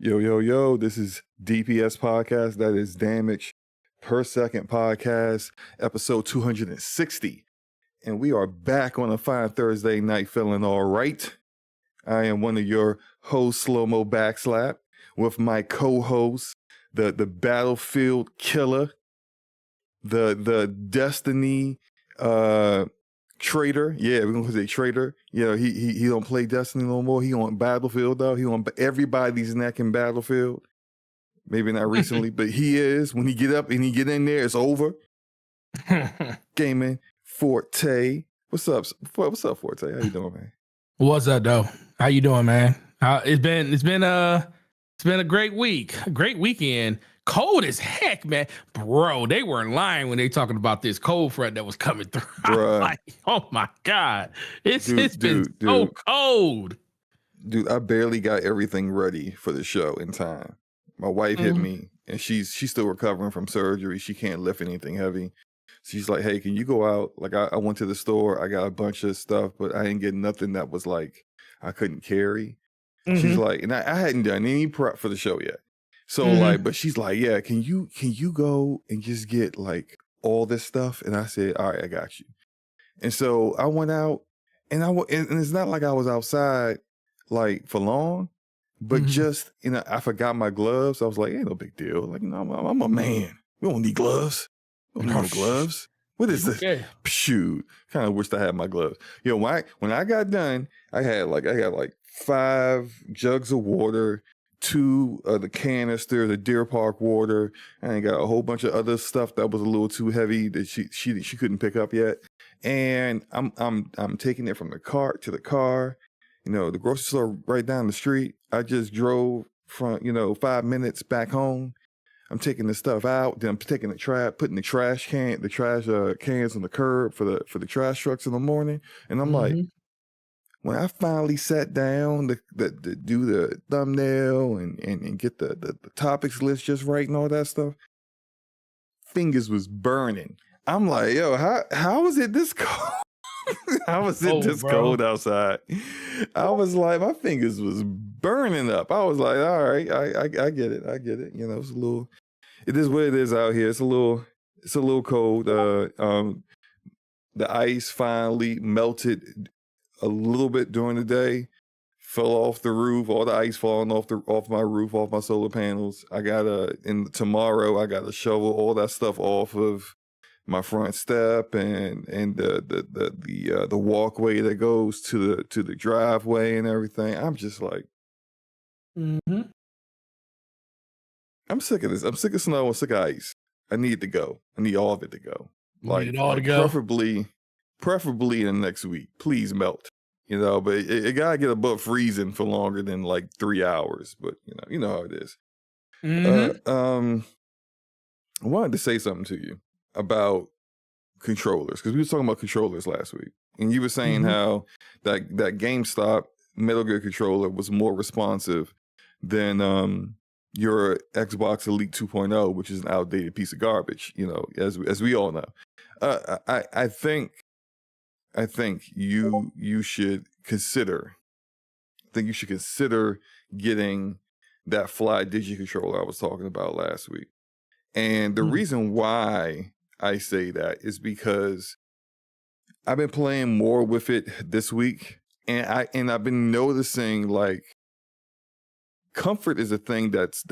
Yo, yo, yo, this is DPS podcast. That is Damage Per Second podcast, episode 260. And we are back on a fine Thursday night feeling all right. I am one of your hosts, SloMoBackSlap, with my co-host, the Battlefield Killer, the Destiny traitor. Yeah, we're gonna say traitor. Yeah, he don't play Destiny no more. He on Battlefield though. He on everybody's neck in Battlefield. Maybe not recently, but he is. When he get up and he get in there, it's over. Gaming Forte. What's up? What's up, Forte? How you doing, man? What's up, though? How you doing, man? It's been a great week, a great weekend. Cold as heck, man. Bro, they weren't lying when they talking about this cold front that was coming through. Bruh. Like, oh my God. It's been so cold. Dude, I barely got everything ready for the show in time. My wife hit me and she's still recovering from surgery. She can't lift anything heavy. She's like, hey, can you go out? Like I went to the store, I got a bunch of stuff, but I didn't get nothing that was like I couldn't carry. She's like, and I hadn't done any prep for the show yet. So like, but she's like, yeah, can you go and just get like all this stuff? And I said, all right, I got you. And so I went out and and it's not like I was outside like for long, but just, I forgot my gloves. I was like, ain't no big deal. Like, I'm a man. We don't need gloves. We don't need no gloves. What is this? Okay. Shoot. Kind of wished I had my gloves. Yo, when I got done, I had like 5 jugs of water, 2 of the canister, the Deer Park water, and I got a whole bunch of other stuff that was a little too heavy that she couldn't pick up yet. And I'm taking it from the cart to the car. The grocery store right down the street. I just drove from 5 minutes back home. I'm taking the stuff out. Then I'm taking putting the trash cans on the curb for the trash trucks in the morning. And I'm like, when I finally sat down to do the thumbnail and get the topics list just right and all that stuff, fingers was burning. I'm like, yo, how is it this cold? How was it this cold outside? I was like, my fingers was burning up. I was like, all right, I get it. I get it. It's a little, it is what it is out here. It's a little cold. The ice finally melted a little bit during the day, fell off the roof, all the ice falling off my roof, off my solar panels. Tomorrow I gotta shovel all that stuff off of my front step and the walkway that goes to the driveway and everything. I'm just like, I'm sick of this. I'm sick of snow. I'm sick of ice. I need it to go. I need all of it to go. Need it all to go. Preferably in the next week. Please melt. But it gotta get above freezing for longer than like 3 hours. But you know how it is. I wanted to say something to you about controllers, because we were talking about controllers last week, and you were saying how that GameStop Metal Gear controller was more responsive than your Xbox Elite 2.0, which is an outdated piece of garbage. As we all know. I think you should consider. Getting that Fly Digi controller I was talking about last week. And the reason why I say that is because I've been playing more with it this week, and I've been noticing like comfort is a thing that's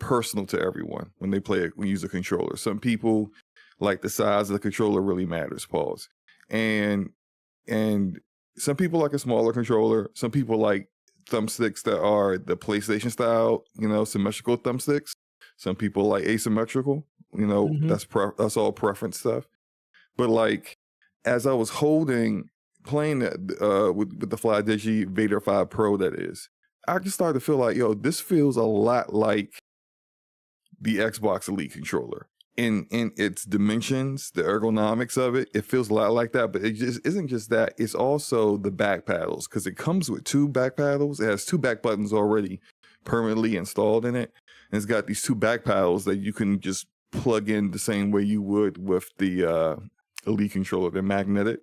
personal to everyone when they use a controller. Some people like the size of the controller really matters, pause. And some people like a smaller controller. Some people like thumbsticks that are the PlayStation style, symmetrical thumbsticks. Some people like asymmetrical, that's all preference stuff. But like, as I was playing with the Fly Digi Vader 5 Pro, that is, I just started to feel like, yo, this feels a lot like the Xbox Elite controller in its dimensions, the ergonomics of it. It feels a lot like that, but it just isn't just that. It's also the back paddles, because it comes with 2 back paddles. It has 2 back buttons already permanently installed in it. And it's got these 2 back paddles that you can just plug in the same way you would with the Elite controller. They're magnetic.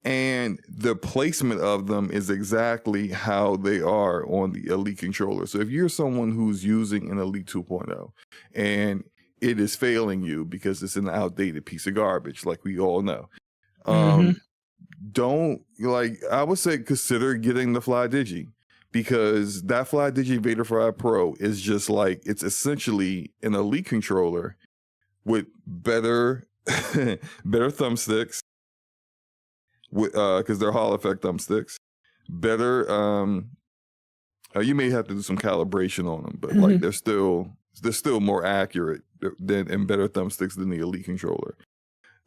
And the placement of them is exactly how they are on the Elite controller. So if you're someone who's using an Elite 2.0 and it is failing you because it's an outdated piece of garbage, like we all know, don't, like, I would say consider getting the Fly Digi, because that Fly Digi Vader Fry Pro is just like, it's essentially an Elite controller with better better thumbsticks, because they're Hall effect thumbsticks, better you may have to do some calibration on them, but like they're still more accurate than and better thumbsticks than the Elite controller.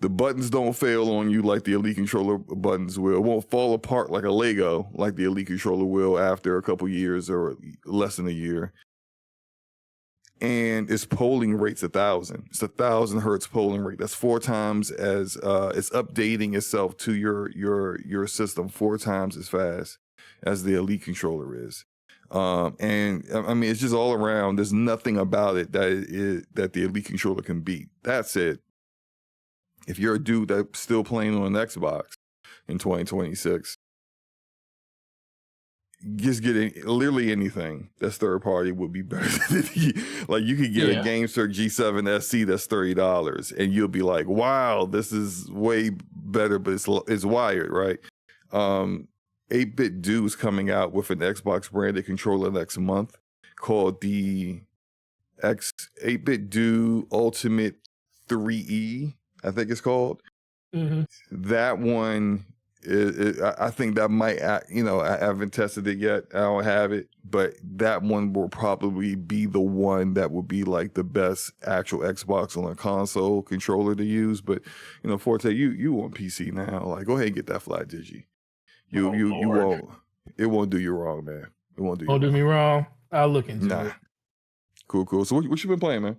The buttons don't fail on you like the Elite controller buttons will. It won't fall apart like a Lego like the Elite controller will after a couple years or less than a year. And its polling rate's 1,000. It's 1,000 hertz polling rate. That's 4 times as it's updating itself to your system 4 times as fast as the Elite controller is. And I mean, it's just all around. There's nothing about it that the Elite controller can beat. That said, if you're a dude that's still playing on an Xbox in 2026, just getting literally anything that's third party would be better than like you could get a GameSturt G7 SC that's $30 and you'll be like, wow, this is way better, but it's wired, right? 8-Bit Do's coming out with an Xbox branded controller next month called the 8-Bit Do Ultimate 3E, I think it's called. That one, I think that might, you know, I haven't tested it yet. I don't have it, but that one will probably be the one that would be like the best actual Xbox on a console controller to use. But, you know, Forte, you on PC now. Like, go ahead and get that Fly Digi. You won't. It won't do you wrong, man. It won't do you. Won't do me wrong. I'll look into it. Cool. So what you been playing, man?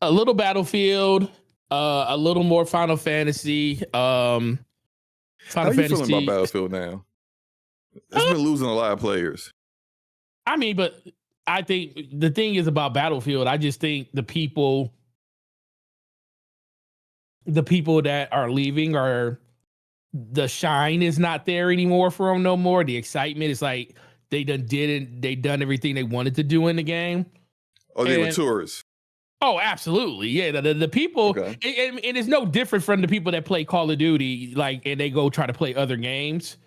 A little Battlefield, a little more Final Fantasy. How you feeling about Battlefield now? It's been losing a lot of players. I mean, but I think the thing is about Battlefield, I just think the people that are leaving the shine is not there anymore for them no more. The excitement is like they done everything they wanted to do in the game. Oh, they were tourists. Oh, absolutely. Yeah. The people, and it's no different from the people that play Call of Duty, like, and they go try to play other games.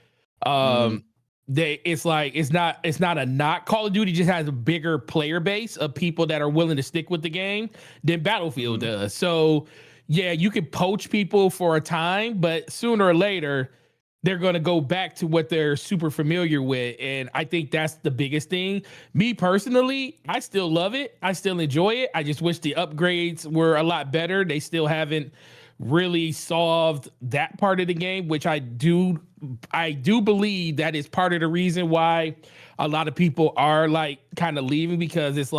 It's not a knock. Call of Duty just has a bigger player base of people that are willing to stick with the game than Battlefield does. So yeah, you can poach people for a time, but sooner or later, they're going to go back to what they're super familiar with. And I think that's the biggest thing. Me personally, I still love it. I still enjoy it. I just wish the upgrades were a lot better. They still haven't really solved that part of the game, which I do believe that is part of the reason why a lot of people are like kind of leaving, because it's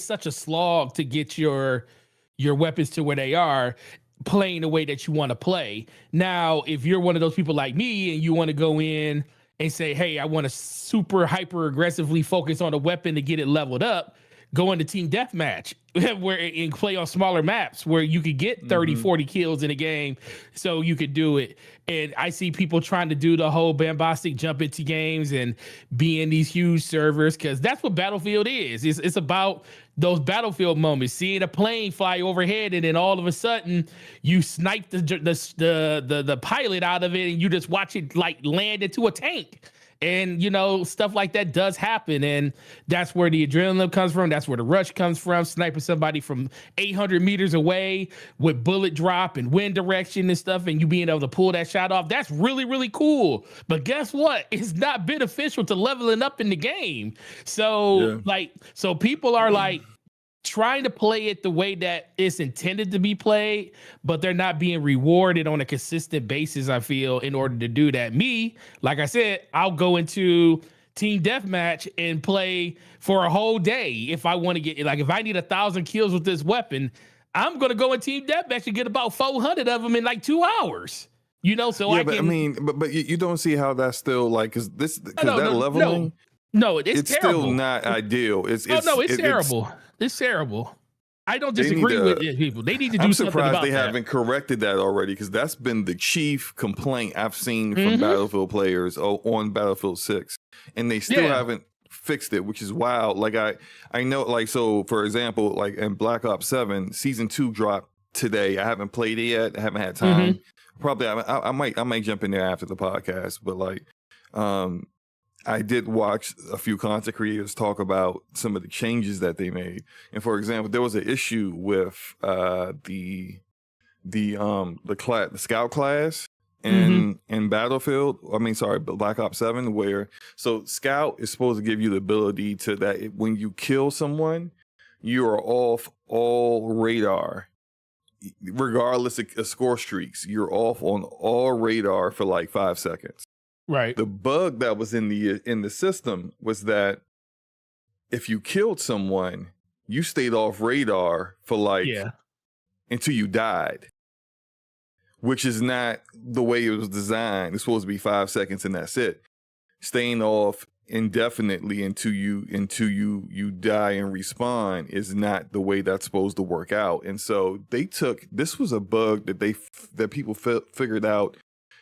such a slog to get your weapons to where they are, playing the way that you want to play. Now, if you're one of those people like me and you want to go in and say, hey, I want to super hyper aggressively focus on a weapon to get it leveled up, go into team deathmatch and play on smaller maps where you could get 30, 40 kills in a game. So you could do it. And I see people trying to do the whole bombastic jump into games and be in these huge servers, because that's what Battlefield is. It's about those Battlefield moments, seeing a plane fly overhead and then all of a sudden you snipe the pilot out of it and you just watch it like land into a tank. And, you know, stuff like that does happen. And that's where the adrenaline comes from. That's where the rush comes from. Sniping somebody from 800 meters away with bullet drop and wind direction and stuff, and you being able to pull that shot off. That's really, really cool. But guess what? It's not beneficial to leveling up in the game. So so people are like trying to play it the way that it's intended to be played, but they're not being rewarded on a consistent basis, I feel, in order to do that. Me, like I said, I'll go into team deathmatch and play for a whole day. If I want to get, like, if I need 1,000 kills with this weapon, I'm going to go in team deathmatch and get about 400 of them in like 2 hours. You know, so but you don't see how that's still like, because leveling. No, it's terrible. Still not ideal. It's terrible. It's terrible. I don't They need disagree with to. people. They need to do I'm something surprised about they that. haven't corrected that already, because that's been the chief complaint I've seen from Mhm. Battlefield players on Battlefield 6, and they still Yeah. haven't fixed it, which is wild. Like I know, like, so for example, like in Black Ops 7 Season 2 dropped today. I haven't played it yet. I haven't had time. Probably I might jump in there after the podcast, but like I did watch a few content creators talk about some of the changes that they made. And for example, there was an issue with the scout class in Battlefield. I mean, sorry, Black Ops 7, where so scout is supposed to give you the ability to that when you kill someone, you are off all radar. Regardless of score streaks, you're off on all radar for like 5 seconds. Right. The bug that was in the system was that if you killed someone, you stayed off radar for like until you died, which is not the way it was designed. It's supposed to be 5 seconds and that's it. Staying off indefinitely until you die and respawn is not the way that's supposed to work out. And so this was a bug that people figured out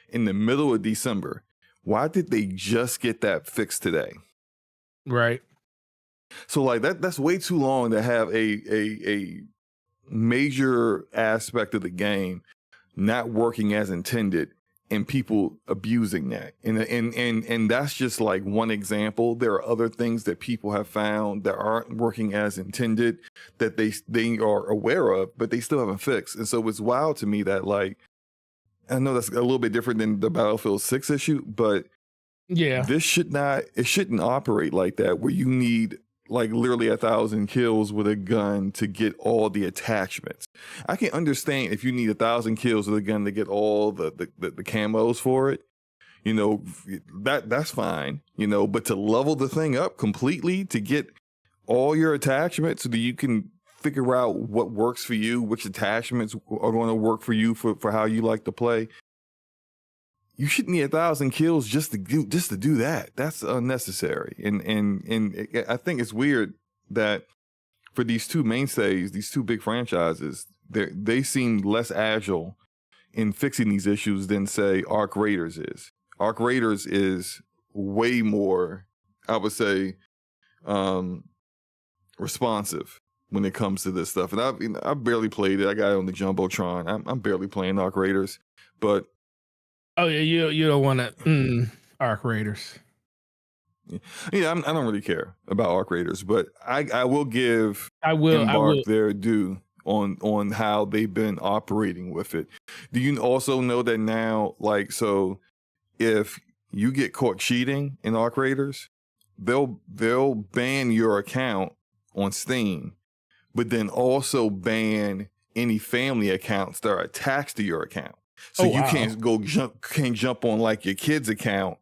in the middle of December. Why did they just get that fixed today? Right. So like that's way too long to have a major aspect of the game not working as intended and people abusing that. And that's just like one example. There are other things that people have found that aren't working as intended that they are aware of, but they still haven't fixed. And so it's wild to me that, like, I know that's a little bit different than the Battlefield 6 issue, but this shouldn't operate like that, where you need like literally 1,000 kills with a gun to get all the attachments. I can understand if you need 1,000 kills with a gun to get all the camos for it, you know, that's fine, you know, but to level the thing up completely to get all your attachments so that you can figure out what works for you, which attachments are going to work for you for how you like to play. You shouldn't need 1,000 kills just to do that. That's unnecessary. And I think it's weird that for these two mainstays, these two big franchises, they seem less agile in fixing these issues than, say, Arc Raiders is. Arc Raiders is way more, I would say, responsive when it comes to this stuff. And I barely played it. I got it on the Jumbotron. I'm barely playing Arc Raiders, but oh yeah, you don't want to Arc Raiders. Yeah, I don't really care about Arc Raiders, but I will give Embark their due on how they've been operating with it. Do you also know that now, like, so if you get caught cheating in Arc Raiders, they'll ban your account on Steam, but then also ban any family accounts that are attached to your account. So you can't jump on like your kid's account,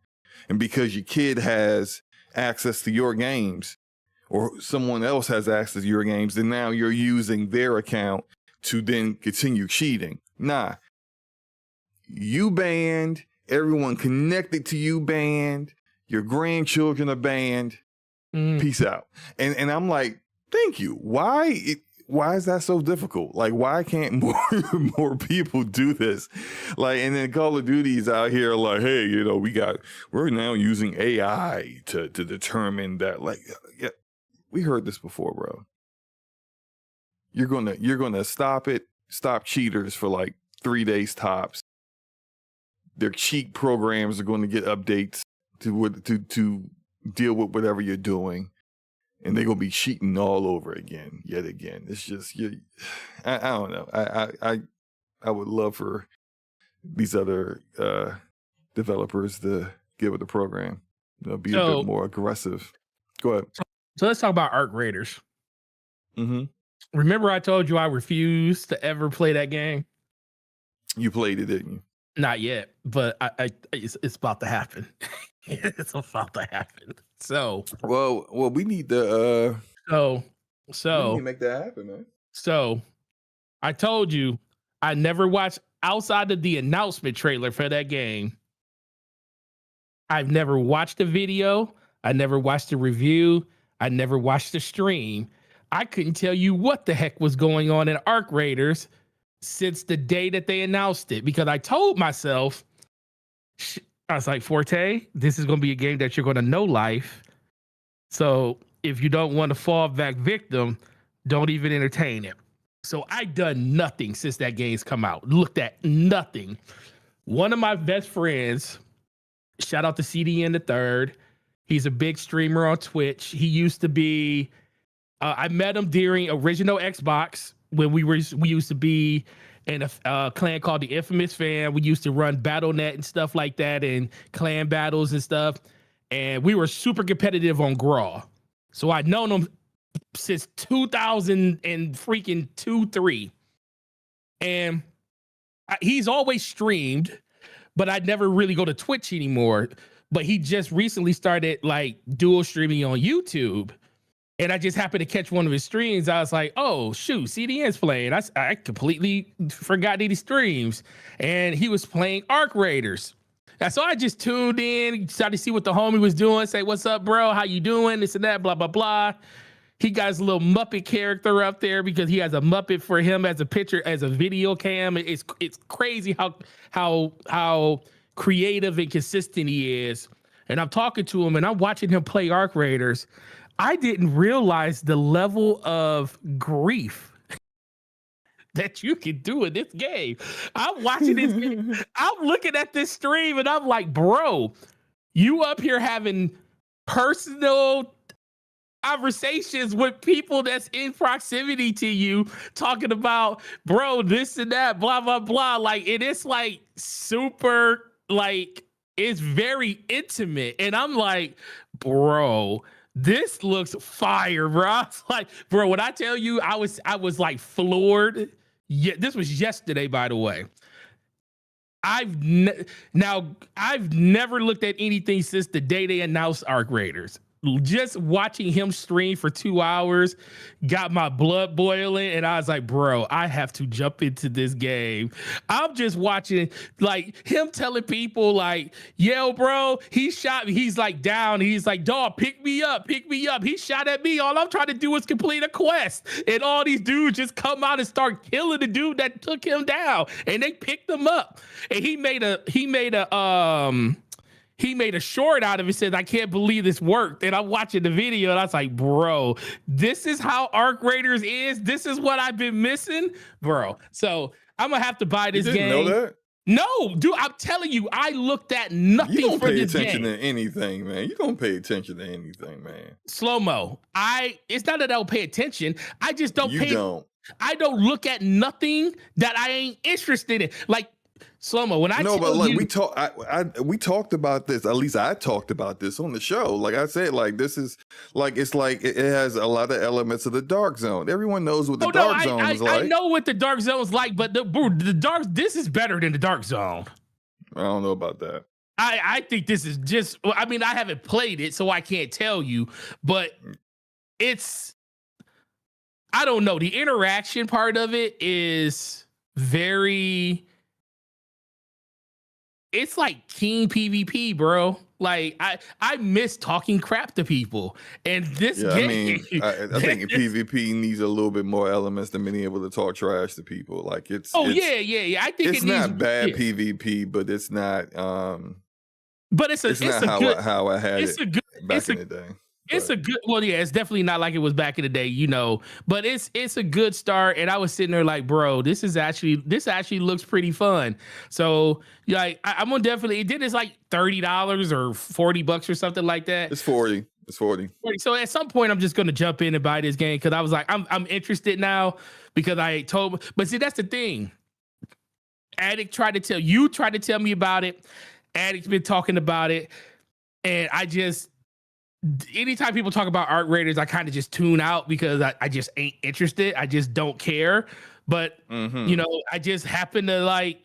and because your kid has access to your games or someone else has access to your games, then now you're using their account to then continue cheating. Nah. You banned, everyone connected to you banned, your grandchildren are banned. Peace out. And I'm like, thank you. Why is that so difficult? Like, why can't more people do this? Like, and then Call of Duty's out here like, hey, you know, we're now using AI to determine that. Like, yeah, we heard this before, bro. You're gonna stop cheaters for like 3 days tops. Their cheat programs are going to get updates to deal with whatever you're doing. And they're gonna be cheating all over again, yet again. It's just I don't know. I would love for these other developers to get with the program. You know, be a bit more aggressive. Go ahead. So let's talk about Arc Raiders. Remember I told you I refused to ever play that game? You played it, didn't you? Not yet, but it's about to happen. It's about to happen. So well, we need to so we need to make that happen, man. So I told you I never watched outside of the announcement trailer for that game. I've never watched the video. I never watched the review. I never watched the stream. I couldn't tell you what the heck was going on in Arc Raiders since the day that they announced it, because I told myself, I was like, Forte, this is going to be a game that you're going to know life. So if you don't want to fall back victim, don't even entertain it. So I done nothing since that game's come out. Looked at nothing. One of my best friends, shout out to CDN the Third. He's a big streamer on Twitch. He used to be, I met him during original Xbox when we used to be in a clan called the Infamous Fan. We used to run BattleNet and stuff like that, and clan battles and stuff. And we were super competitive on Graw. So I'd known him since 2000 and freaking 2-3. And he's always streamed, but I'd never really go to Twitch anymore. But he just recently started like dual streaming on YouTube. And I just happened to catch one of his streams. I was like, oh, shoot, CDN's playing. I completely forgot that he streams. And he was playing Arc Raiders. And so I just tuned in, started to see what the homie was doing, say, what's up, bro? How you doing? This and that, blah, blah, blah. He got his little Muppet character up there because he has a Muppet for him as a picture, as a video cam. It's crazy how creative and consistent he is. And I'm talking to him and I'm watching him play Arc Raiders. I didn't realize the level of grief that you can do in this game. I'm watching this game. I'm looking at this stream and I'm like, bro, you up here having personal conversations with people that's in proximity to you, talking about, bro, this and that, blah, blah, blah. Like, it is like super, like, it's very intimate. And I'm like, bro, this looks fire, bro. I was like, bro, when I tell you, I was like floored. Yeah, this was yesterday, by the way. I've never looked at anything since the day they announced Arc Raiders. Just watching him stream for 2 hours got my blood boiling, and I was like, bro, I have to jump into this game. I'm just watching like him telling people like, yo, bro, he shot me. He's like down. He's like, dog, pick me up, pick me up. He shot at me. All I'm trying to do is complete a quest. And all these dudes just come out and start killing the dude that took him down. And they picked him up. And he made a short out of it, said, I can't believe this worked. And I'm watching the video and I was like, bro, this is how Arc Raiders is. This is what I've been missing, bro. So I'm going to have to buy this game. You didn't know that? No, dude, I'm telling you, I looked at nothing you don't for pay this attention game. To anything, man. You don't pay attention to anything, man. SloMo, it's not that I don't pay attention. I just don't I don't look at nothing that I ain't interested in. Like, SloMo, when I we talked about this. At least I talked about this on the show. Like I said, like this is like it's like it has a lot of elements of the Dark Zone. Everyone knows what the Dark Zone is like. I know what the Dark Zone is like, but this is better than the Dark Zone. I don't know about that. I think this is just. I mean, I haven't played it, so I can't tell you. But it's. I don't know. The interaction part of it is very. It's like King PvP, bro. Like I miss talking crap to people, and this game. I think PvP needs a little bit more elements than being able to talk trash to people. Like it's. I think it's not bad PvP, but it's not. But it's not how I had it back in the day. It's a good, well, yeah, it's definitely not like it was back in the day, you know, but it's a good start. And I was sitting there like, bro, this actually looks pretty fun. So like, I'm gonna definitely, it's like $30 or $40 or something like that. It's 40. It's 40. So at some point I'm just gonna jump in and buy this game. Cause I was like, I'm interested now because but see, that's the thing. Addict tried to tell me about it. Addict's been talking about it. And anytime people talk about Arc Raiders, I kind of just tune out because I just ain't interested. I just don't care. But, you know, I just happen to like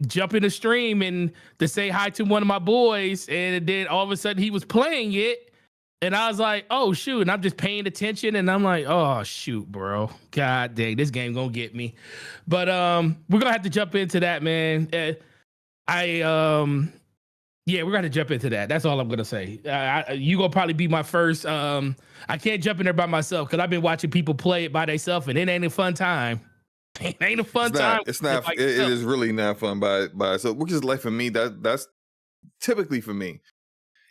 jump in the stream and to say hi to one of my boys. And then all of a sudden he was playing it. And I was like, oh, shoot. And I'm just paying attention. And I'm like, oh, shoot, bro. God dang, this game gonna get me. But we're going to have to jump into that, man. Yeah, we're gonna jump into that. That's all I'm gonna say. You gonna probably be my first. I can't jump in there by myself because I've been watching people play it by themselves, and it ain't a fun time. It ain't a fun It's time. not. It's not. It is really not fun by itself. Which is like for me. That's typically for me.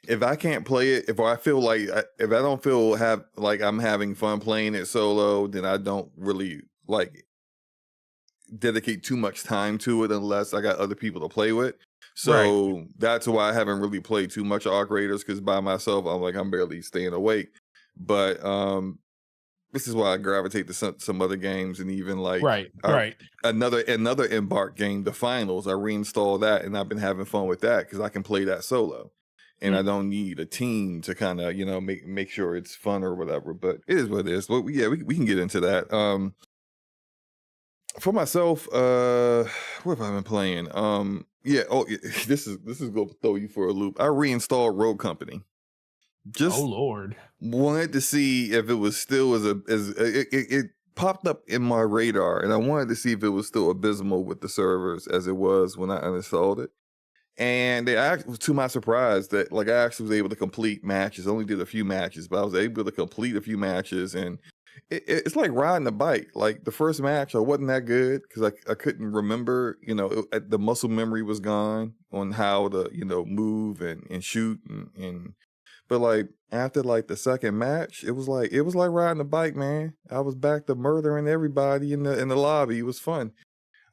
If I can't play it, if I feel like if I don't feel like I'm having fun playing it solo, then I don't really like dedicate too much time to it unless I got other people to play with. So that's why I haven't really played too much Arc Raiders, because by myself I'm barely staying awake. But this is why I gravitate to some other games, and even like another Embark game, The Finals. I reinstalled that, and I've been having fun with that because I can play that solo, and I don't need a team to kind of make sure it's fun or whatever. But it is what it is. But we can get into that. For myself, what have I been playing? This is gonna throw you for a loop. I reinstalled Rogue Company. Just Lord, wanted to see if it was still it popped up in my radar, and I wanted to see if it was still abysmal with the servers as it was when I uninstalled it. And to my surprise, that like I actually was able to complete matches. I only did a few matches, but I was able to complete a few matches, and it's like riding a bike. Like the first match, I wasn't that good because I couldn't remember. The muscle memory was gone on how to move and shoot and. But like after like the second match, it was like riding a bike, man. I was back to murdering everybody in the lobby. It was fun.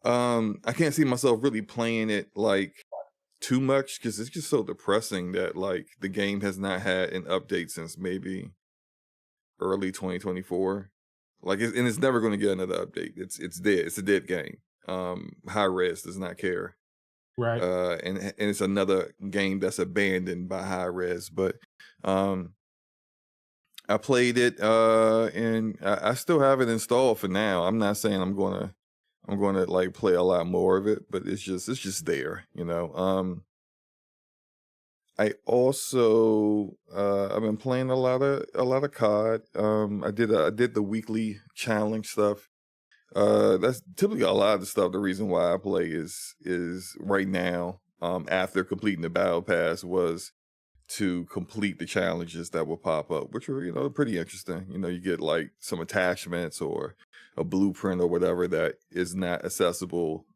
I can't see myself really playing it like too much because it's just so depressing that like the game has not had an update since maybe early 2024. Like it's never going to get another update. It's dead. It's a dead game. Hi-Rez does not care. Right. And it's another game that's abandoned by Hi-Rez. But I played it and I still have it installed for now. I'm not saying I'm gonna like play a lot more of it, but it's just there, I also I've been playing a lot of COD. I did the weekly challenge stuff. That's typically a lot of the stuff. The reason why I play is right now, after completing the battle pass, was to complete the challenges that will pop up, which were pretty interesting. You get like some attachments or a blueprint or whatever that is not accessible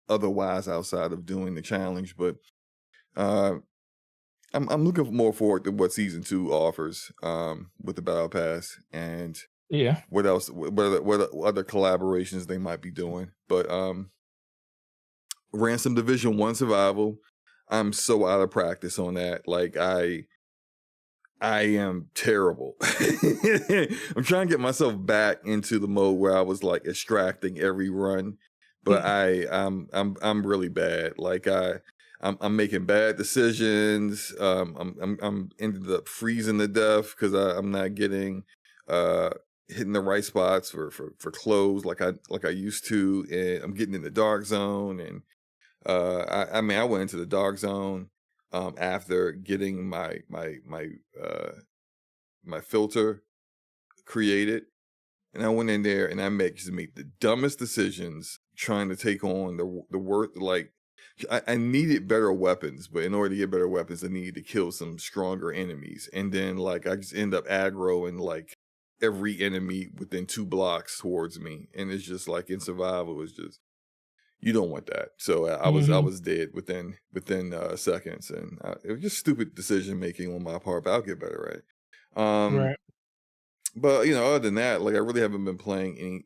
otherwise outside of doing the challenge. But I'm looking more forward to what season 2 offers with the battle pass, and what else, what other collaborations they might be doing. But Ransom Division 1 Survival, I'm so out of practice on that. Like I am terrible. I'm trying to get myself back into the mode where I was like extracting every run, but I'm really bad. Like I'm making bad decisions. I'm ended up freezing to death because I'm not getting hitting the right spots for clothes like I used to, and I'm getting in the dark zone. And I went into the dark zone after getting my filter created, and I went in there and I made the dumbest decisions trying to take on the work. Like I needed better weapons, but in order to get better weapons, I needed to kill some stronger enemies, and then like I just end up aggroing like every enemy within 2 blocks towards me, and it's just like in survival, it's just, you don't want that. So I was dead within seconds, and it was just stupid decision making on my part. But I'll get better at it. But other than that, like I really haven't been playing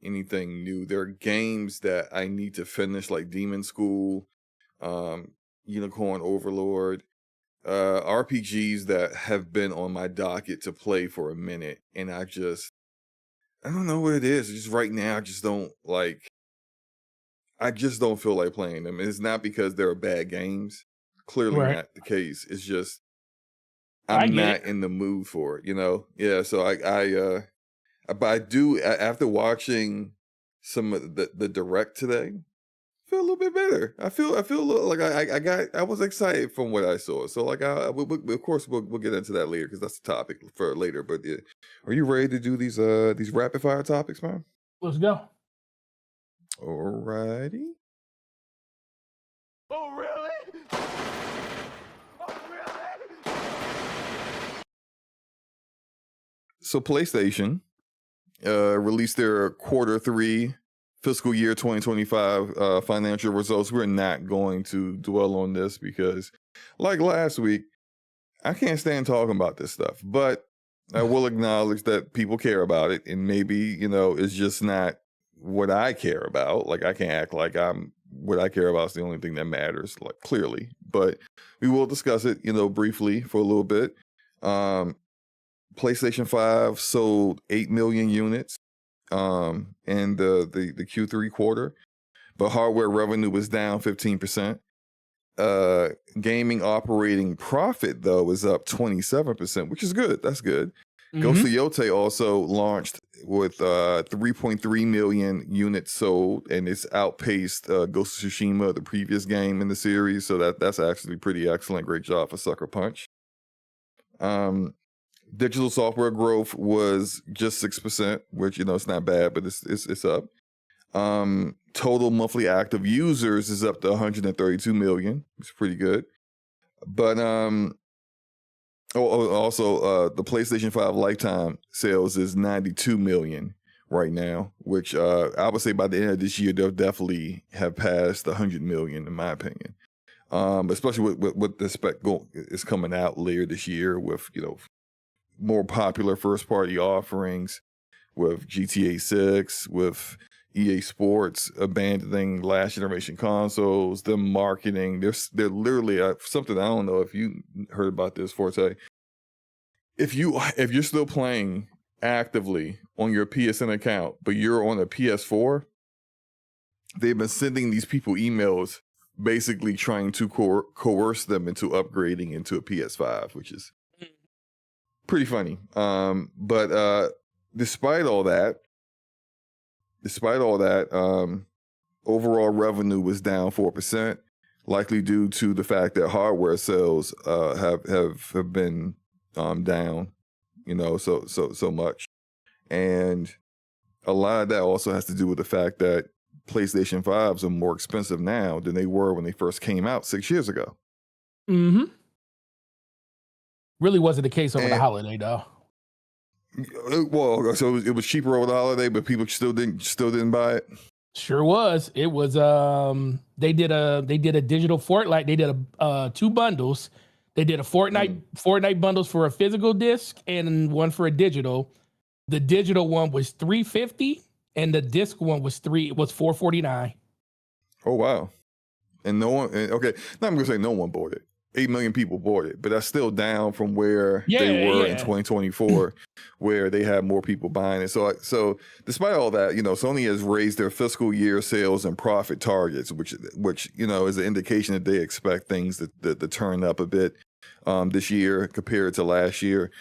anything new. There are games that I need to finish, like Demon School, Unicorn Overlord, RPGs that have been on my docket to play for a minute, and I don't know what it is. Just right now, I just don't feel like playing them. It's not because they're bad games. Clearly not the case. It's just I'm not in the mood for it, Yeah, so but I do, after watching some of the direct today, feel a little bit better. I feel a little like I was excited from what I saw. So like of course we'll get into that later because that's the topic for later. But yeah, are you ready to do these rapid fire topics, man? Let's go. Alrighty. Oh, really? So PlayStation released their Q3 fiscal year 2025 financial results. We're not going to dwell on this because, like last week, I can't stand talking about this stuff, but I will acknowledge that people care about it, and maybe, it's just not what I care about. Like, I can't act like what I care about is the only thing that matters, like, clearly, but we will discuss it, briefly for a little bit. PlayStation 5 sold 8 million units in the Q3 quarter, but hardware revenue was down 15%. Gaming operating profit, though, is up 27%, which is good. That's good. Ghost of Yotei also launched with 3.3 million units sold, and it's outpaced Ghost of Tsushima, the previous game in the series. So that's actually pretty excellent. Great job for Sucker Punch. Digital software growth was just 6%, which, it's not bad, but it's up. Total monthly active users is up to 132 million. It's pretty good. But also the PlayStation 5 lifetime sales is 92 million right now, which I would say by the end of this year they'll definitely have passed 100 million, in my opinion. Especially with the spec is coming out later this year with more popular first party offerings, with GTA 6, with EA Sports abandoning last generation consoles, them marketing. They're literally something, I don't know if you heard about this, Forte. If you're still playing actively on your PSN account, but you're on a PS4, they've been sending these people emails basically trying to coerce them into upgrading into a PS5, which is pretty funny. But despite all that, overall revenue was down 4%, likely due to the fact that hardware sales have been down, so much. And a lot of that also has to do with the fact that PlayStation 5s are more expensive now than they were when they first came out 6 years ago. Really wasn't the case over the holiday, though. Well, so it was cheaper over the holiday, but people still didn't buy it. Sure was. It was they did a digital Fortnite. They did two bundles. They did a Fortnite bundles for a physical disc and one for a digital. The digital one was $350 and the disc one was $449. Oh wow. And no one, okay, now I'm gonna say no one bought it. 8 million people bought it, but that's still down from where they were in 2024, where they had more people buying it. So despite all that, Sony has raised their fiscal year sales and profit targets, which is an indication that they expect things to turn up a bit this year compared to last year.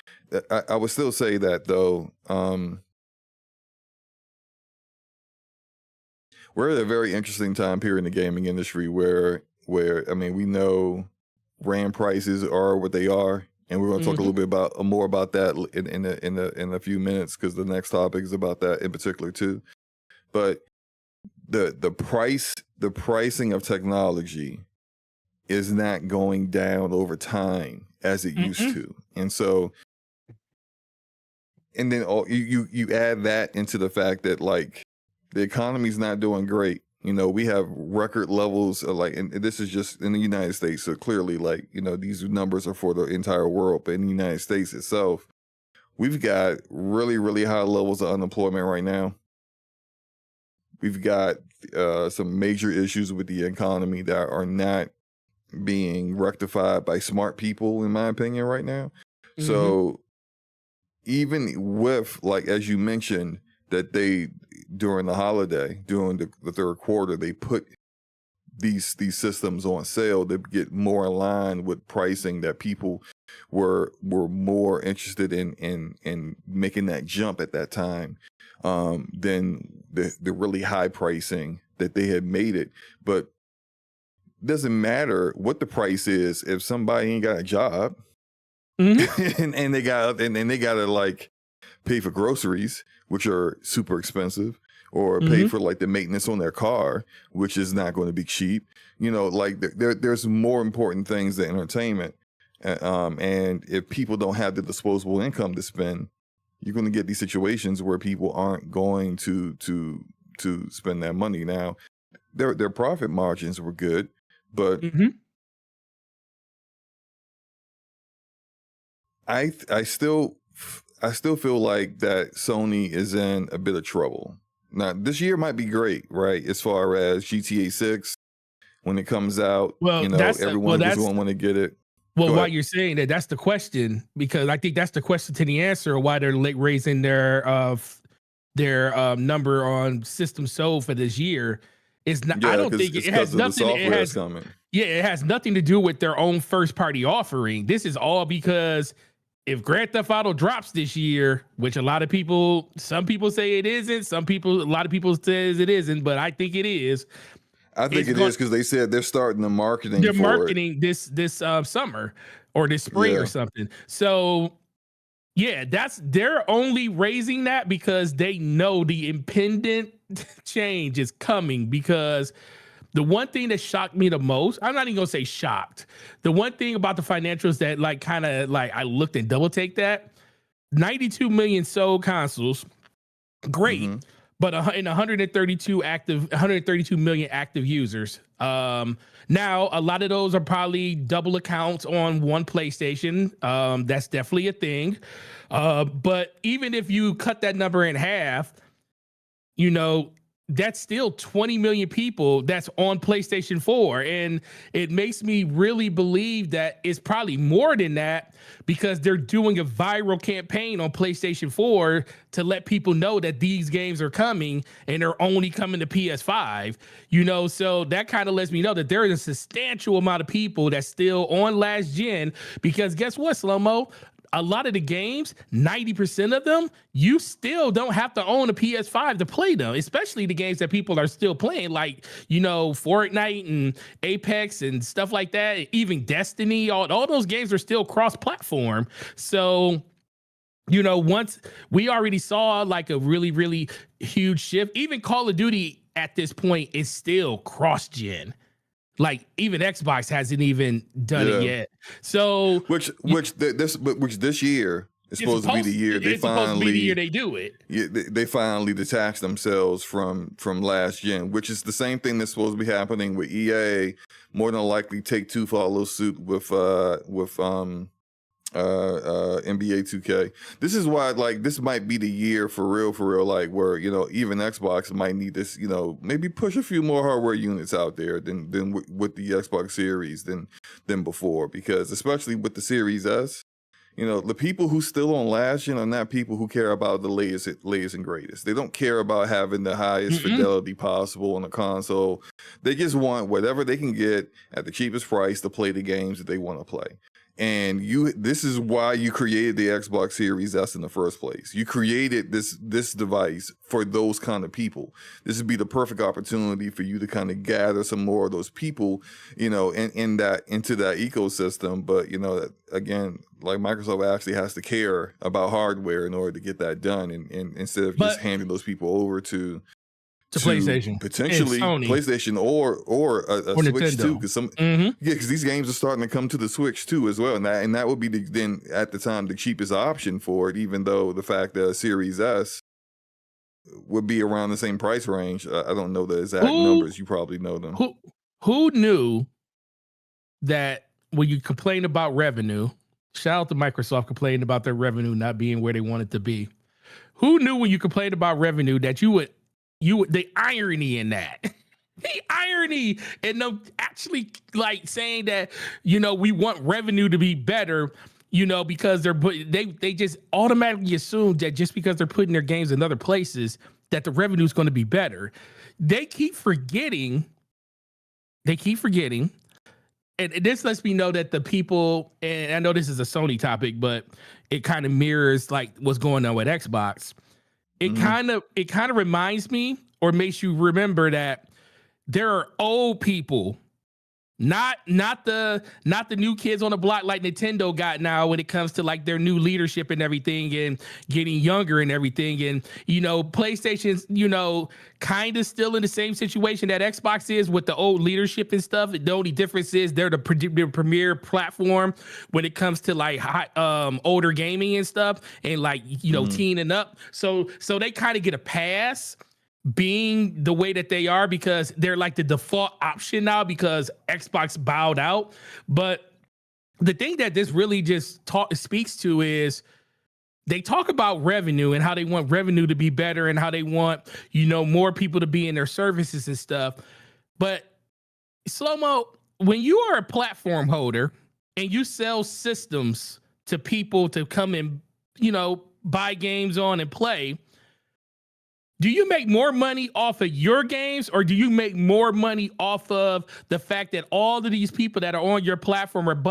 I would still say that, though, we're at a very interesting time period in the gaming industry where I mean, we know RAM prices are what they are, and we're going to talk a little bit more about that in a few minutes, because the next topic is about that in particular too. But the pricing of technology is not going down over time as it used to, and so, and then you add that into the fact that, like, the economy's not doing great. We have record levels of, like, and this is just in the United States. So clearly, like, these numbers are for the entire world, but in the United States itself, we've got really, really high levels of unemployment right now. We've got some major issues with the economy that are not being rectified by smart people, in my opinion, right now. So even with, like, as you mentioned, that they, during the holiday, during the third quarter, they put these systems on sale to get more in line with pricing, that people were more interested in making that jump at that time than the really high pricing that they had made it. But it doesn't matter what the price is if somebody ain't got a job and they gotta like pay for groceries, which are super expensive, or pay for, like, the maintenance on their car, which is not going to be cheap. Like, there's more important things than entertainment. And if people don't have the disposable income to spend, you're going to get these situations where people aren't going to spend that money. Now, their profit margins were good, but I still feel like that Sony is in a bit of trouble. Now, this year might be great, right? As far as GTA 6, when it comes out, well, everyone is going to want to get it. Well, while you're saying that, that's the question, because I think that's the question to the answer, why they're raising their number on systems sold for this year. Is not. I don't think it has nothing. It has nothing to do with their own first party offering. This is all because if Grand Theft Auto drops this year, which some people say it isn't, a lot of people says it isn't, but I think it is. I think it is because they said they're starting the marketing. They're marketing this summer or this spring or something. So yeah, they're only raising that because they know the impending change is coming. Because the one thing that shocked me the most, I'm not even gonna say shocked. The one thing about the financials that I looked and double take that 92 million sold consoles, great. But in 132 million active users. Now, a lot of those are probably double accounts on one PlayStation. That's definitely a thing. But even if you cut that number in half, that's still 20 million people that's on PlayStation 4. And it makes me really believe that it's probably more than that, because they're doing a viral campaign on PlayStation 4 to let people know that these games are coming and they're only coming to PS5, so that kind of lets me know that there is a substantial amount of people that's still on last gen, because guess what, SloMo? A lot of the games, 90% of them, you still don't have to own a PS5 to play them, especially the games that people are still playing, like, Fortnite and Apex and stuff like that. Even Destiny, all those games are still cross-platform. So, once we already saw like a really, really huge shift. Even Call of Duty at this point is still cross-gen. Like even Xbox hasn't even done it yet. So which this year is supposed to be the year they do it. Yeah, they finally detach themselves from last gen, which is the same thing that's supposed to be happening with EA. More than likely, Take-Two follow suit with NBA 2K. This is why this might be the year for real, like where even Xbox might need this, maybe push a few more hardware units out there than with the Xbox Series than before, because especially with the Series S, the people who still on last gen are not people who care about the latest and greatest. They don't care about having the highest fidelity possible on a console. They just want whatever they can get at the cheapest price to play the games that they want to play. And this is why you created the Xbox Series S in the first place. You created this device for those kind of people. This would be the perfect opportunity for you to kind of gather some more of those people, into that ecosystem. But again, like Microsoft actually has to care about hardware in order to get that done, and instead of just handing those people over to PlayStation, potentially PlayStation or a Switch too, because because these games are starting to come to the Switch too as well, and that would be then at the time the cheapest option for it, even though the fact that Series S would be around the same price range. I don't know the exact numbers. You probably know them. Who knew that when you complain about revenue? Shout out to Microsoft complaining about their revenue not being where they want it to be. Who knew when you complained about revenue that the irony in that, the irony and them actually saying that, we want revenue to be better, because they just automatically assume that just because they're putting their games in other places that the revenue is going to be better. They keep forgetting. And this lets me know that the people, and I know this is a Sony topic, but it kind of mirrors what's going on with Xbox. It kind of reminds me, or makes you remember, that there are old people Not the new kids on the block like Nintendo got now when it comes to like their new leadership and everything and getting younger and everything. And PlayStation's kind of still in the same situation that Xbox is with the old leadership and stuff. The only difference is they're the premier platform when it comes to like older gaming and stuff and like teen and up. So they kind of get a pass being the way that they are because they're like the default option now because Xbox bowed out. But the thing that this really just speaks to is they talk about revenue and how they want revenue to be better and how they want, more people to be in their services and stuff. But SloMo, when you are a platform holder and you sell systems to people to come and, buy games on and play, do you make more money off of your games or do you make more money off of the fact that all of these people that are on your platform are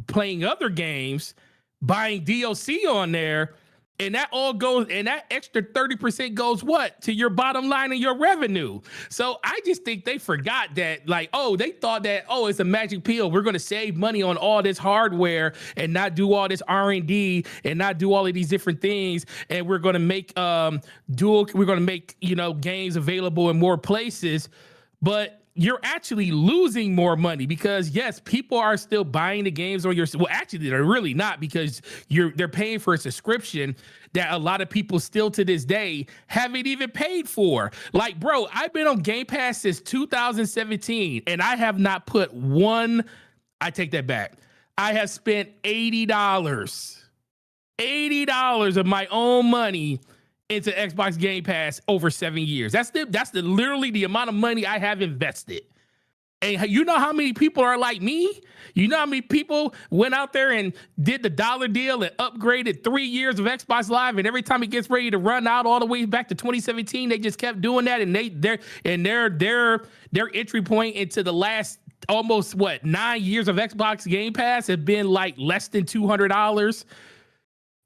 playing other games, buying DLC on there, and that all goes, and that extra 30% goes what? To your bottom line and your revenue. So I just think they forgot that, like, they thought that, it's a magic pill. We're going to save money on all this hardware and not do all this R&D and not do all of these different things. And we're going to make games available in more places. But you're actually losing more money because yes, people are still buying the games on your, well, actually they're really not because they're paying for a subscription that a lot of people still to this day haven't even paid for. Like, bro, I've been on Game Pass since 2017 and I have not put I take that back. I have spent $80 of my own money into Xbox Game Pass over 7 years. That's literally the amount of money I have invested. And you know how many people are like me? You know how many people went out there and did the dollar deal and upgraded 3 years of Xbox Live, and every time it gets ready to run out all the way back to 2017, they just kept doing that, and their entry point into the last almost 9 years of Xbox Game Pass have been like less than $200.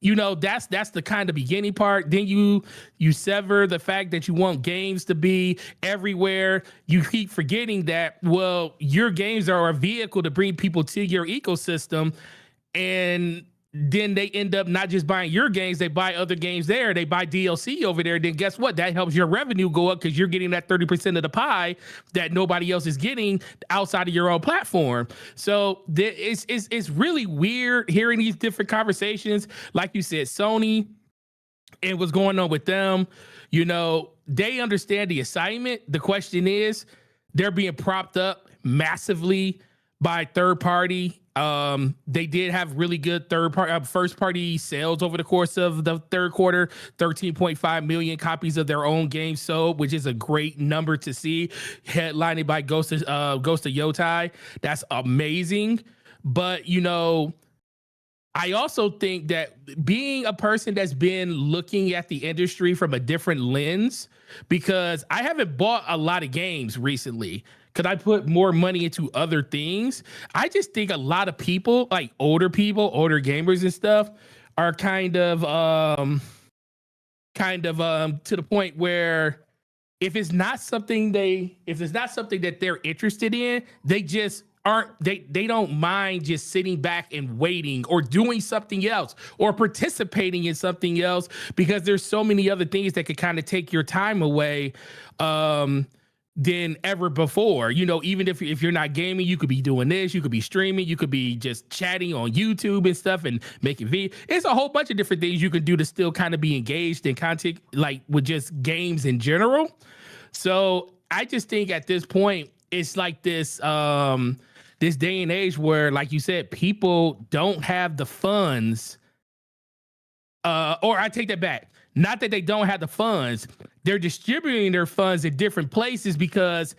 That's the kind of beginning part. Then you sever the fact that you want games to be everywhere. You keep forgetting that, well, your games are a vehicle to bring people to your ecosystem. And then they end up not just buying your games, they buy other games there. They buy DLC over there. Then guess what? That helps your revenue go up because you're getting that 30% of the pie that nobody else is getting outside of your own platform. So it's really weird hearing these different conversations. Like you said, Sony and what's going on with them, they understand the assignment. The question is, they're being propped up massively by third party. They did have really good first party sales over the course of the third quarter, 13.5 million copies of their own games sold, which is a great number to see, headlined by Ghost of Yotai. That's amazing. But, I also think that being a person that's been looking at the industry from a different lens, because I haven't bought a lot of games recently, because I put more money into other things. I just think a lot of people, like older gamers and stuff, are kind of to the point where if it's not something that they're interested in, they just they don't mind just sitting back and waiting or doing something else or participating in something else, because there's so many other things that could kind of take your time away than ever before. Even if you're not gaming, you could be doing this, you could be streaming, you could be just chatting on YouTube and stuff and making videos. It's a whole bunch of different things you can do to still kind of be engaged in content, like with just games in general. So I just think at this point, it's like this day and age where, like you said, people don't have the funds. Or I take that back. Not that they don't have the funds. They're distributing their funds in different places because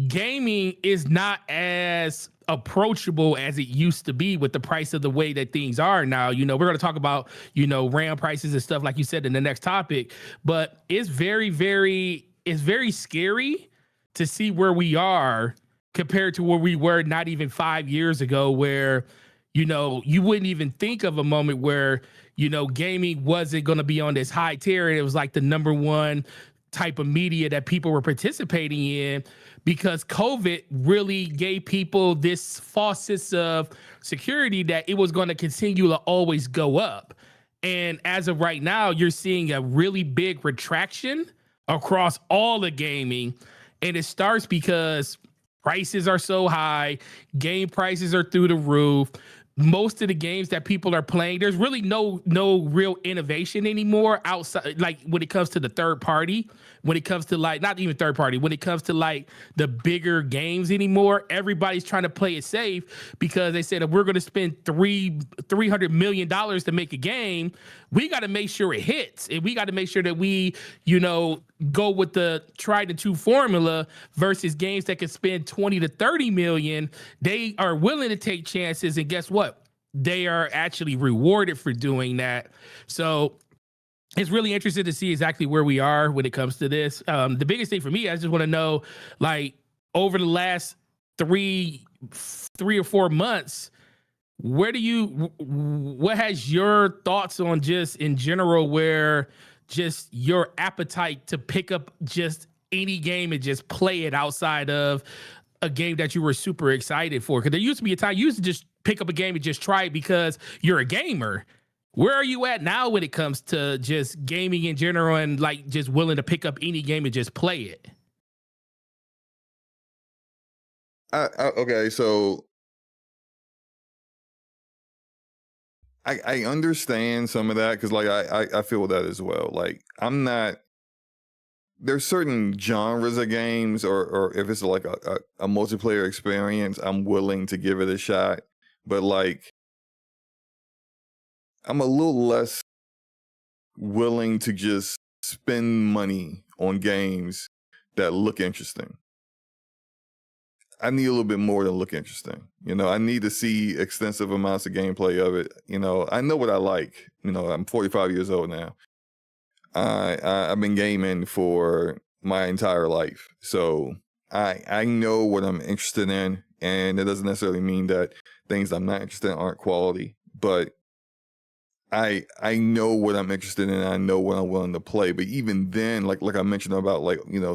gaming is not as approachable as it used to be with the price of the way that things are now. We're going to talk about, RAM prices and stuff, like you said, in the next topic. But it's very, very scary to see where we are compared to where we were not even 5 years ago, where, you wouldn't even think of a moment where, gaming wasn't going to be on this high tier. And it was like the number one type of media that people were participating in, because COVID really gave people this false sense of security that it was going to continue to always go up. And as of right now, you're seeing a really big retraction across all the gaming. And it starts because prices are so high, game prices are through the roof. Most of the games that people are playing, there's really no real innovation anymore outside, like when it comes to the third party, when it comes to like, not even third party, when it comes to like the bigger games anymore. Everybody's trying to play it safe because they said if we're going to spend $300 million to make a game, we got to make sure it hits, and we got to make sure that we, go with the tried and true formula versus games that can spend 20 to 30 million. They are willing to take chances, and guess what? They are actually rewarded for doing that. So it's really interesting to see exactly where we are when it comes to this. The biggest thing for me, I just want to know, like, over the last three or 4 months, what has your thoughts on just in general, where just your appetite to pick up just any game and just play it outside of a game that you were super excited for? Because there used to be a time you used to just pick up a game and just try it because you're a gamer. Where are you at now when it comes to just gaming in general and like just willing to pick up any game and just play it? Okay, so I understand some of that, because like I feel that as well. Like, I'm not, there's certain genres of games, or if it's like a multiplayer experience, I'm willing to give it a shot. But like, I'm a little less willing to just spend money on games that look interesting. I need a little bit more than look interesting. I need to see extensive amounts of gameplay of it. I know what I like. I'm 45 years old now. I've been gaming for my entire life. So I know what I'm interested in, and it doesn't necessarily mean that things I'm not interested in aren't quality, but I know what I'm interested in, and I know what I'm willing to play. But even then, like I mentioned about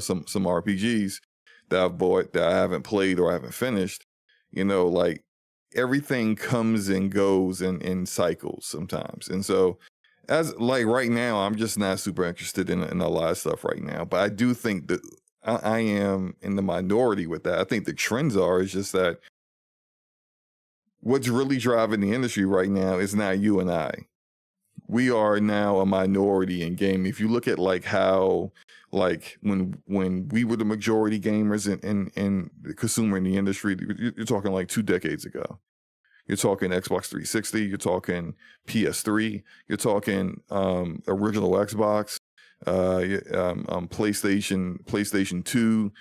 some RPGs that I've bought that I haven't played or I haven't finished, like everything comes and goes in cycles sometimes. And so as like right now, I'm just not super interested in a lot of stuff right now. But I do think that I am in the minority with that. I think the trends is just that what's really driving the industry right now is not you and I. We are now a minority in gaming. If you look at like how, like when we were the majority gamers in the consumer in the industry, you're talking like 2 decades ago. You're talking Xbox 360. You're talking PS3. You're talking original Xbox, PlayStation 2.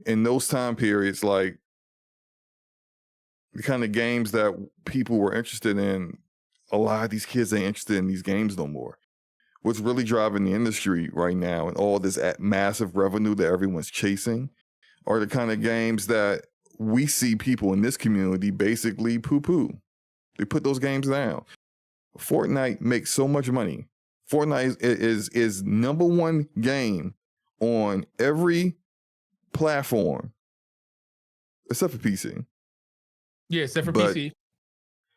In those time periods, like the kind of games that people were interested in, a lot of these kids ain't interested in these games no more. What's really driving the industry right now and all this massive revenue that everyone's chasing are the kind of games that we see people in this community basically poo-poo. They put those games down. Fortnite makes so much money. Fortnite is number one game on every platform except for PC. Yeah, except for PC.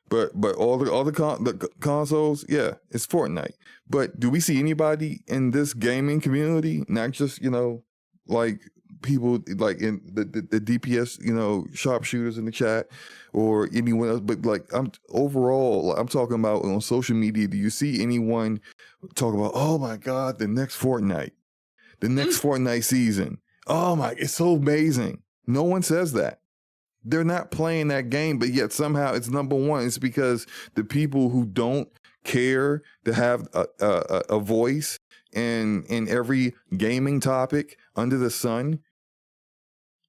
But all the consoles, yeah, it's Fortnite. But do we see anybody in this gaming community, not just like people like in the DPS, sharpshooters in the chat, or anyone else, but like I'm talking about on social media, do you see anyone talk about, oh my God, the next Fortnite season? Oh my, it's so amazing. No one says that. They're not playing that game, but yet somehow it's number one. It's because the people who don't care to have a voice in every gaming topic under the sun,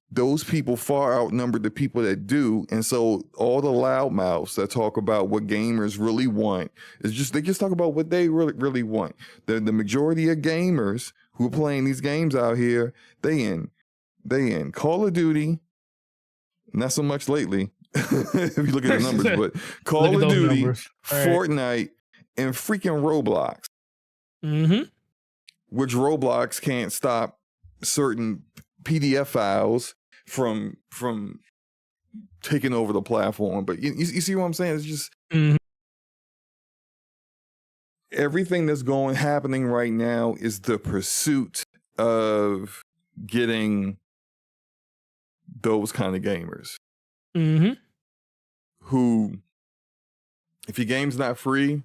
those people far outnumber the people that do. And so all the loudmouths that talk about what gamers really want they just talk about what they really want. The majority of gamers who are playing these games out here, they in Call of Duty. Not so much lately, if you look at the numbers, but Call of Duty, Fortnite, and freaking Roblox. Mm-hmm. which Roblox can't stop certain PDF files from taking over the platform. But you see what I'm saying? It's just everything that's happening right now is the pursuit of getting those kind of gamers who, if your game's not free,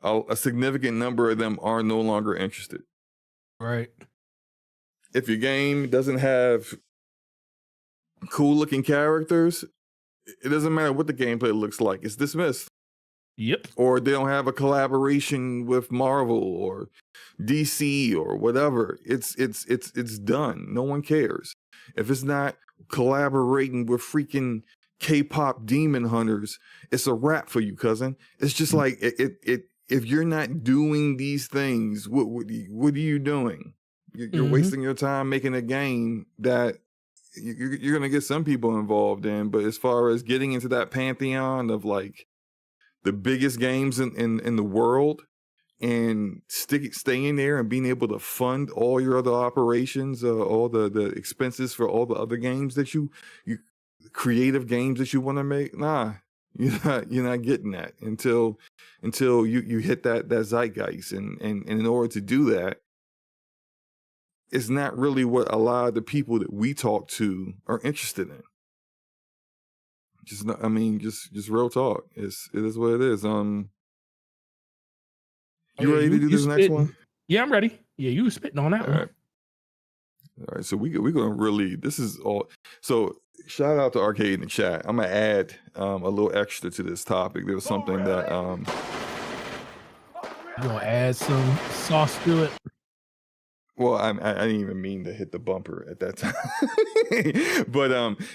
a significant number of them are no longer interested. Right. If your game doesn't have cool looking characters, it doesn't matter what the gameplay looks like, it's dismissed. Yep. Or they don't have a collaboration with Marvel or DC or whatever. It's done. No one cares. If it's not collaborating with freaking K-pop demon hunters, it's a wrap for you, cousin. It's just like if you're not doing these things, what are you doing? You're wasting your time making a game that you're gonna get some people involved in, but as far as getting into that pantheon of like the biggest games in the world and staying there and being able to fund all your other operations, all the expenses for all the other games that you creative games that you want to make, nah, you're not getting that until you hit that zeitgeist, and in order to do that, it's not really what a lot of the people that we talk to are interested in. Just real talk. It is what it is. You ready to do this next one? Yeah, I'm ready. Yeah, you were spitting on that one. All right. So we're gonna really. This is all. So shout out to Arcade in the chat. I'm gonna add a little extra to this topic. There was something that You gonna add some sauce to it? Well, I didn't even mean to hit the bumper at that time. But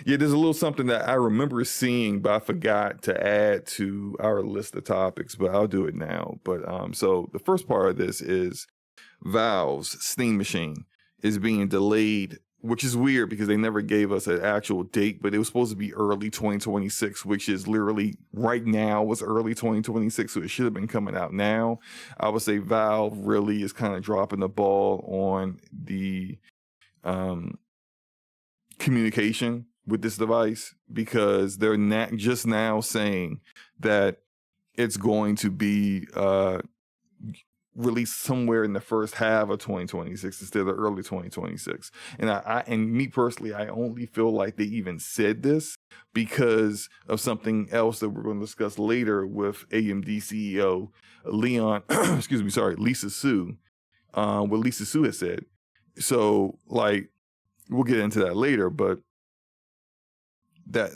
yeah, there's a little something that I remember seeing, but I forgot to add to our list of topics, but I'll do it now. But so the first part of this is Valve's Steam Machine is being delayed, which is weird because they never gave us an actual date, but it was supposed to be early 2026, which is literally right now was early 2026. So it should have been coming out now. I would say Valve really is kind of dropping the ball on the communication with this device, because they're not just now saying that it's going to be released somewhere in the first half of 2026 instead of early 2026. And and me personally, I only feel like they even said this because of something else that we're going to discuss later with AMD CEO Lisa Su, what Lisa Su has said. So like, we'll get into that later, but that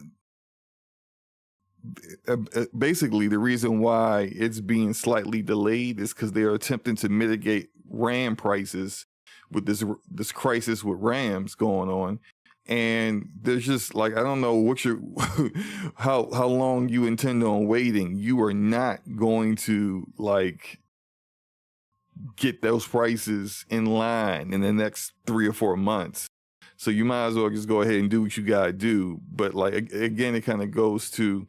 basically the reason why it's being slightly delayed is because they are attempting to mitigate RAM prices with this crisis with RAMs going on. And there's just like, I don't know what how long you intend on waiting. You are not going to like get those prices in line in the next 3 or 4 months. So you might as well just go ahead and do what you gotta do. But like, again, it kind of goes to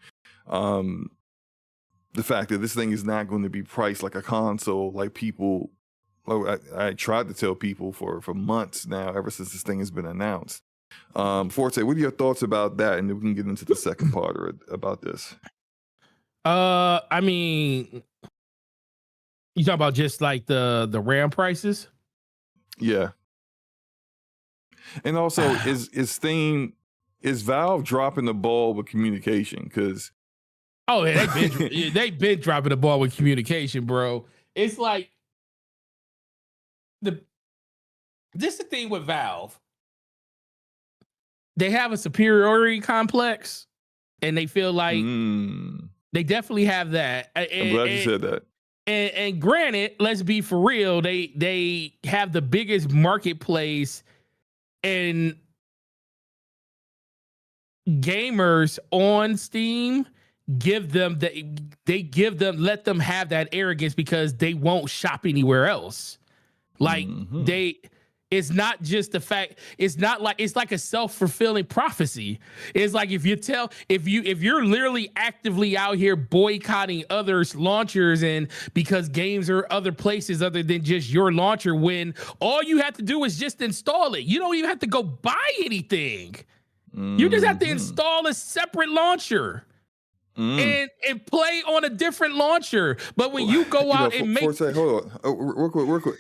the fact that this thing is not going to be priced like a console, like people, like I tried to tell people for months now, ever since this thing has been announced. Forte, what are your thoughts about that? And then we can get into the second part about this. I mean, you talk about just like the RAM prices? Yeah. And also, is Valve dropping the ball with communication? Because they've been dropping the ball with communication, bro. It's like this is the thing with Valve. They have a superiority complex, and they feel like they definitely have that. I'm glad you said that. And granted, let's be for real, they have the biggest marketplace, and gamers on Steam let them have that arrogance because they won't shop anywhere else. Like It's not just the fact. It's not like it's like a self-fulfilling prophecy. It's like if you're literally actively out here boycotting others' launchers and because games are other places other than just your launcher, when all you have to do is just install it. You don't even have to go buy anything. You just have to install a separate launcher. And play on a different launcher. But when you go out and make Forte, hold on, real quick.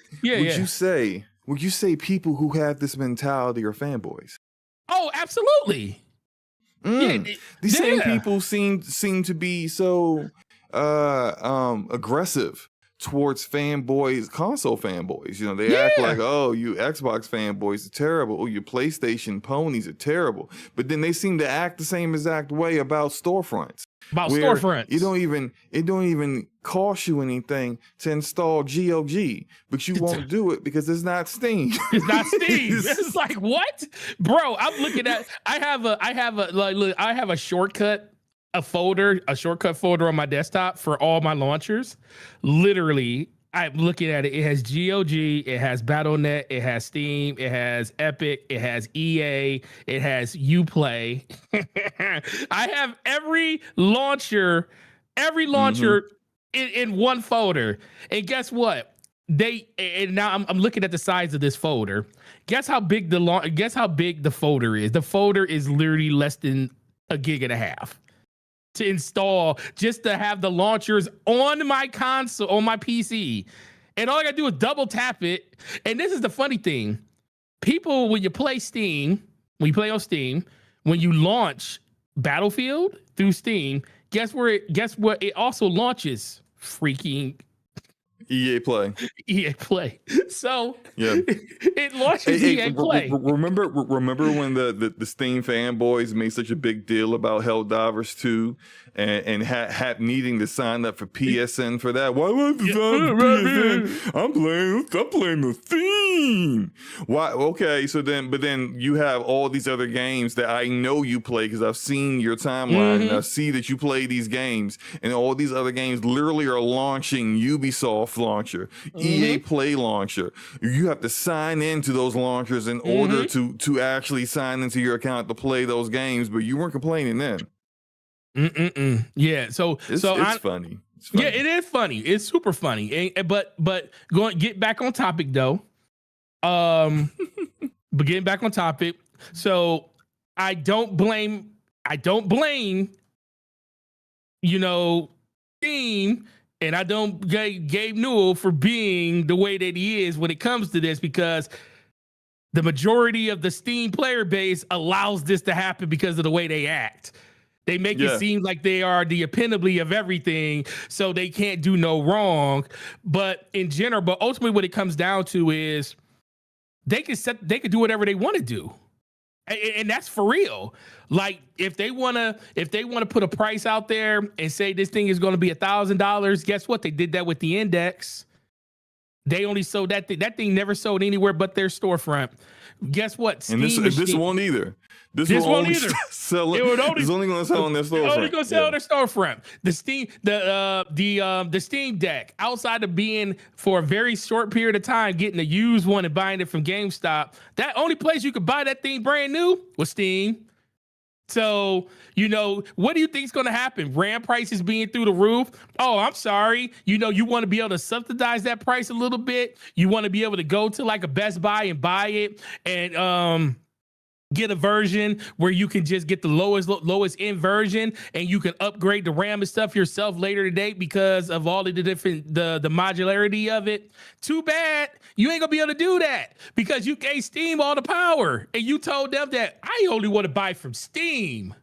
Would you say people who have this mentality are fanboys? Oh, absolutely. These same people seem to be so aggressive towards fanboys, console fanboys. You know, they act like, oh, you Xbox fanboys are terrible. Oh, you PlayStation ponies are terrible. But then they seem to act the same exact way about storefronts. It don't even cost you anything to install GOG, but you won't do it because it's not Steam. It's not Steam. It's like, what, bro? I'm looking at. I have a shortcut folder on my desktop for all my launchers. Literally, I'm looking at it. It has GOG, it has Battle.net, it has Steam, it has Epic, it has EA, it has Uplay. I have every launcher in one folder. And guess what? Now I'm looking at the size of this folder. Guess how big the folder is. The folder is literally less than a gig and a half to install, just to have the launchers on my console, on my PC. And all I gotta do is double tap it. And this is the funny thing. People, when you play on Steam, when you launch Battlefield through Steam, guess what? It also launches freaking EA Play. So it launches EA Play. Remember when the Steam fanboys made such a big deal about Helldivers 2 and needing to sign up for PSN for that? Why would I sign up for PSN? I'm playing the Steam. Why? Okay, but then you have all these other games that I know you play because I've seen your timeline and I see that you play these games, and all these other games literally are launching Ubisoft launcher, EA Play launcher. You have to sign into those launchers in order to actually sign into your account to play those games, but you weren't complaining then. Yeah, so it's funny. Yeah, it is funny. It's super funny. But get back on topic though. But getting back on topic. So I don't blame, Steam, and I don't Gabe Newell for being the way that he is when it comes to this, because the majority of the Steam player base allows this to happen because of the way they act. They make it seem like they are the epitome of everything, so they can't do no wrong. But in general, ultimately what it comes down to is they could do whatever they want to do. And that's for real. Like if they want to put a price out there and say this thing is going to be $1,000, guess what? They did that with the Index. They only sold that thing. That thing never sold anywhere but their storefront. Guess what? Steam and this won't either. This won't either. It's only going to sell on their storefront. Only going to sell on their storefront. The Steam Deck, outside of being for a very short period of time getting a used one and buying it from GameStop, that only place you could buy that thing brand new was Steam. So, what do you think is going to happen? RAM prices being through the roof? Oh, I'm sorry. You want to be able to subsidize that price a little bit. You want to be able to go to like a Best Buy and buy it and get a version where you can just get the lowest end version and you can upgrade the RAM and stuff yourself later today because of all of the different the modularity of it. Too bad you ain't gonna be able to do that because you gave Steam all the power and you told them that I only want to buy from Steam.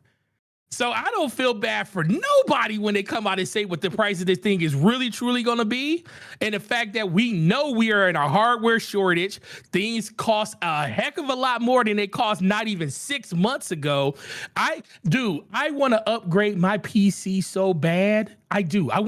So I don't feel bad for nobody when they come out and say what the price of this thing is really, truly going to be. And the fact that we know we are in a hardware shortage, things cost a heck of a lot more than they cost not even 6 months ago. I want to upgrade my PC so bad. I do. I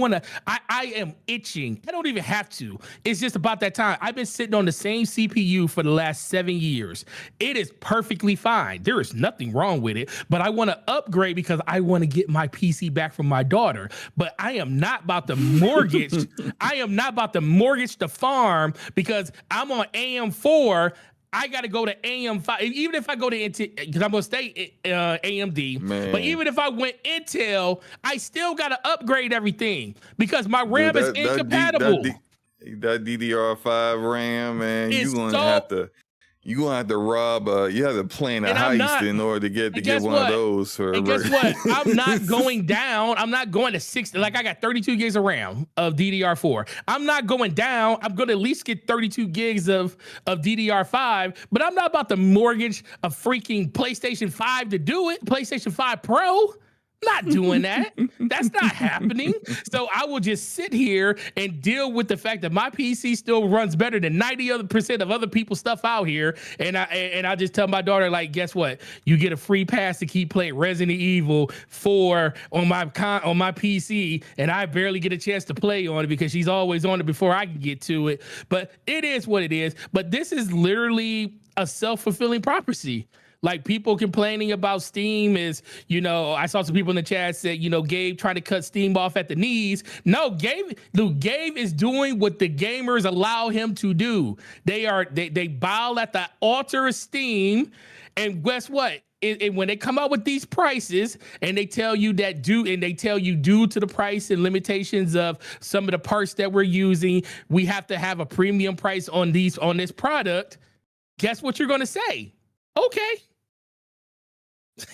am itching. I don't even have to. It's just about that time. I've been sitting on the same CPU for the last 7 years. It is perfectly fine. There is nothing wrong with it, but I want to upgrade because I want to get my PC back from my daughter. But I am not about to mortgage. I am not about to mortgage the farm because I'm on AM4. I got to go to AM5. Even if I go to Intel, because I'm going to stay AMD. Man. But even if I went Intel, I still got to upgrade everything because my RAM is incompatible. That DDR5 RAM, man, you're gonna have to rob. You have to plan a heist in order to get one of those. And guess what? I'm not going down. I'm not going to 60. Like I got 32 gigs of RAM of DDR4. I'm not going down. I'm going to at least get 32 gigs of DDR5. But I'm not about to mortgage a freaking PlayStation 5 to do it. PlayStation 5 Pro. Not doing that. That's not happening. So I will just sit here and deal with the fact that my PC still runs better than 90% of other people's stuff out here. And I just tell my daughter, like, guess what? You get a free pass to keep playing Resident Evil 4 on my PC, and I barely get a chance to play on it because she's always on it before I can get to it. But it is what it is. But this is literally a self-fulfilling prophecy. Like people complaining about Steam is, I saw some people in the chat say, Gabe trying to cut Steam off at the knees. No, Gabe is doing what the gamers allow him to do. They bow at the altar of Steam, and guess what? When they come out with these prices and they tell you due to the price and limitations of some of the parts that we're using, we have to have a premium price on this product. Guess what you're going to say? Okay.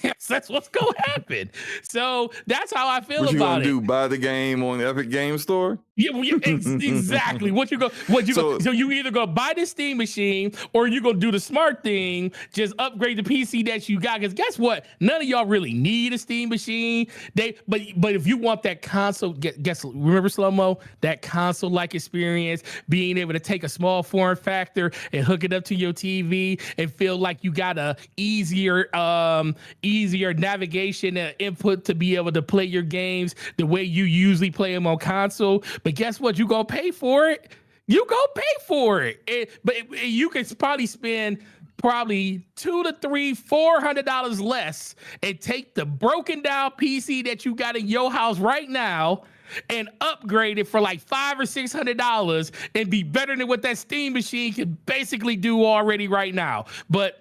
Yes, that's what's gonna happen. So that's how I feel about it. What you gonna do? Buy the game on the Epic Game Store? Yeah, exactly. So you either gonna buy the Steam machine or you gonna do the smart thing, just upgrade the PC that you got. Because guess what? None of y'all really need a Steam machine. But if you want that console, remember SloMo, that console-like experience, being able to take a small form factor and hook it up to your TV and feel like you got a easier navigation and input to be able to play your games the way you usually play them on console. But guess what? You gonna pay for it. You gonna pay for it. But you can probably spend $200 to $400 less and take the broken down PC that you got in your house right now and upgrade it for like $500 or $600 and be better than what that Steam machine can basically do already right now. But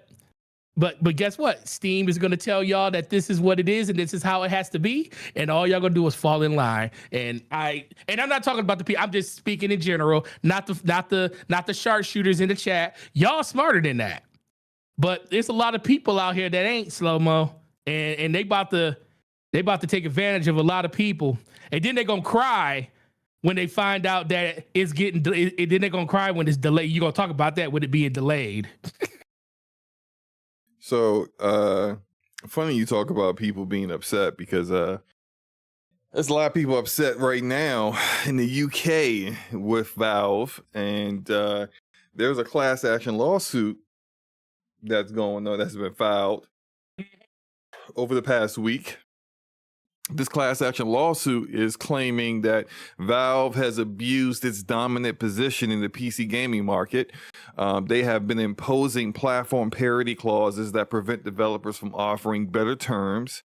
guess what? Steam is going to tell y'all that this is what it is and this is how it has to be, and all y'all gonna do is fall in line. And I'm not talking about the people. I'm just speaking in general, not the sharpshooters in the chat. Y'all smarter than that. But there's a lot of people out here that ain't SloMo, and they about to take advantage of a lot of people, and then they're gonna cry when they find out that it's getting. And then they're gonna cry when it's delayed. You gonna talk about that with it being delayed? So, funny you talk about people being upset because there's a lot of people upset right now in the UK with Valve, and there's a class action lawsuit that's going on that's been filed over the past week. This class action lawsuit is claiming that Valve has abused its dominant position in the PC gaming market. They have been imposing platform parity clauses that prevent developers from offering better terms,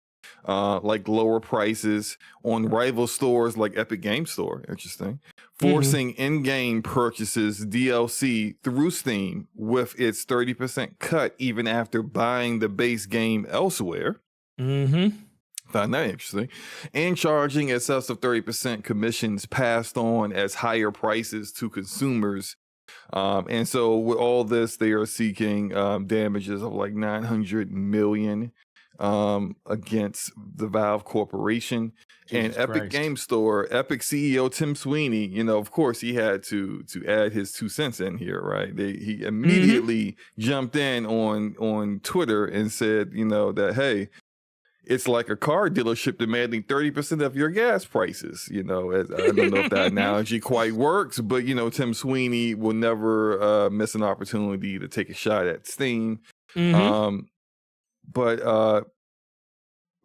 like lower prices on rival stores like Epic Game Store. Interesting. Forcing in-game purchases, DLC through Steam with its 30% cut even after buying the base game elsewhere. Found that interesting. And charging excessive 30% commissions passed on as higher prices to consumers. And so with all this, they are seeking damages of like $900 million against the Valve Corporation. Jesus and Epic Christ. Game Store, Epic CEO Tim Sweeney, of course he had to add his 2 cents in here, right? He immediately jumped in on Twitter and said, that, hey, it's like a car dealership demanding 30% of your gas prices. I don't know if that analogy quite works, but Tim Sweeney will never miss an opportunity to take a shot at Steam. But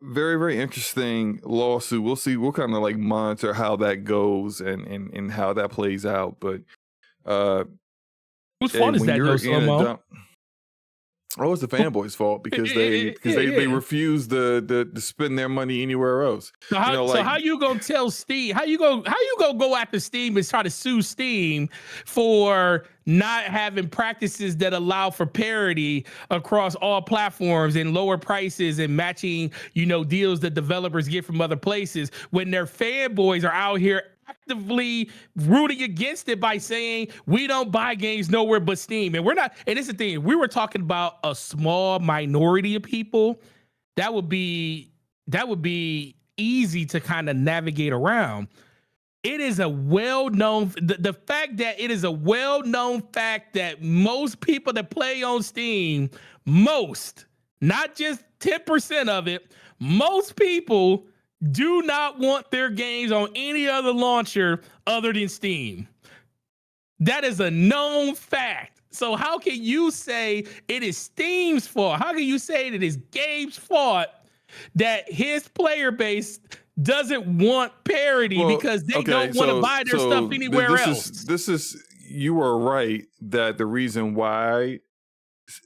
very, very interesting lawsuit. We'll see. We'll kind of like monitor how that goes and how that plays out. But whose fault is that, though, SloMo? Oh, it's the fanboys' fault because they Yeah. refuse to spend their money anywhere else. So how you gonna tell Steam? How you gonna go after Steam and try to sue Steam for not having practices that allow for parity across all platforms and lower prices and matching, deals that developers get from other places when their fanboys are out here actively rooting against it by saying we don't buy games nowhere but Steam. And we're not, and it's the thing, we were talking about a small minority of people that would be easy to kind of navigate around. It is a well-known, the fact that it is a well-known fact that most people that play on Steam, not just 10% of it, most people do not want their games on any other launcher other than Steam. That is a known fact. So how can you say it is Steam's fault? How can you say it is Gabe's fault that his player base doesn't want parity because they don't want to buy their stuff anywhere else? You are right that the reason why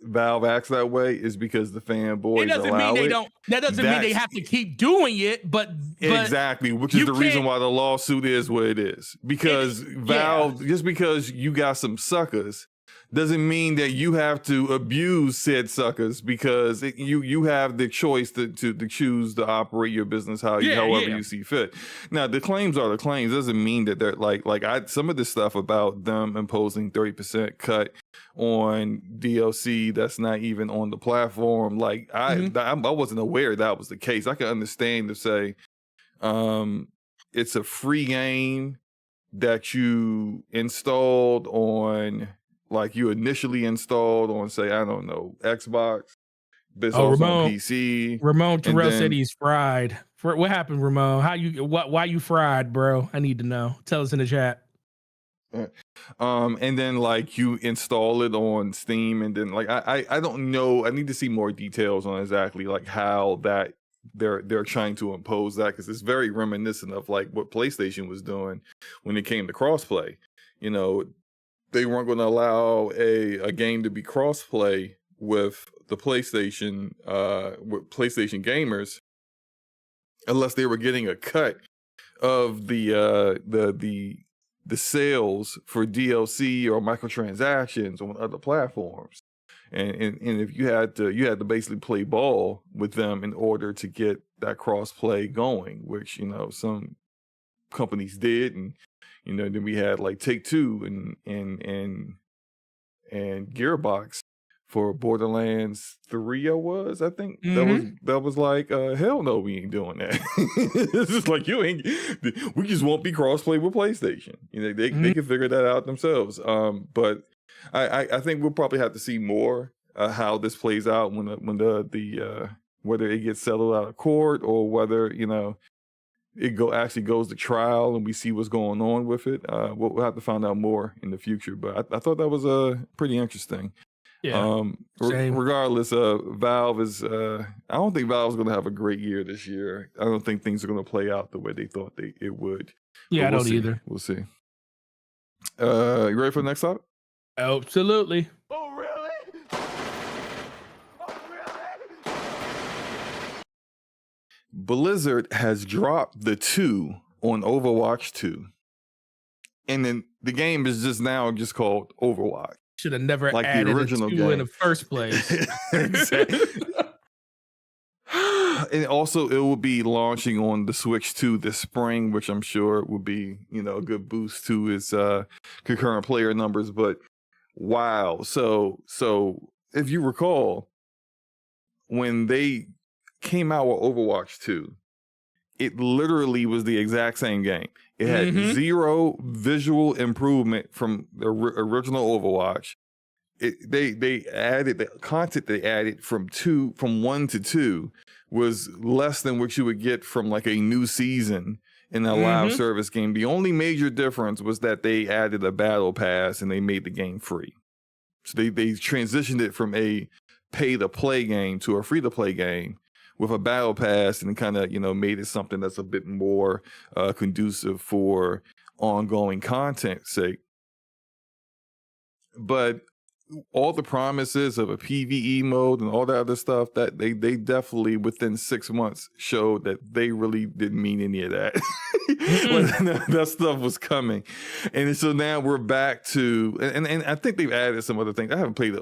Valve acts that way is because the fanboys allow it. That doesn't mean they have to keep doing it, but exactly, which is the reason why the lawsuit is what it is. Because Valve, just because you got some suckers, doesn't mean that you have to abuse said suckers, because you have the choice to choose to operate your business however you see fit. Now, the claims are the claims. Doesn't mean that they're some of the stuff about them imposing 30% cut on DLC that's not even on the platform. I wasn't aware that was the case. I can understand to say it's a free game that you installed on, you initially installed on, say, I don't know, Xbox, but it's also on PC. Ramon Terrell said he's fried. What happened, Ramon? Why you fried, bro? I need to know. Tell us in the chat. And then you install it on Steam, and then I don't know. I need to see more details on exactly how that they're trying to impose that, because it's very reminiscent of what PlayStation was doing when it came to crossplay. They weren't going to allow a game to be crossplay with the PlayStation gamers unless they were getting a cut of the sales for DLC or microtransactions on other platforms. And if you had to basically play ball with them in order to get that crossplay going, which some companies did. And then we had Take-Two and Gearbox for Borderlands 3. I think that was hell no, we ain't doing that. It's just we just won't be crossplay with PlayStation. They can figure that out themselves. But I think we'll probably have to see more how this plays out when the whether it gets settled out of court, or whether it actually goes to trial and we see what's going on with it. We'll have to find out more in the future. But I thought that was pretty interesting. Yeah. Regardless, Valve is. I don't think Valve's going to have a great year this year. I don't think things are going to play out the way they thought it would. Yeah, but I don't either. We'll see. You ready for the next topic? Absolutely. Oh, really? Blizzard has dropped the 2 on Overwatch 2. And then the game is just called Overwatch. Should have never added the original 2 in the first place. Exactly. And also, it will be launching on the Switch 2 this spring, which I'm sure will be, a good boost to its concurrent player numbers. But wow. So if you recall, when they came out with Overwatch 2, it literally was the exact same game. It had zero visual improvement from the original Overwatch. They added the content they added from 1 to 2 was less than what you would get from a new season in a live service game. The only major difference was that they added a battle pass and they made the game free. So they transitioned it from a pay to play game to a free to play game with a battle pass, and kind of made it something that's a bit more conducive for ongoing content sake. But all the promises of a PvE mode and all that other stuff, that they definitely within 6 months showed that they really didn't mean any of that. That stuff was coming. And so now we're back to, and I think they've added some other things. I haven't played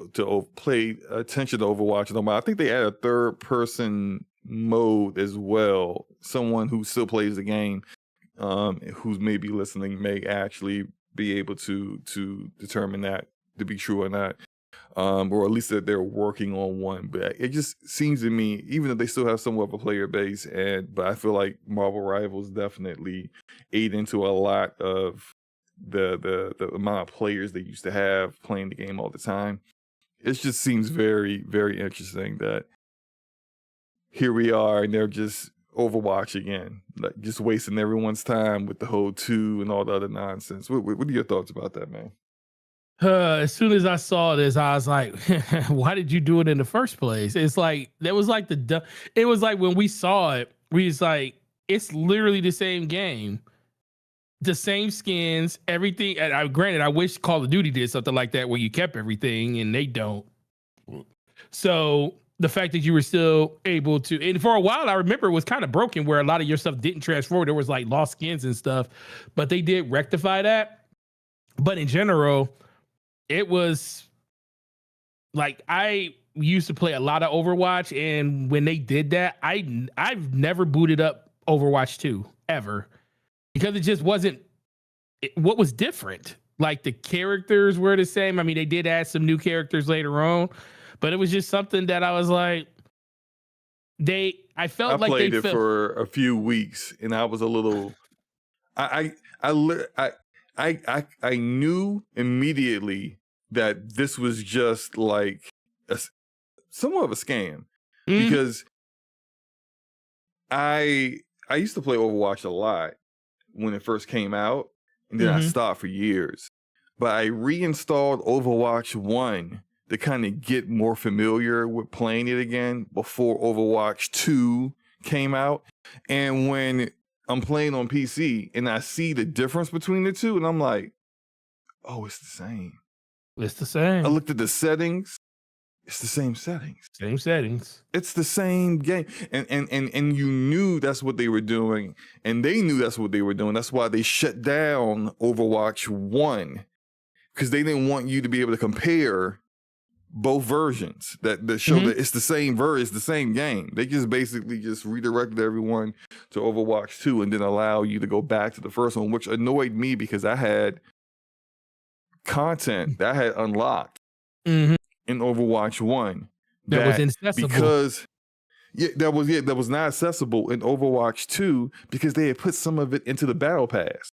attention to Overwatch in a while. I think they added a third person mode as well. Someone who still plays the game, who's maybe listening, may actually be able to determine that to be true or not, or at least that they're working on one. But it just seems to me, even though they still have somewhat of a player base, but I feel like Marvel Rivals definitely ate into a lot of the amount of players they used to have playing the game all the time. It just seems very, very interesting that here we are and they're just Overwatch again, like just wasting everyone's time with the whole 2 and all the other nonsense. What are your thoughts about that, man? As soon as I saw this, I was like, why did you do it in the first place? It's like, it was like when we saw it, we was like, it's literally the same game, the same skins, everything. And granted, I wish Call of Duty did something like that where you kept everything and they don't. So the fact that you were still able to, and for a while, I remember it was kind of broken where a lot of your stuff didn't transfer. There was like lost skins and stuff, but they did rectify that. But in general, it was like, I used to play a lot of Overwatch, and when they did that, I've never booted up Overwatch 2 ever, because it just wasn't what was different. Like, the characters were the same. I mean, they did add some new characters later on, but it was just something that I was like, I played it for a few weeks, and I was a little, I knew immediately that this was just like somewhat of a scam, because I used to play Overwatch a lot when it first came out, and then I stopped for years. But I reinstalled Overwatch 1 to kind of get more familiar with playing it again before Overwatch 2 came out. And when I'm playing on PC and I see the difference between the two, and I'm like, oh, it's the same. It's the same. I looked at the settings. It's the same settings. Same settings. It's the same game. And you knew that's what they were doing. And they knew that's what they were doing. That's why they shut down Overwatch 1. Because they didn't want you to be able to compare both versions that show that it's the same it's the same game. They just basically just redirected everyone to Overwatch 2 and then allow you to go back to the first one, which annoyed me because I had content that I had unlocked in Overwatch 1 that was inaccessible, because that was not accessible in Overwatch 2 because they had put some of it into the battle pass.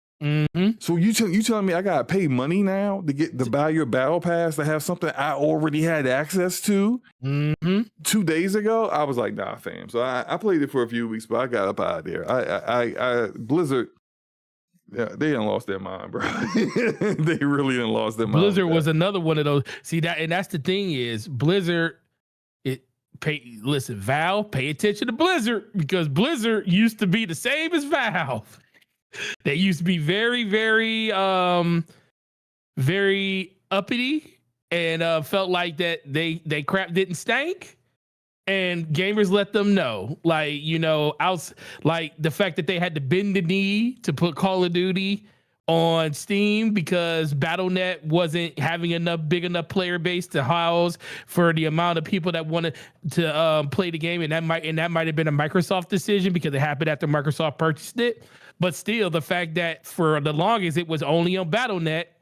So you telling me I gotta pay money now to buy your battle pass to have something I already had access to 2 days ago? I was like, nah, fam. So I played it for a few weeks, but I got up out of there. I Blizzard, yeah, they done lost their mind, bro. They really done lost their mind. Blizzard was another one of those. See that, and that's the thing is Blizzard. Valve, pay attention to Blizzard, because Blizzard used to be the same as Valve. They used to be very, very, very uppity, and felt like that they crap didn't stink, and gamers let them know, like, like the fact that they had to bend the knee to put Call of Duty on Steam because Battle.net wasn't having big enough player base to house for the amount of people that wanted to play the game, and that might have been a Microsoft decision because it happened after Microsoft purchased it. But still, the fact that for the longest it was only on Battle.net,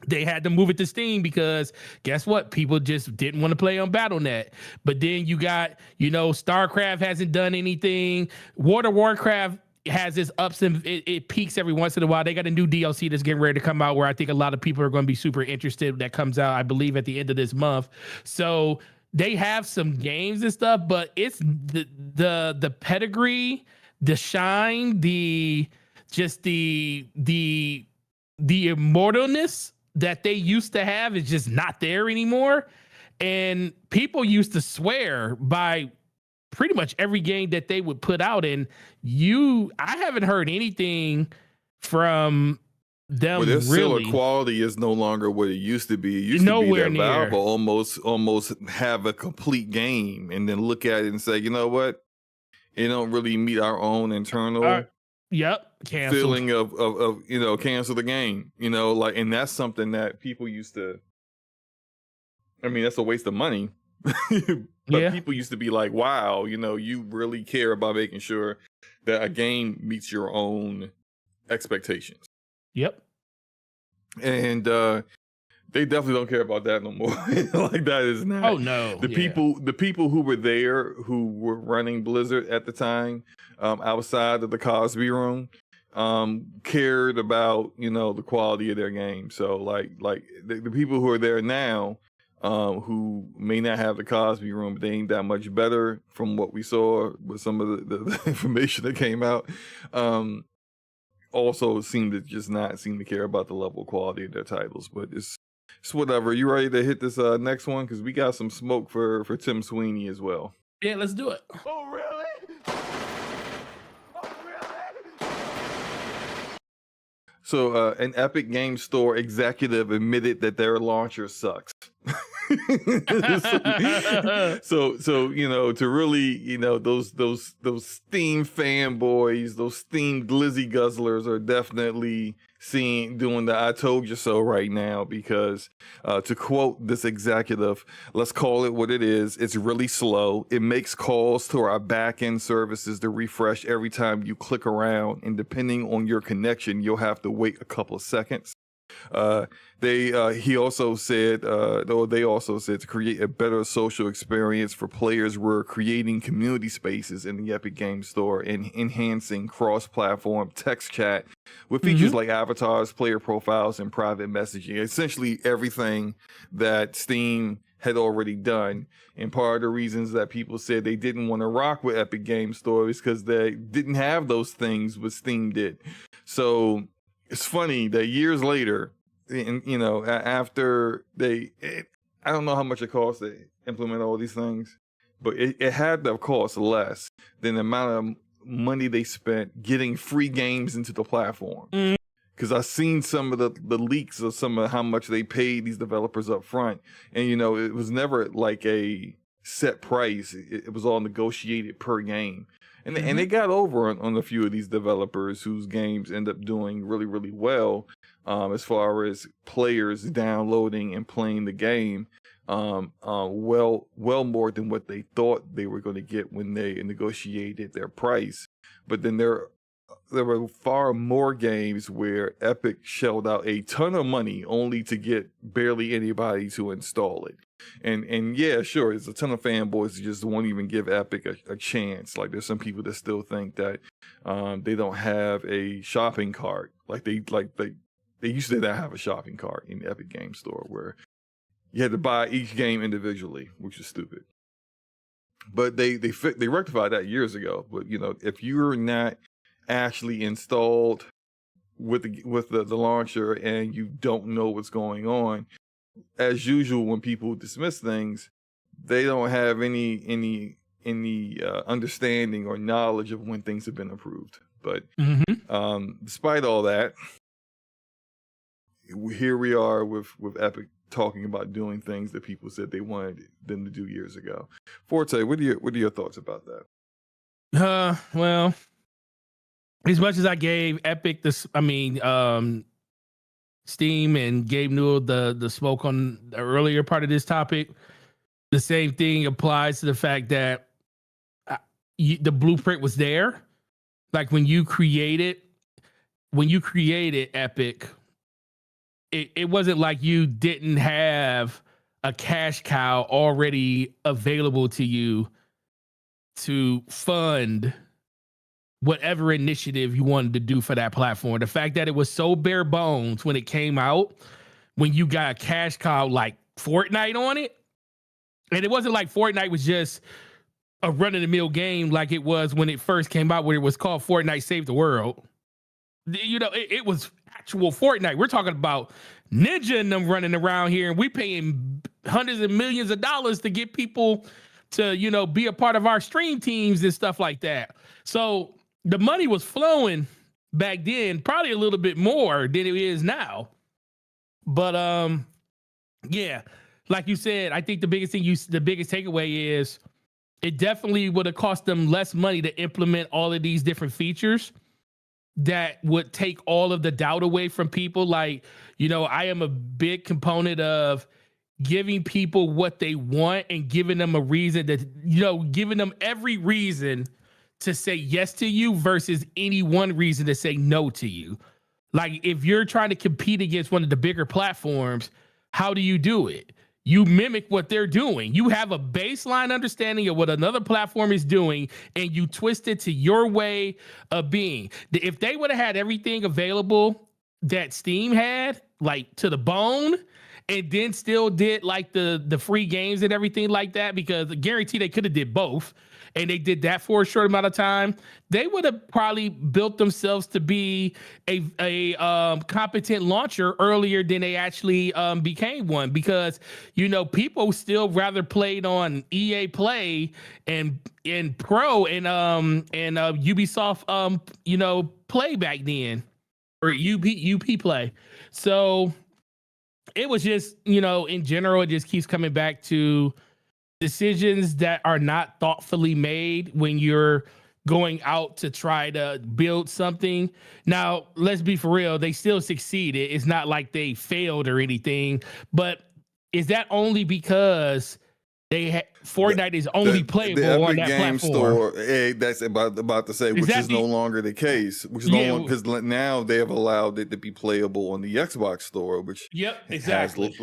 they had to move it to Steam because guess what? People just didn't want to play on Battle.net. But then you got, StarCraft hasn't done anything. World of Warcraft has its ups and it peaks every once in a while. They got a new DLC that's getting ready to come out where I think a lot of people are going to be super interested. That comes out, I believe, at the end of this month. So they have some games and stuff, but it's the pedigree, the shine, the immortalness that they used to have is just not there anymore. And people used to swear by pretty much every game that they would put out. And I haven't heard anything from Well, their them seller really quality is no longer what it used to be. It used to be nowhere that Valve near. will almost have a complete game and then look at it and say, you know what? It don't really meet our own internal Yep, canceled. feeling of cancel the game. Like, and that's something that people used to. I mean, that's a waste of money. But people used to be like, wow, you really care about making sure that a game meets your own expectations. Yep. And they definitely don't care about that no more. Like, that is not. Oh no. The people who were there, who were running Blizzard at the time, outside of the Cosby Room, cared about the quality of their game. So like the people who are there now, who may not have the Cosby Room, but they ain't that much better from what we saw with some of the information that came out. Also seem to care about the level of quality of their titles. But it's whatever. You ready to hit this next one? Because we got some smoke for Tim Sweeney as well. Yeah, let's do it. Oh, really? So an Epic Games Store executive admitted that their launcher sucks. so to really, those Steam fanboys, those Steam glizzy guzzlers are definitely doing the I told you so right now, because to quote this executive, let's call it what it is. It's really slow. It makes calls to our back-end services to refresh every time you click around, and depending on your connection, you'll have to wait a couple of seconds. They also said to create a better social experience for players, we're creating community spaces in the Epic Games Store and enhancing cross-platform text chat with features like avatars, player profiles, and private messaging. Essentially everything that Steam had already done. And part of the reasons that people said they didn't want to rock with Epic Games Store is because they didn't have those things what Steam did. So it's funny that years later, after I don't know how much it costs to implement all these things, but it had to cost less than the amount of money they spent getting free games into the platform. Because I've seen some of the leaks of some of how much they paid these developers up front. And, it was never like a set price. It was all negotiated per game. And they got over on a few of these developers whose games end up doing really, really well, as far as players downloading and playing the game, well more than what they thought they were going to get when they negotiated their price. But then there were far more games where Epic shelled out a ton of money only to get barely anybody to install it. And yeah, sure, there's a ton of fanboys who just won't even give Epic a chance. Like, there's some people that still think that they don't have a shopping cart. They used to not have a shopping cart in the Epic Games Store where you had to buy each game individually, which is stupid. But they rectified that years ago. But if you're not actually installed with the launcher and you don't know what's going on, as usual, when people dismiss things, they don't have any understanding or knowledge of when things have been approved. But despite all that, here we are with Epic talking about doing things that people said they wanted them to do years ago. Forte, what are your thoughts about that? Well, as much as I gave Epic Steam and Gabe Newell the smoke on the earlier part of this topic, the same thing applies to the fact that the blueprint was there. Like, when you created Epic, it wasn't like you didn't have a cash cow already available to you to fund whatever initiative you wanted to do for that platform. The fact that it was so bare bones when it came out, when you got a cash cow like Fortnite on it, and it wasn't like Fortnite was just a run-of-the-mill game like it was when it first came out, where it was called Fortnite Save the World. It was actual Fortnite. We're talking about Ninja and them running around here, and we paying hundreds of millions of dollars to get people to, be a part of our stream teams and stuff like that. So the money was flowing back then, probably a little bit more than it is now. But yeah, like you said, I think the biggest takeaway is it definitely would have cost them less money to implement all of these different features that would take all of the doubt away from people. Like, I am a big component of giving people what they want and giving them a reason that, giving them every reason to say yes to you versus any one reason to say no to you. Like, if you're trying to compete against one of the bigger platforms, how do you do it? You mimic what they're doing. You have a baseline understanding of what another platform is doing, and you twist it to your way of being. If they would have had everything available that Steam had, like to the bone, and then still did like the free games and everything like that, because I guarantee they could have did both, and they did that for a short amount of time, they would have probably built themselves to be a competent launcher earlier than they actually became one, because people still rather played on EA Play and Pro and Ubisoft Play back then, or UP Play. So it was just, in general, it just keeps coming back to decisions that are not thoughtfully made when you're going out to try to build something. Now, let's be for real, they still succeeded. It's not like they failed or anything, but is that only because Fortnite is only playable on that Game platform? Store, that's about to say, which is no longer the case. Which is no longer, because now they have allowed it to be playable on the Xbox Store, which exactly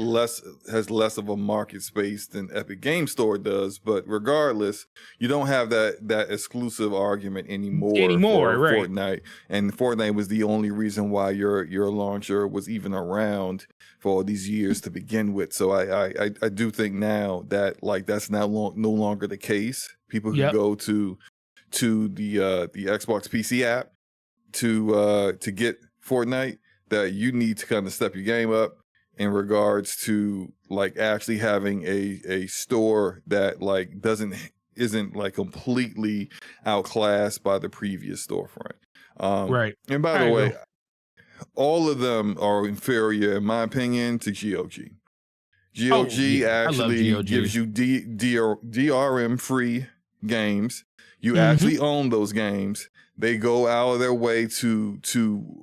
has less of a market space than Epic Game Store does. But regardless, you don't have that exclusive argument anymore for right. Fortnite, and Fortnite was the only reason why your launcher was even around for all these years to begin with. So I do think now that that's now no longer the case. People who go to the Xbox PC app to get Fortnite, that you need to kind of step your game up in regards to like actually having a store that isn't like completely outclassed by the previous storefront. Right. And by the way, all of them are inferior, in my opinion, to GOG. GOG actually gives you DRM free games. You actually own those games. They go out of their way to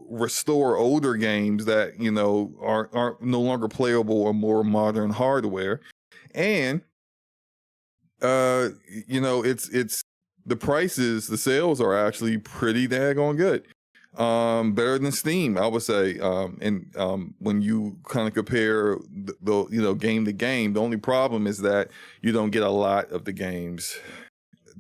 restore older games that aren't no longer playable on more modern hardware, and it's the prices, the sales are actually pretty daggone good. Better than Steam, I would say. And when you kind of compare the game to game, the only problem is that you don't get a lot of the games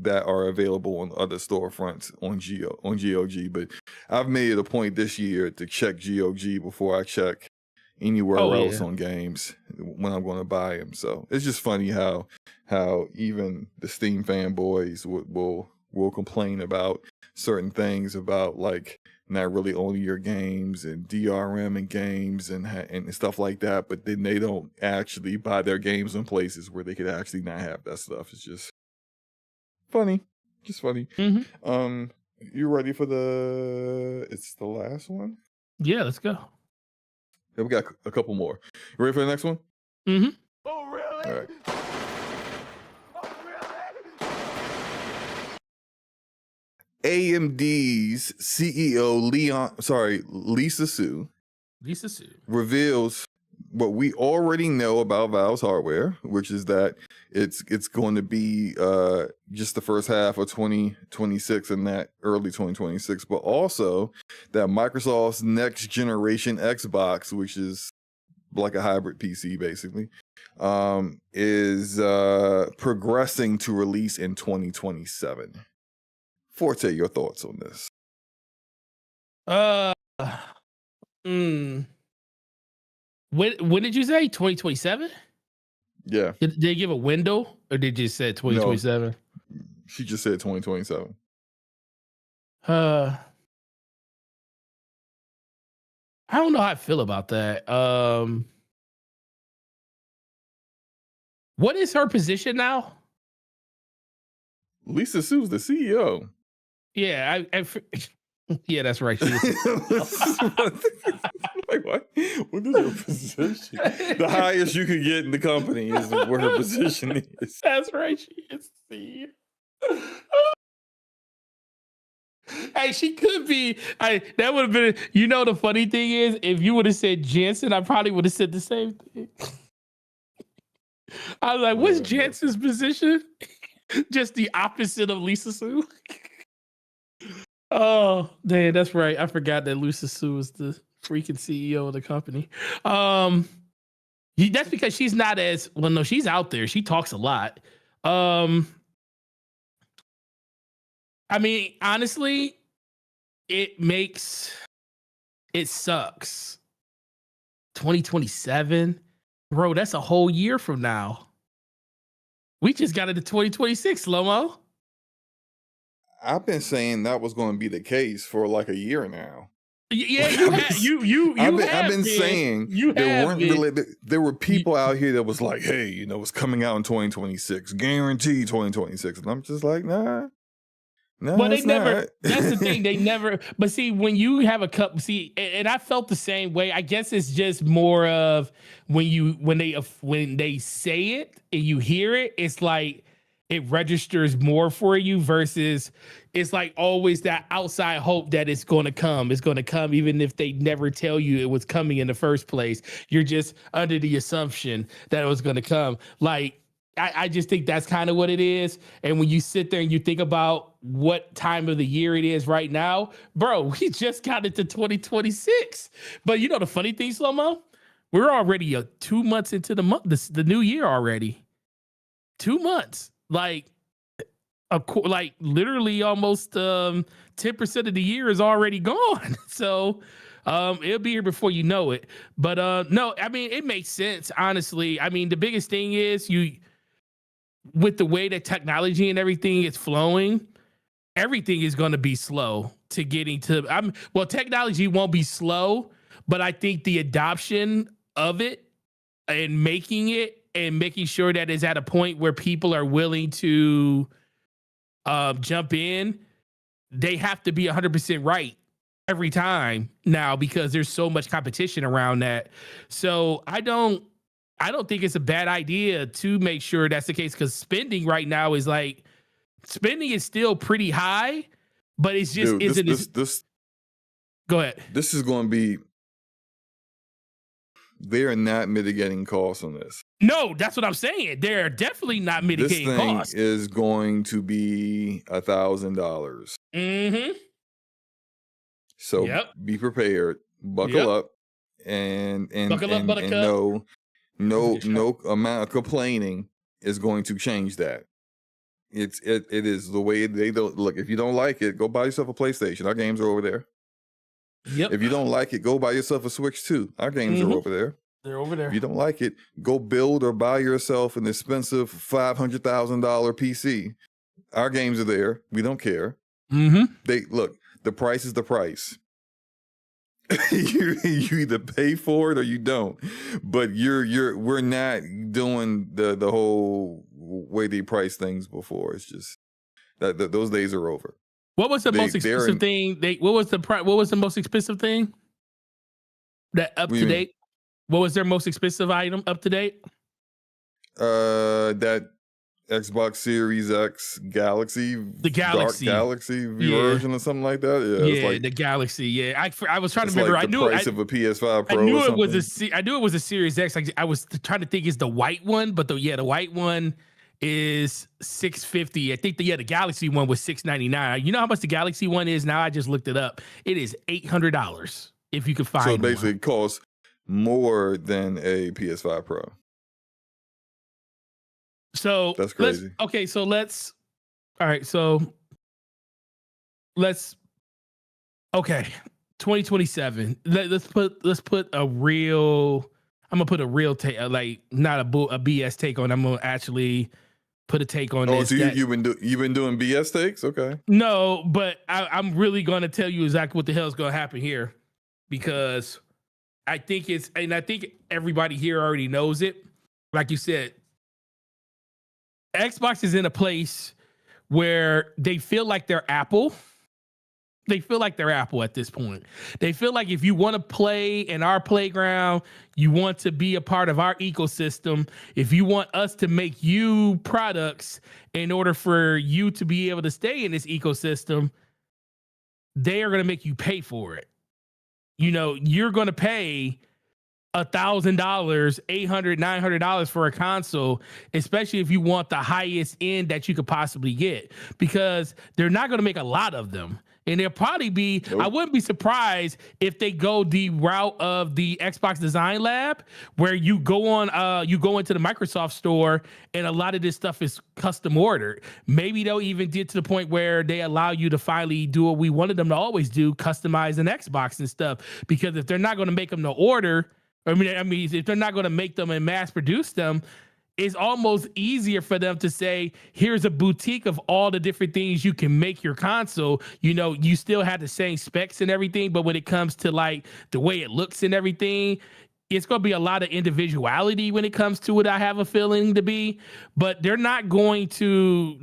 that are available on other storefronts on GOG. But I've made it a point this year to check GOG before I check anywhere else on games when I'm going to buy them. So it's just funny how even the Steam fanboys will complain about certain things about like not really owning your games and DRM and games and stuff like that, but then they don't actually buy their games in places where they could actually not have that stuff. It's just funny. You ready for it's the last one? Yeah, let's go. Yeah, we got a couple more. You ready for the next one? Oh, really? All right. AMD's CEO Lisa Su reveals what we already know about Valve's hardware, which is that it's going to be just the first half of 2026 and that early 2026, but also that Microsoft's next generation Xbox, which is like a hybrid PC basically, is progressing to release in 2027. Forte, your thoughts on this? When did you say 2027? Yeah. Did they give a window, or did you say 2027? No, she just said 2027. I don't know how I feel about that. What is her position now? Lisa Su's the CEO. Yeah, Yeah, that's right. She is. Like, what is her position? The highest you could get in the company is where her position is. That's right. She is the. Hey, she could be. That would have been. You know, the funny thing is, if you would have said Jensen, I probably would have said the same thing. I was like, what's Jensen's position? Just the opposite of Lisa Sue. Oh, man, that's right. I forgot that Lisa Sue was the freaking CEO of the company. That's because she's not as well. No, she's out there. She talks a lot. I mean, honestly, it sucks. 2027, bro. That's a whole year from now. We just got into 2026, SloMo. I've been saying that was going to be the case for like a year now. Yeah, I've been saying there were people out here that was like, hey, you know, it's coming out in 2026, guaranteed 2026, and I'm just like, nah. No, well, they never. That's the thing. They never. But see, when you have a cup, see, and I felt the same way. I guess it's just more of when they say it and you hear it, it's like it registers more for you versus it's like always that outside hope that it's going to come. It's going to come even if they never tell you it was coming in the first place. You're just under the assumption that it was going to come. Like. I just think that's kind of what it is. And when you sit there and you think about what time of the year it is right now, bro, we just got into 2026. But you know the funny thing, SloMo? We're already 2 months into the new year already. 2 months. Like literally almost 10% of the year is already gone. So it'll be here before you know it. But no, I mean, it makes sense, honestly. I mean, the biggest thing is with the way that technology and everything is flowing, everything is going to be slow to getting to. Technology won't be slow, but I think the adoption of it and making sure that it's at a point where people are willing to jump in, they have to be 100% right every time now because there's so much competition around that. So I don't think it's a bad idea to make sure that's the case because spending right now is still pretty high, but it's just this. Go ahead. This is going to be. They're not mitigating costs on this. No, that's what I'm saying. They're definitely not mitigating costs. This thing is going to be $1,000. Mm-hmm. So be prepared. Buckle up, and no amount of complaining is going to change that. It is the way they don't look. If you don't like it, go buy yourself a PlayStation. Our games are over there. Yep. If you don't like it, go buy yourself a Switch 2. Our games are over there. They're over there. If you don't like it, go build or buy yourself an expensive $500,000 PC. Our games are there. We don't care. Mm-hmm. The price is the price. you either pay for it or you don't. But we're not doing the whole way they price things before. It's just that those days are over. What was the most expensive thing? What was the most expensive thing? That up to date? What was their most expensive item up to date? That Xbox Series X Galaxy, the Galaxy, Dark Galaxy version or something like that. Yeah, the Galaxy. Yeah, I was trying to remember. Like the price of a PS5 Pro. I knew it was a Series X. I was trying to think it's the white one, but the white one is $650. I think the Galaxy one was $699. You know how much the Galaxy one is now? I just looked it up. It is $800 if you could find. So it basically costs more than a PS5 Pro. So that's crazy. Okay, 2027. Let's put a real. I'm gonna put a real take, like not a BS take on. I'm gonna actually put a take on this. Oh, so you've been doing BS takes? Okay. No, but I'm really gonna tell you exactly what the hell is gonna happen here, because I think everybody here already knows it. Like you said, Xbox is in a place where they feel like they're Apple They feel like they're Apple at this point. They feel like if you want to play in our playground, you want to be a part of our ecosystem. If you want us to make you products in order for you to be able to stay in this ecosystem, they are going to make you pay for it. You know, you're going to pay $1,000, $800, $900 for a console, especially if you want the highest end that you could possibly get, because they're not going to make a lot of them. And they'll probably be, I wouldn't be surprised if they go the route of the Xbox Design Lab, where you go into the Microsoft store and a lot of this stuff is custom ordered. Maybe they'll even get to the point where they allow you to finally do what we wanted them to always do, customize an Xbox and stuff. Because if they're not going to make them to order, I mean, if they're not going to make them and mass produce them, it's almost easier for them to say, here's a boutique of all the different things you can make your console. You know, you still have the same specs and everything, but when it comes to like the way it looks and everything, it's going to be a lot of individuality when it comes to it. I have a feeling to be, but they're not going to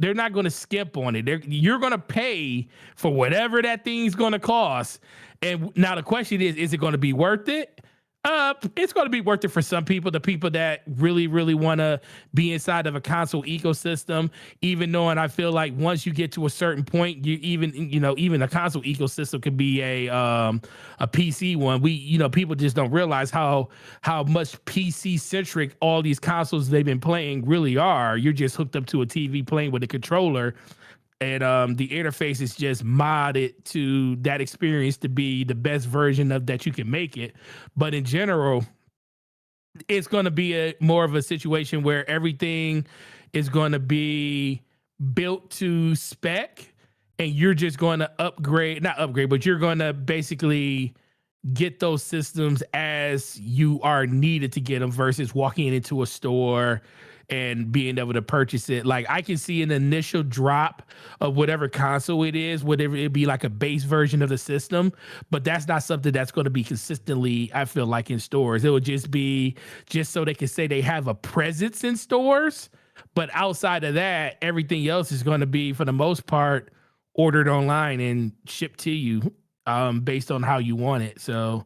skimp on it. You're going to pay for whatever that thing's going to cost. And now the question is it going to be worth it? It's going to be worth it for some people, the people that really, really want to be inside of a console ecosystem, even knowing I feel like once you get to a certain point, even a console ecosystem could be a PC one. People just don't realize how much PC centric all these consoles they've been playing really are. You're just hooked up to a TV playing with a controller. And the interface is just modded to that experience to be the best version of that you can make it. But in general, it's going to be more of a situation where everything is going to be built to spec, and you're just going to not upgrade, but you're going to basically get those systems as you are needed to get them versus walking into a store and being able to purchase it. Like, I can see an initial drop of whatever console it is, whatever it be, like a base version of the system, but that's not something that's going to be consistently, I feel like, in stores. It would just be just so they can say they have a presence in stores, but outside of that, everything else is going to be, for the most part, ordered online and shipped to you based on how you want it. So,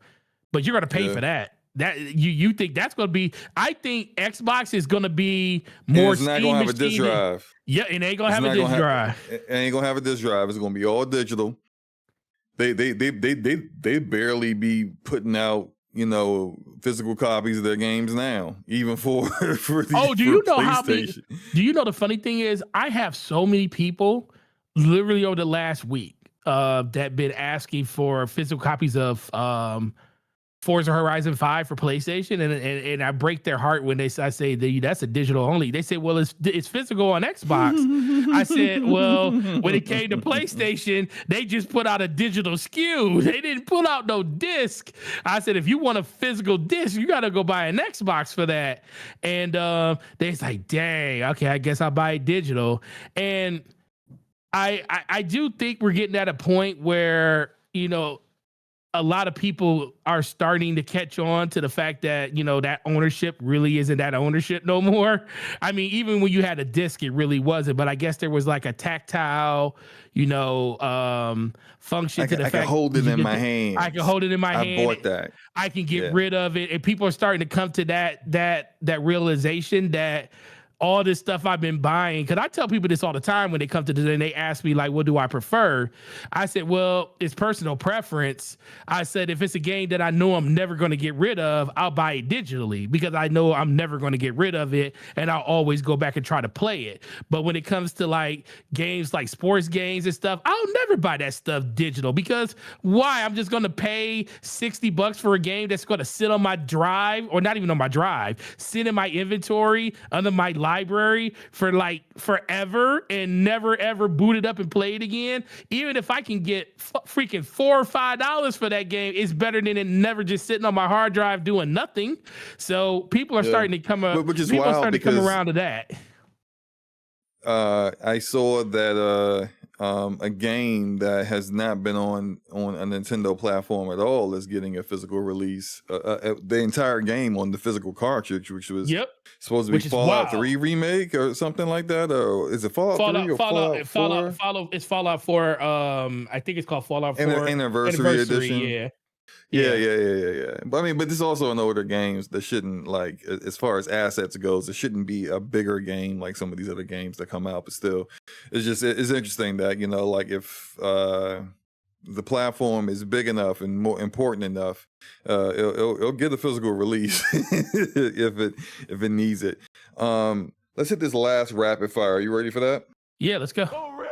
but you're going to pay for that. That you think that's going to be? I think Xbox is going to be more. It's not going to have a disk drive. Yeah, it ain't going to have a disk drive. It ain't going to have a disk drive. It's going to be all digital. They barely be putting out, physical copies of their games now, even for do you know how many? Do you know the funny thing is, I have so many people literally over the last week that been asking for physical copies of Forza Horizon 5 for PlayStation, and I break their heart when I say that's a digital only. They say, well, it's physical on Xbox. I said, well, when it came to PlayStation, they just put out a digital SKU. They didn't put out no disc. I said, if you want a physical disc, you got to go buy an Xbox for that. And they're like, dang, okay, I guess I'll buy it digital. And I do think we're getting at a point where, a lot of people are starting to catch on to the fact that, that ownership really isn't that ownership no more. I mean, even when you had a disc, it really wasn't. But I guess there was like a tactile, function to the fact I can hold it in my hand. I can hold it in my hand. I bought that. I can get rid of it. And people are starting to come to that realization that all this stuff I've been buying, because I tell people this all the time when they come to this and they ask me, like, what do I prefer? I said, well, it's personal preference. I said, if it's a game that I know I'm never going to get rid of, I'll buy it digitally because I know I'm never going to get rid of it, and I'll always go back and try to play it. But when it comes to like games like sports games and stuff, I'll never buy that stuff digital, because why? I'm just going to pay $60 for a game that's going to sit on my drive, or not even on my drive, sit in my inventory under my library for like forever and never ever boot it up and play it again. Even if I can get freaking $4 or $5 for that game, it's better than it never just sitting on my hard drive doing nothing. So people are starting to come up. Which is wild, come around to that. I saw that a game that has not been on a Nintendo platform at all is getting a physical release. The entire game on the physical cartridge, which was supposed to be Fallout 3 remake or something like that. Or is it Fallout 3 or Fallout 4? It's Fallout 4. I think it's called Fallout 4 Anniversary Edition. Yeah. But this is also an older games that shouldn't, like, as far as assets goes, it shouldn't be a bigger game like some of these other games that come out. But still, it's interesting that, you know, like if the platform is big enough and more important enough, it'll get a physical release if it needs it. Let's hit this last rapid fire. Are you ready for that? Yeah, let's go. Oh, really?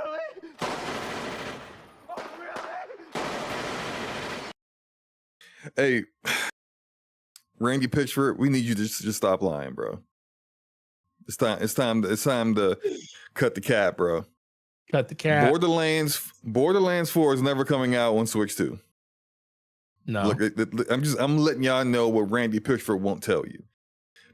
Hey, Randy Pitchford, we need you to just stop lying, bro. It's time to cut the cap, bro. Cut the cap. Borderlands 4 is never coming out on Switch 2. No. Look, I'm letting y'all know what Randy Pitchford won't tell you,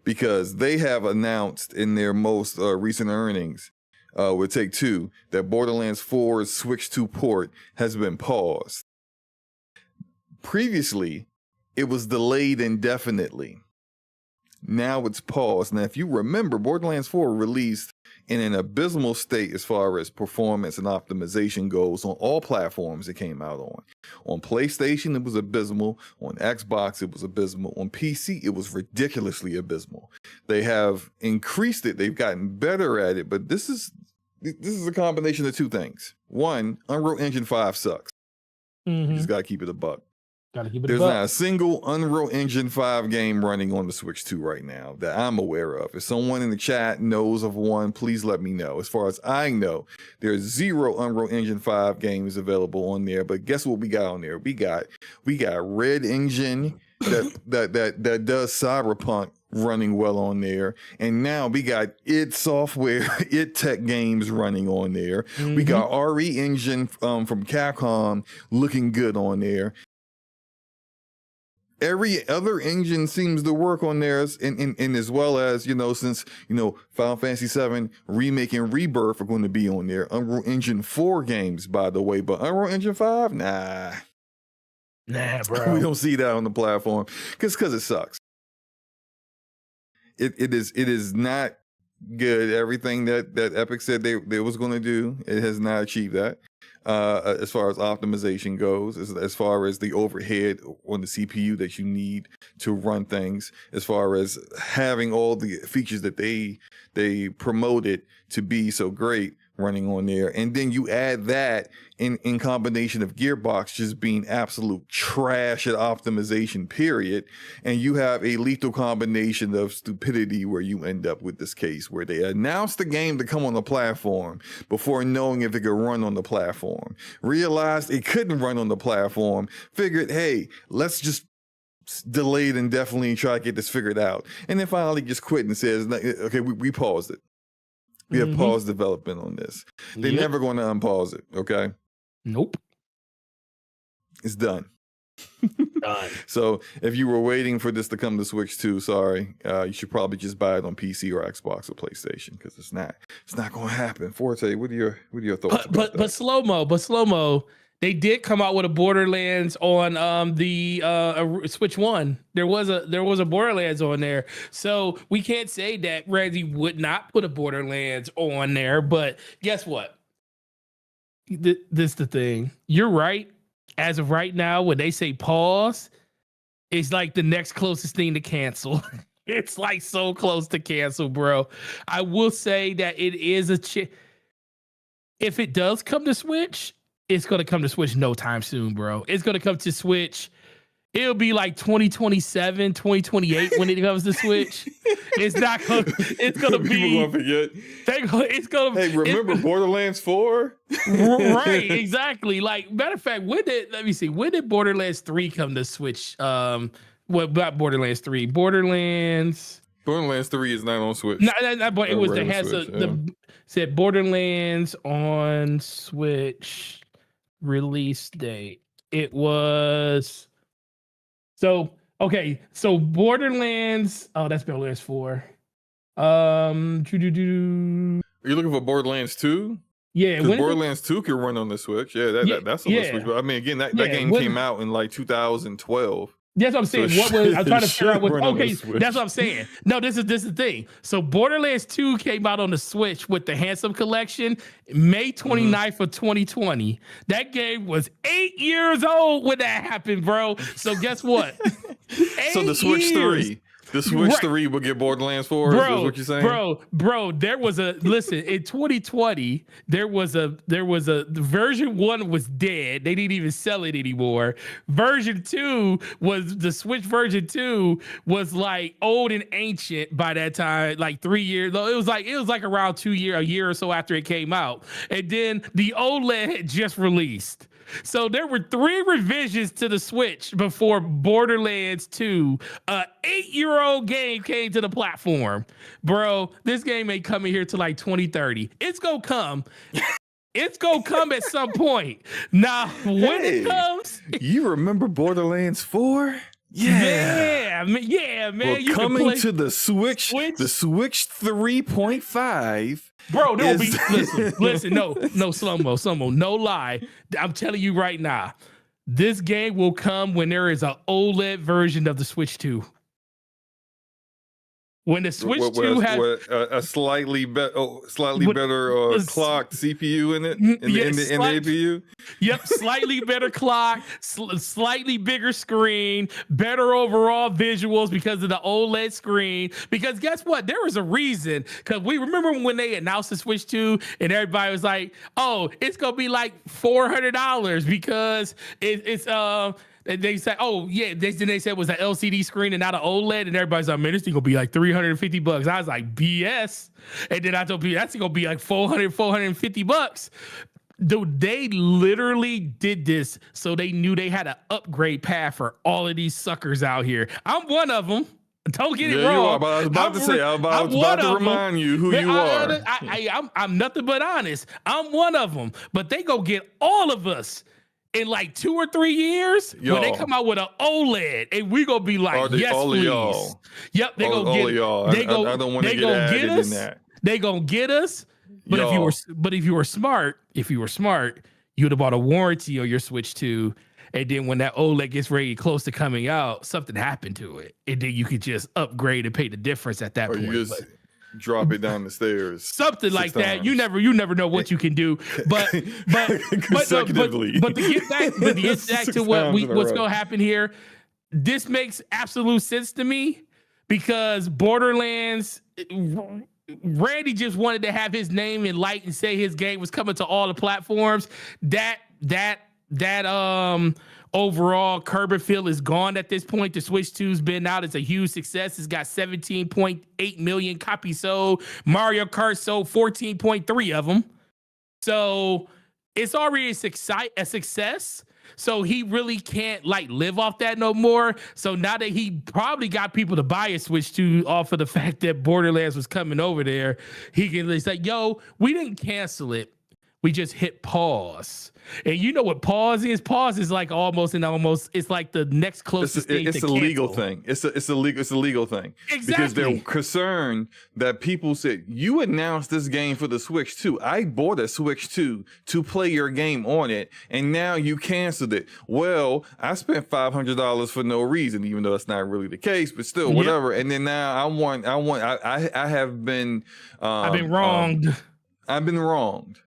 because they have announced in their most recent earnings with Take-Two that Borderlands 4's Switch 2 port has been paused. Previously, it was delayed indefinitely. Now it's paused. Now, if you remember, Borderlands 4 released in an abysmal state as far as performance and optimization goes on all platforms it came out on. On PlayStation, it was abysmal. On Xbox, it was abysmal. On PC, it was ridiculously abysmal. They have increased it. They've gotten better at it. But this is a combination of two things. One, Unreal Engine 5 sucks. You just got to keep it a buck. There's not a single Unreal Engine 5 game running on the Switch 2 right now that I'm aware of. If someone in the chat knows of one, please let me know. As far as I know, there's 0 Unreal Engine 5 games available on there. But guess what we got on there? We got Red Engine that does Cyberpunk running well on there, and now we got id Software, id Tech games running on there. We got RE Engine from Capcom looking good on there. Every other engine seems to work on theirs, and as well as, you know, since, you know, Final Fantasy VII Remake and Rebirth are going to be on there. Unreal Engine 4 games, by the way, but Unreal Engine 5, nah, bro. We don't see that on the platform because it sucks. It is not good. Everything that Epic said they was going to do, it has not achieved that. As far as optimization goes, as far as the overhead on the CPU that you need to run things, as far as having all the features that they promoted to be so great running on there. And then you add that in combination of Gearbox just being absolute trash at optimization, period. And you have a lethal combination of stupidity where you end up with this case where they announced the game to come on the platform before knowing if it could run on the platform. Realized it couldn't run on the platform. Figured, hey, let's just delay it indefinitely and try to get this figured out. And then finally just quit and says, okay, we paused it. We have paused development on this. They're never going to unpause it, okay? Nope. It's done. Done. So if you were waiting for this to come to Switch 2, sorry, you should probably just buy it on PC or Xbox or PlayStation, because it's not going to happen. Forte, what are your thoughts? But SloMo, they did come out with a Borderlands on the Switch 1. There was a Borderlands on there. So we can't say that Reggie would not put a Borderlands on there, but guess what? This is the thing. You're right. As of right now, when they say pause, it's like the next closest thing to cancel. It's like so close to cancel, bro. I will say that it is if it does come to Switch, it's going to come to Switch no time soon, bro. It's going to come to Switch. It'll be like 2027, 2028 when it comes to Switch. It's not going to, it's going to be. People going to forget. It's going to. Hey, remember Borderlands 4? Right, exactly. Like, matter of fact, when did Borderlands 3 come to Switch? Well, not Borderlands 3. Borderlands 3 is not on Switch. Not but it was the has said Borderlands on Switch release date. It was so Borderlands. Oh, that's Borderlands 4. Are you looking for Borderlands 2? Yeah, Because Borderlands 2 can run on the Switch. Yeah, that's on the Switch. But I mean, again, that game came out in like 2012. That's what I'm saying. So I'm trying to figure out what. run on the Okay, Switch. that's what I'm saying. No, this is the thing. So Borderlands 2 came out on the Switch with the Handsome Collection, May 29th of 2020. That game was 8 years old when that happened, bro. So guess what? So the Switch 3. The Switch 3 will get Borderlands 4, is what you're saying? Bro, there was a listen, in 2020, there was the version 1 was dead. They didn't even sell it anymore. Version 2 was the Switch version 2 was like old and ancient by that time, like 3 years. It was like around a year or so after it came out. And then the OLED had just released. So there were 3 revisions to the Switch before Borderlands 2. An 8-year-old game came to the platform. Bro, this game ain't coming here till like 2030. It's gonna come. It's gonna come at some point. Now, when it comes, you remember Borderlands 4? Yeah, man. Well, you coming to the Switch 3.5. Bro, there will be listen, no slow-mo, no lie. I'm telling you right now, this game will come when there is an OLED version of the Switch 2. When the Switch 2 has a slightly better clocked CPU in it, in the APU. Yep, slightly better clock, slightly bigger screen, better overall visuals because of the OLED screen. Because guess what? There was a reason. Because we remember when they announced the Switch 2 and everybody was like, "Oh, it's gonna be like $400 because it's They said, "Oh yeah," they said it was an LCD screen and not an OLED, and everybody's like, "Man, this thing gonna be like $350." I was like, "BS," and then I told people that's gonna be like $450. Dude, they literally did this so they knew they had an upgrade path for all of these suckers out here. I'm one of them. Don't get it wrong. You are, but I was about to remind you who you are. I'm nothing but honest. I'm one of them, but they go get all of us. In like 2 or 3 years, when they come out with an OLED, and we gonna be like, yes, please. Y'all. Yep, they gonna get y'all. They go. I don't want to get added us. in that. They gonna get us. But y'all. if you were smart, you'd have bought a warranty on your Switch 2. And then when that OLED gets ready, close to coming out, something happened to it, and then you could just upgrade and pay the difference at that point. You just drop it down the stairs, something like that. times. You never know what you can do. But to get back to what's gonna happen here, this makes absolute sense to me because Borderlands. Randy just wanted to have his name in light and say his game was coming to all the platforms. That overall curb feel is gone at this point. The Switch 2's been out. It's a huge success. It's got 17.8 million copies sold. Mario Kart sold 14.3 of them. So it's already a success. So he really can't like live off that no more. So now that he probably got people to buy a Switch 2 off of the fact that Borderlands was coming over there, he can say, "Yo, we didn't cancel it. We just hit pause." And you know what pause is? Pause is like almost it's like the next closest thing. It's a legal thing. It's a legal thing. Exactly. Because they're concerned that people said, "You announced this game for the Switch 2. I bought a Switch 2 to play your game on it, and now you canceled it." Well, I spent $500 for no reason, even though that's not really the case, but still, whatever. And then now I have been I've been wronged. I've been wronged.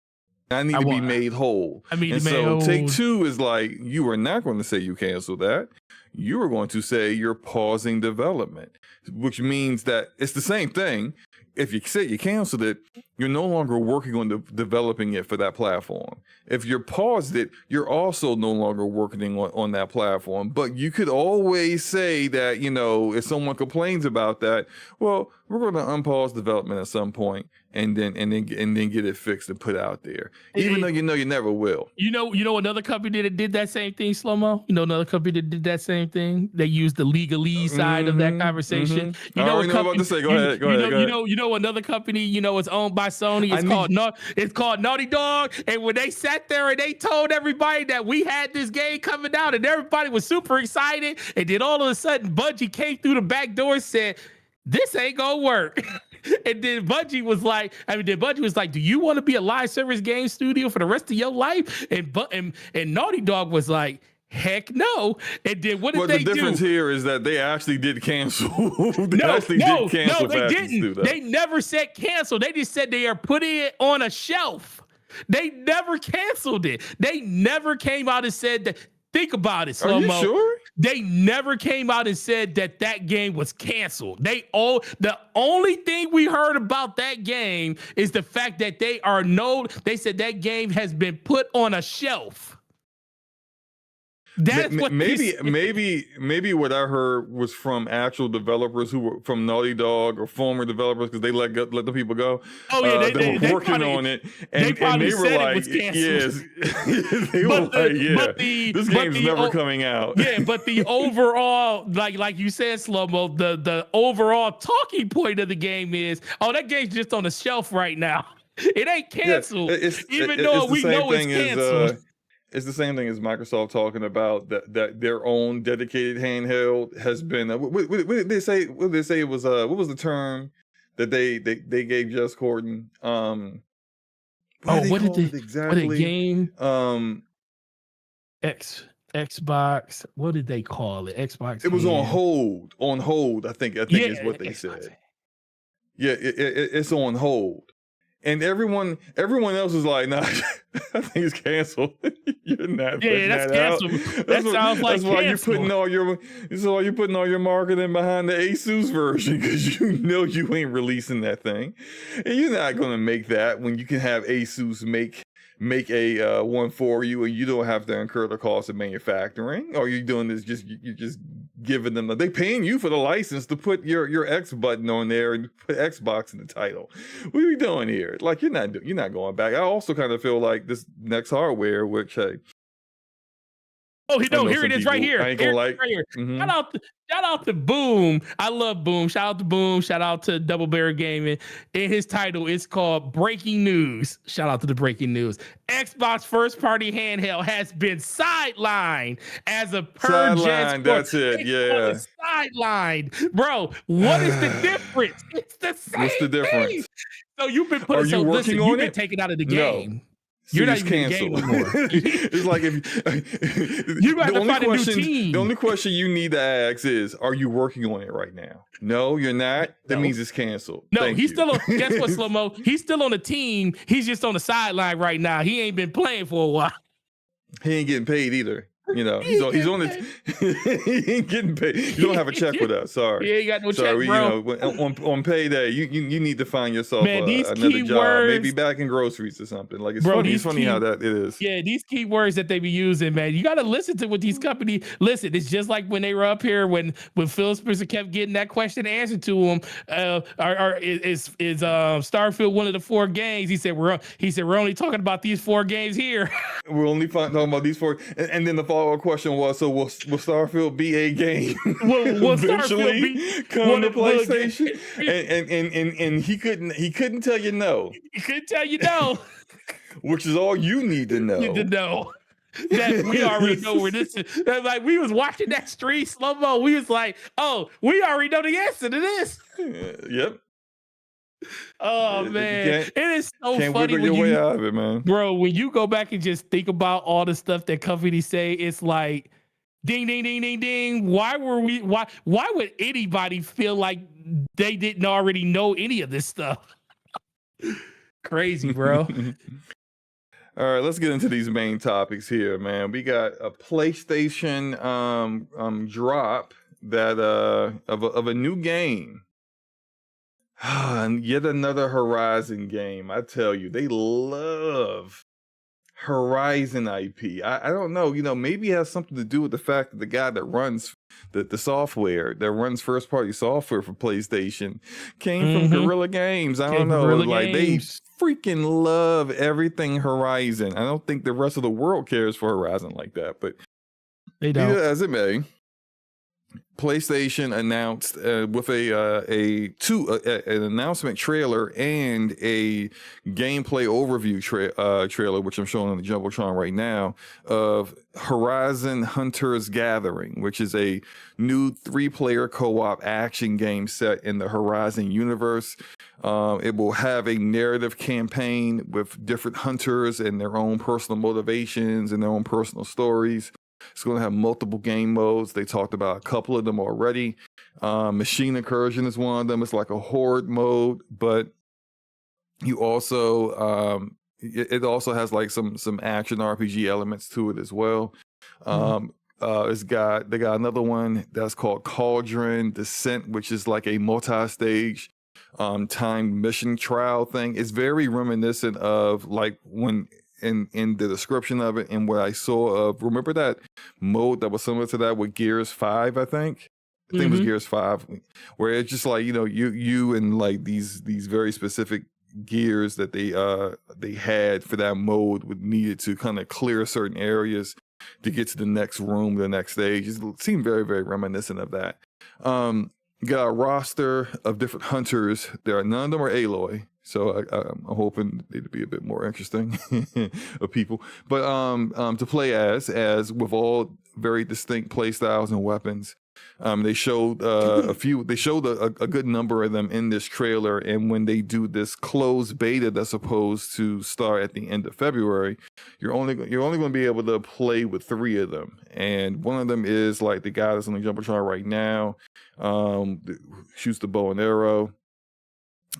I need to be made whole. Take-Two is like, you are not going to say you canceled that. You are going to say you're pausing development, which means that it's the same thing. If you say you canceled it, you're no longer working on developing it for that platform. If you paused it, you're also no longer working on that platform. But you could always say that, if someone complains about that, well, we're going to unpause development at some point and then get it fixed and put out there, even though you never will. You know another company that did that same thing, SloMo? Another company that did that same thing? They used the legalese side of that conversation. Mm-hmm. I already know what to say. Go ahead. You know another company, is owned by Sony. It's called Naughty Dog. And when they sat there and they told everybody that we had this game coming out and everybody was super excited, and then all of a sudden Bungie came through the back door and said, "This ain't gonna work." And then Bungie was like, do you want to be a live service game studio for the rest of your life? And Naughty Dog was like, heck no. And then what did they do? The difference here is that they actually did cancel. They didn't. They never said cancel. They just said they are putting it on a shelf. They never canceled it. They never came out and said that. Think about it, SloMo. Are you sure? They never came out and said that game was canceled. The only thing we heard about that game is the fact that they said that game has been put on a shelf. That's what maybe what I heard was from actual developers who were from Naughty Dog or former developers because they let the people go. Oh yeah, they were working on it, and they were like, yes, they were like, yeah, this game's never coming out. Yeah, but the overall, like you said, SloMo, the overall talking point of the game is, that game's just on the shelf right now. It ain't canceled, even though we know it's canceled. It's the same thing as Microsoft talking about that their own dedicated handheld has been. What did they say? What did they say it was? What was the term that they gave Just Gordon? What did they exactly? What a game? Xbox. What did they call it? Xbox. It was on hold. On hold. I think is what they said. Yeah, it's on hold. And everyone else is like, nah, I think it's canceled. You're not putting that's that canceled. Out. Sounds like that's why you're putting all your marketing behind the Asus version, because you know you ain't releasing that thing. And you're not gonna make that when you can have Asus make a one for you, and you don't have to incur the cost of manufacturing. Or you're doing this you're just giving them they paying you for the license to put your X button on there and put Xbox in the title. What are we doing here? Like, you're not going back. I also kind of feel like this next hardware, which here it is right here. I ain't gonna right here. Mm-hmm. Shout out to Boom. I love Boom. Shout out to Boom. Shout out to Double Barrel Gaming. And his title is called Breaking News. Shout out to the breaking news. Xbox first party handheld has been sidelined as a sidelined. That's it. Yeah. Sidelined. Bro, what is the difference? It's the same. What's the difference? Thing. So you've been putting you've been taken out of the game. No. You're not even canceled anymore. It's like if you got to find a new team. The only question you need to ask is, are you working on it right now? No, you're not. That means it's canceled. No, he's still on. Guess what, SloMo? He's still on the team. He's just on the sideline right now. He ain't been playing for a while. He ain't getting paid either. You know, he's on it. He ain't getting paid. You don't have a check with us. Sorry. He ain't got no check, bro. You know, on payday, you need to find yourself another job, maybe back in groceries or something. Like, it's funny. It's funny how that it is. Yeah, these keywords that they be using, man. You got to listen to what these companies. Listen, it's just like when they were up here when Phil Spencer kept getting that question answered to him. Is Starfield one of the 4 games? He said we're only talking about these 4 games here. We're only talking about these 4, and then the follow-up question was, so will Starfield be a game will eventually come to PlayStation? And he couldn't tell you no. He couldn't tell you no. Which is all you need to know. That we already know where this is. Like, we was watching that stream SloMo. We was like, oh, we already know the answer to this. Yep. Oh man, it is so can't funny when your way out of it, man. Bro, when you go back and just think about all the stuff that companies say, it's like, ding, ding, ding, ding, ding. Why would anybody feel like they didn't already know any of this stuff? Crazy, bro. All right, let's get into these main topics here, man. We got a PlayStation drop that of a new game. And yet another Horizon game. I tell you, they love Horizon IP. I don't know, maybe it has something to do with the fact that the guy that runs the software, that runs first party software for PlayStation, came from Guerrilla Games. I don't know, like they freaking love everything Horizon. I don't think the rest of the world cares for Horizon like that, but they don't. As it may. PlayStation announced with an announcement trailer and a gameplay overview trailer, which I'm showing on the Jumbotron right now, of Horizon Hunters Gathering, which is a new 3-player co-op action game set in the Horizon universe. It will have a narrative campaign with different hunters and their own personal motivations and their own personal stories. It's going to have multiple game modes. They talked about a couple of them already. Machine Incursion is one of them. It's like a horde mode, but you also it also has like some action RPG elements to it as well. They got another one that's called Cauldron Descent, which is like a multi-stage timed mission trial thing. It's very reminiscent of like when in the description of it and what I saw of, remember that mode that was similar to that with Gears 5, I think it was Gears 5, where it's just like, you and like these very specific gears that they had for that mode would needed to kind of clear certain areas to get to the next room, the next stage. It seemed very, very reminiscent of that. Got a roster of different hunters. None of them are Aloy, so I'm hoping it'd be a bit more interesting of people. But to play as with all very distinct play styles and weapons. They showed a few. They showed a good number of them in this trailer. And when they do this closed beta that's supposed to start at the end of February, you're only going to be able to play with 3 of them. And one of them is like the guy that's on the Jumbotron right now, shoots the bow and arrow.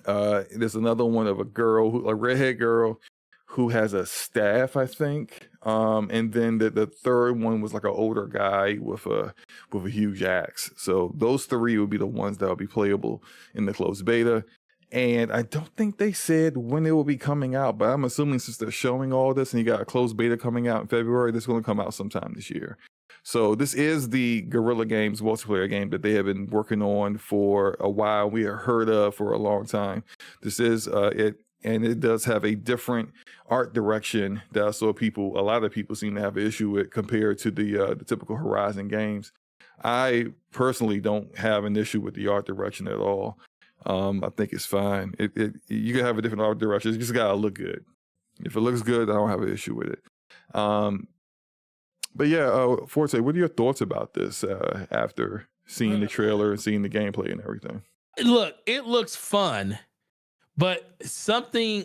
There's another one of a redhead girl who has a staff, I think. And then the third one was like an older guy with a huge axe. So those 3 would be the ones that will be playable in the closed beta. And I don't think they said when it will be coming out, but I'm assuming since they're showing all this and you got a closed beta coming out in February, this is going to come out sometime this year. So this is the Guerrilla Games multiplayer game that they have been working on for a while. We have heard of for a long time. This is it. And it does have a different art direction that a lot of people seem to have an issue with compared to the typical Horizon games. I personally don't have an issue with the art direction at all. I think it's fine. You can have a different art direction. It just gotta look good. If it looks good, I don't have an issue with it. But yeah, Forte, what are your thoughts about this after seeing the trailer and seeing the gameplay and everything? Look, it looks fun. But something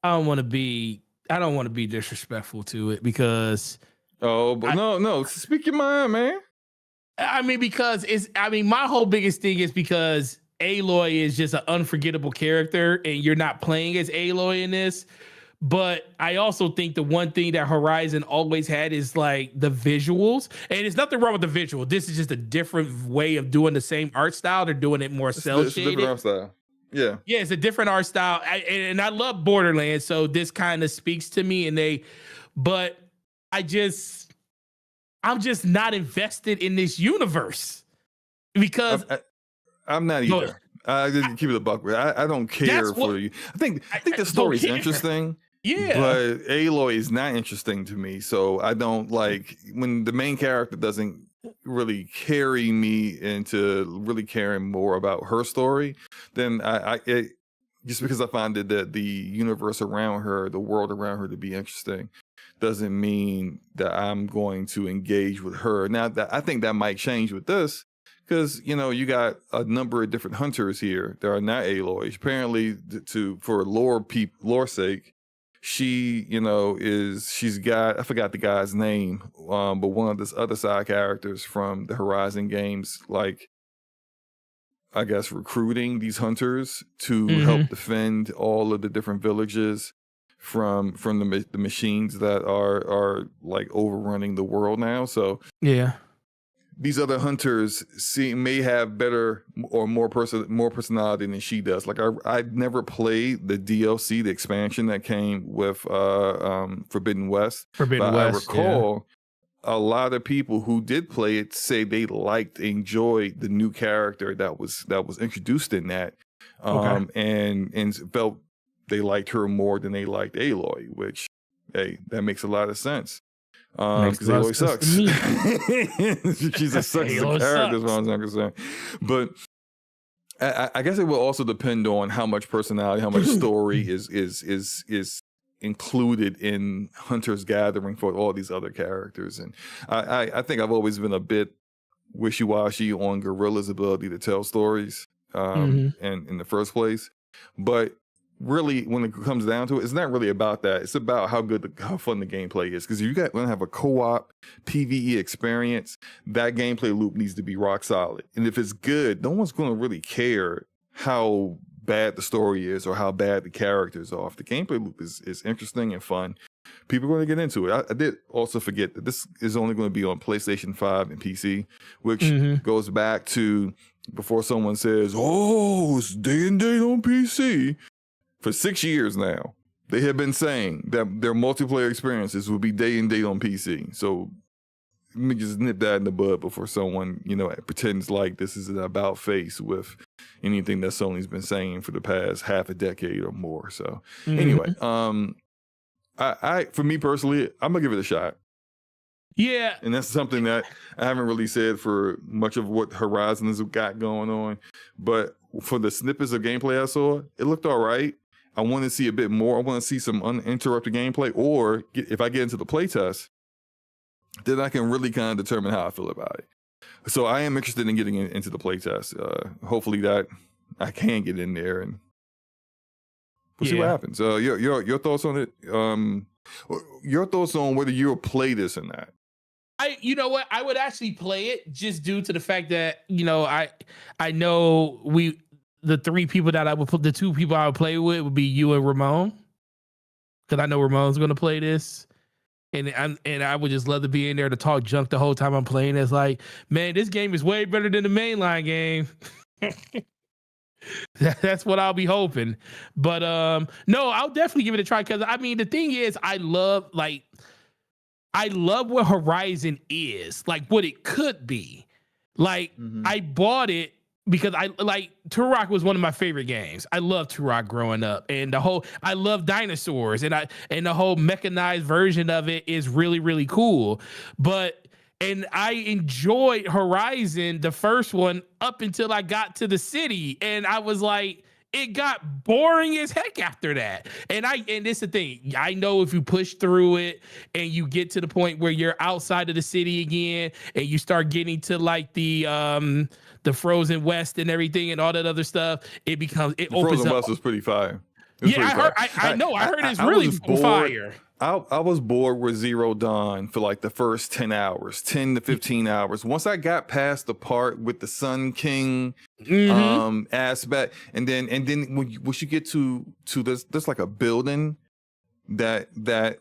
I don't want to be disrespectful to it because no, speak your mind, man. I mean, my whole biggest thing is because Aloy is just an unforgettable character and you're not playing as Aloy in this. But I also think the one thing that Horizon always had is like the visuals, and there's nothing wrong with the visual. This is just a different way of doing the same art style. They're doing it more cel shaded. Different art style. Yeah, it's a different art style, and I love Borderlands, so this kind of speaks to me. But I'm just not invested in this universe because I'm not either. I didn't keep it a buck. I don't care for you. I think the story's interesting. Yeah. But Aloy is not interesting to me. So I don't like when the main character doesn't really carry me into really caring more about her story, then just because I find that the universe around her, the world around her to be interesting, doesn't mean that I'm going to engage with her. Now that I think that might change with this. Because, you got a number of different hunters here that are not Aloy. Apparently, for lore sake, she, she's got, I forgot the guy's name, but one of the other side characters from the Horizon games, like, I guess, recruiting these hunters to help defend all of the different villages from the machines that are like overrunning the world now. So, yeah. These other hunters may have better or more personality than she does. Like I never played the DLC, the expansion that came with Forbidden West. I recall a lot of people who did play it say they enjoyed the new character that was introduced in that, and felt they liked her more than they liked Aloy. Which, hey, that makes a lot of sense. because Aloy sucks. She's a sucks as a Aloy character, as sucks. far as I'm concerned. But I guess it will also depend on how much personality, how much story is included in Hunter's Gathering for all these other characters. And I think I've always been a bit wishy-washy on Guerrilla's ability to tell stories and in the first place. But really, when it comes down to it, it's not really about that. It's about how fun the gameplay is. Because if you're going to have a co-op PvE experience, that gameplay loop needs to be rock solid. And if it's good, no one's going to really care how bad the story is or how bad the characters are. If the gameplay loop is interesting and fun, people are going to get into it. I did also forget that this is only going to be on PlayStation 5 and PC, which goes back to before someone says, oh, it's day and date on PC. For 6 years now, they have been saying that their multiplayer experiences will be day and date on PC. So let me just nip that in the bud before someone, pretends like this is an about face with anything that Sony's been saying for the past half a decade or more. So anyway, I for me personally, I'm gonna give it a shot. Yeah. And that's something that I haven't really said for much of what Horizon has got going on. But for the snippets of gameplay I saw, it looked all right. I want to see a bit more. I want to see some uninterrupted gameplay. Or if I get into the playtest, then I can really kind of determine how I feel about it. So I am interested in getting into the playtest. Hopefully that I can get in there and we'll see what happens. Your thoughts on it? Your thoughts on whether you'll play this or not? You know what? I would actually play it just due to the fact that, I know the two people I would play with would be you and Ramon. Because I know Ramon's going to play this. And I would just love to be in there to talk junk the whole time I'm playing. It's like, man, this game is way better than the mainline game. That's what I'll be hoping. But no, I'll definitely give it a try. Because, the thing is, I love what Horizon is, like what it could be. Like I bought it because Turok was one of my favorite games. I loved Turok growing up, and I love dinosaurs, and the whole mechanized version of it is really, really cool. And I enjoyed Horizon, the first one, up until I got to the city, and I was like, it got boring as heck after that. And this is the thing. I know if you push through it and you get to the point where you're outside of the city again and you start getting to like the Frozen West and everything and all that other stuff, it opens up. Frozen West was pretty fire. I know. I heard it's really fire. I was bored with Zero Dawn for like the first 10 to 15 hours. Once I got past the part with the Sun King aspect, and then once you get to there's like a building that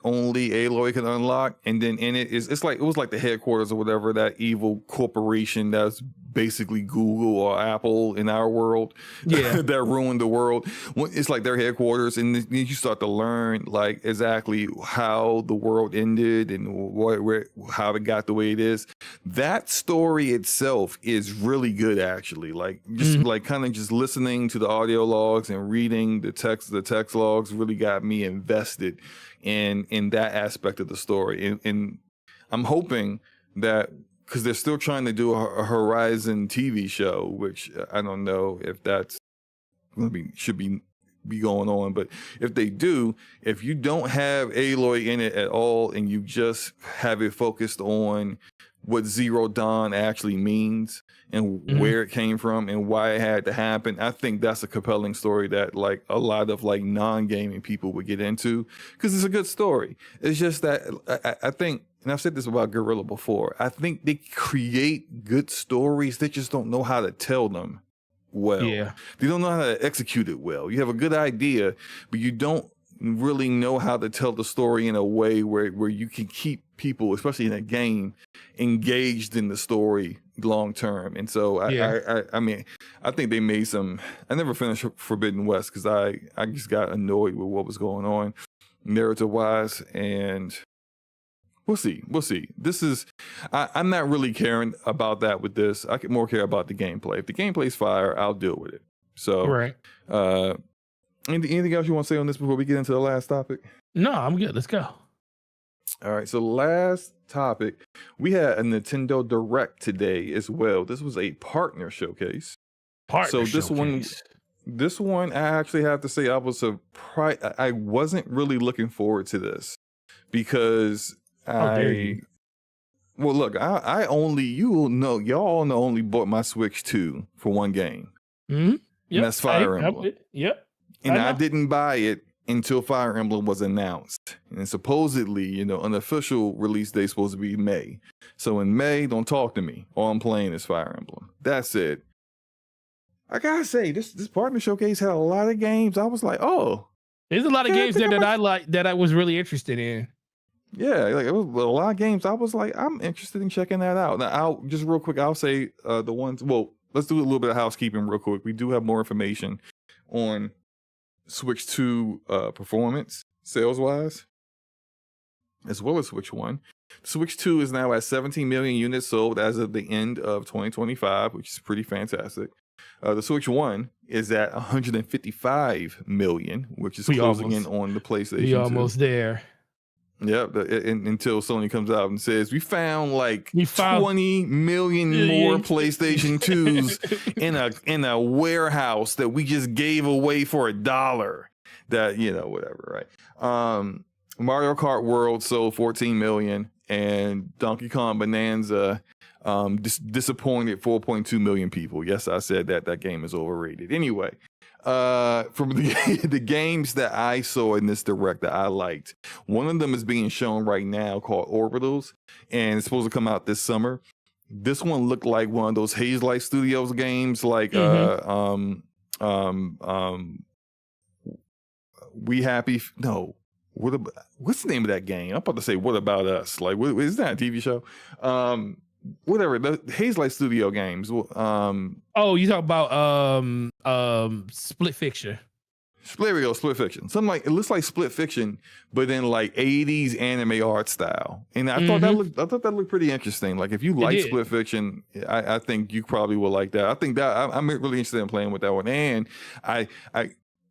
only Aloy can unlock, and then in it it was like the headquarters or whatever, that evil corporation that's basically Google or Apple in our world, that ruined the world. It's like their headquarters, and then you start to learn like exactly how the world ended and how it got the way it is. That story itself is really good, actually. Like just like kind of just listening to the audio logs and reading the text logs really got me invested in that aspect of the story. And I'm hoping that, because they're still trying to do a Horizon TV show, which I don't know if that's should be going on. But if they do, if you don't have Aloy in it at all and you just have it focused on what Zero Dawn actually means and where it came from and why it had to happen, I think that's a compelling story that like a lot of like non-gaming people would get into, because it's a good story. It's just that I think, and I've said this about Guerrilla before, I think they create good stories. They just don't know how to tell them well. Yeah. They don't know how to execute it well. You have a good idea, but you don't really know how to tell the story in a way where you can keep people, especially in a game, engaged in the story long term. And so I think they made some. I never finished Forbidden West because I just got annoyed with what was going on narrative wise, and we'll see. This is, I'm not really caring about that with this. I could more care about the gameplay. If the gameplay's fire, I'll deal with it. So, right. Anything else you want to say on this before we get into the last topic? No, I'm good. Let's go. All right, so last topic, we had a Nintendo Direct today as well. This was a partner showcase. Partner So this one, I actually have to say I was surprised. I wasn't really looking forward to this because How dare you? Well, look, I only, y'all know, only bought my Switch 2 for one game. Mm-hmm. Yep. And that's Fire Emblem. Yep. And I didn't buy it until Fire Emblem was announced. And supposedly, an official release date is supposed to be May. So in May, don't talk to me. All I'm playing is Fire Emblem. That's it. I gotta say, this partner showcase had a lot of games. I was like, oh. There's a lot of games there that I like, that I was really interested in. Yeah, like it was a lot of games. I was like, I'm interested in checking that out. Now, I'll say the ones. Well, let's do a little bit of housekeeping real quick. We do have more information on Switch 2 performance sales wise, as well as Switch 1. Switch 2 is now at 17 million units sold as of the end of 2025, which is pretty fantastic. The Switch 1 is at 155 million, which is closing in on the PlayStation 2. We almost there. Yep, until Sony comes out and says we found 20 million more PlayStation 2s in a warehouse that we just gave away for $1. That, whatever, right? Mario Kart World sold 14 million, and Donkey Kong Bonanza disappointed 4.2 million people. Yes, I said that game is overrated. Anyway, from the games that I saw in this Direct that I liked, one of them is being shown right now called Orbitals, and it's supposed to come out this summer. This one looked like one of those Hazelight Studios games, like We Happy. No, what's the name of that game? I'm about to say What About Us? Like, is that a TV show? Whatever, the Hazelight Studio games. You talk about Split Fiction. Split Fiction. Something like, it looks like Split Fiction, but in like 80s anime art style. And I thought that looked pretty interesting. Like, if you like Split Fiction, I think you probably will like that. I think that I'm really interested in playing with that one. And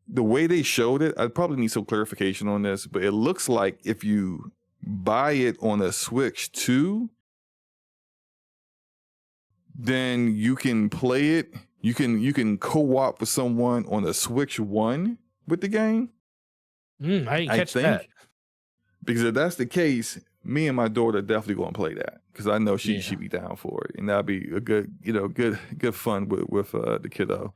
the way they showed it, I probably need some clarification on this, but it looks like if you buy it on a Switch 2, then you can play it. You can co-op with someone on a Switch 1 with the game. I didn't catch that. Because if that's the case, me and my daughter definitely gonna play that, because I know she'd be down for it, and that'd be a good fun with the kiddo.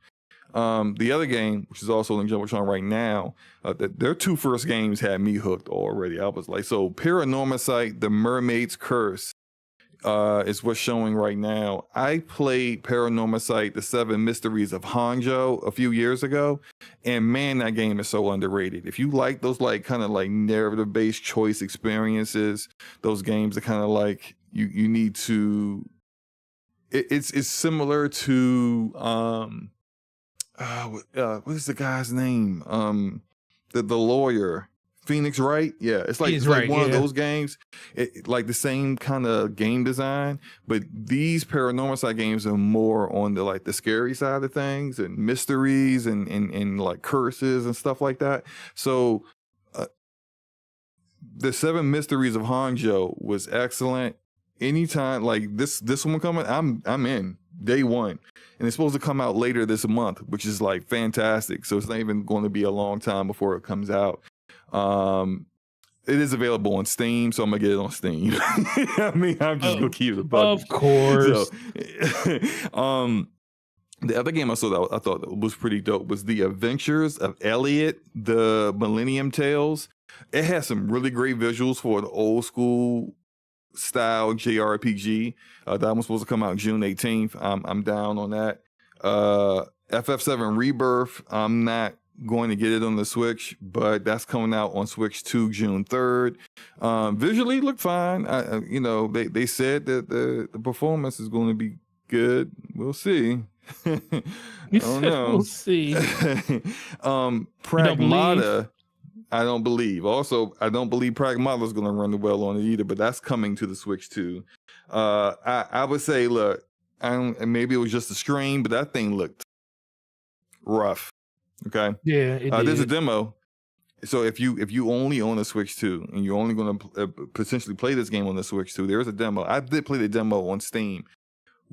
The other game, which is also in Jumbotron right now, their two first games had me hooked already. I was like, so Paranormasight, The Mermaid's Curse, is what's showing right now. I played Paranormasight, The Seven Mysteries of Hanjo a few years ago, and man, that game is so underrated. If you like those kind of narrative-based choice experiences, those games are kind of like you need to. It's similar to what is the guy's name? The lawyer. Phoenix Wright, yeah, it's like one of those games, like the same kind of game design, but these Paranormasight games are more on the scary side of things and mysteries and like curses and stuff like that. So, the Seven Mysteries of Hanjo was excellent. Anytime like this one coming, I'm in day one, and it's supposed to come out later this month, which is like fantastic. So it's not even going to be a long time before it comes out. It is available on Steam, so I'm gonna get it on Steam. I mean, I'm just gonna keep it a buck. Of course. So, the other game I saw that I thought was pretty dope was The Adventures of Elliot, the Millennium Tales. It has some really great visuals for the old school style JRPG. That was supposed to come out June 18th. I'm down on that. FF7 Rebirth, I'm not going to get it on the Switch, but that's coming out on Switch 2 June 3rd. Visually looked fine. They said that the performance is going to be good. We'll see. I don't know. We'll see. Pragmata, I don't believe. Also, I don't believe Pragmata is going to run well on it either, but that's coming to the Switch too. I would say, look, maybe it was just a stream, but that thing looked rough. Okay. Yeah. There's a demo. So if you only own a Switch 2 and you're only going to potentially play this game on the Switch 2, there is a demo. I did play the demo on Steam.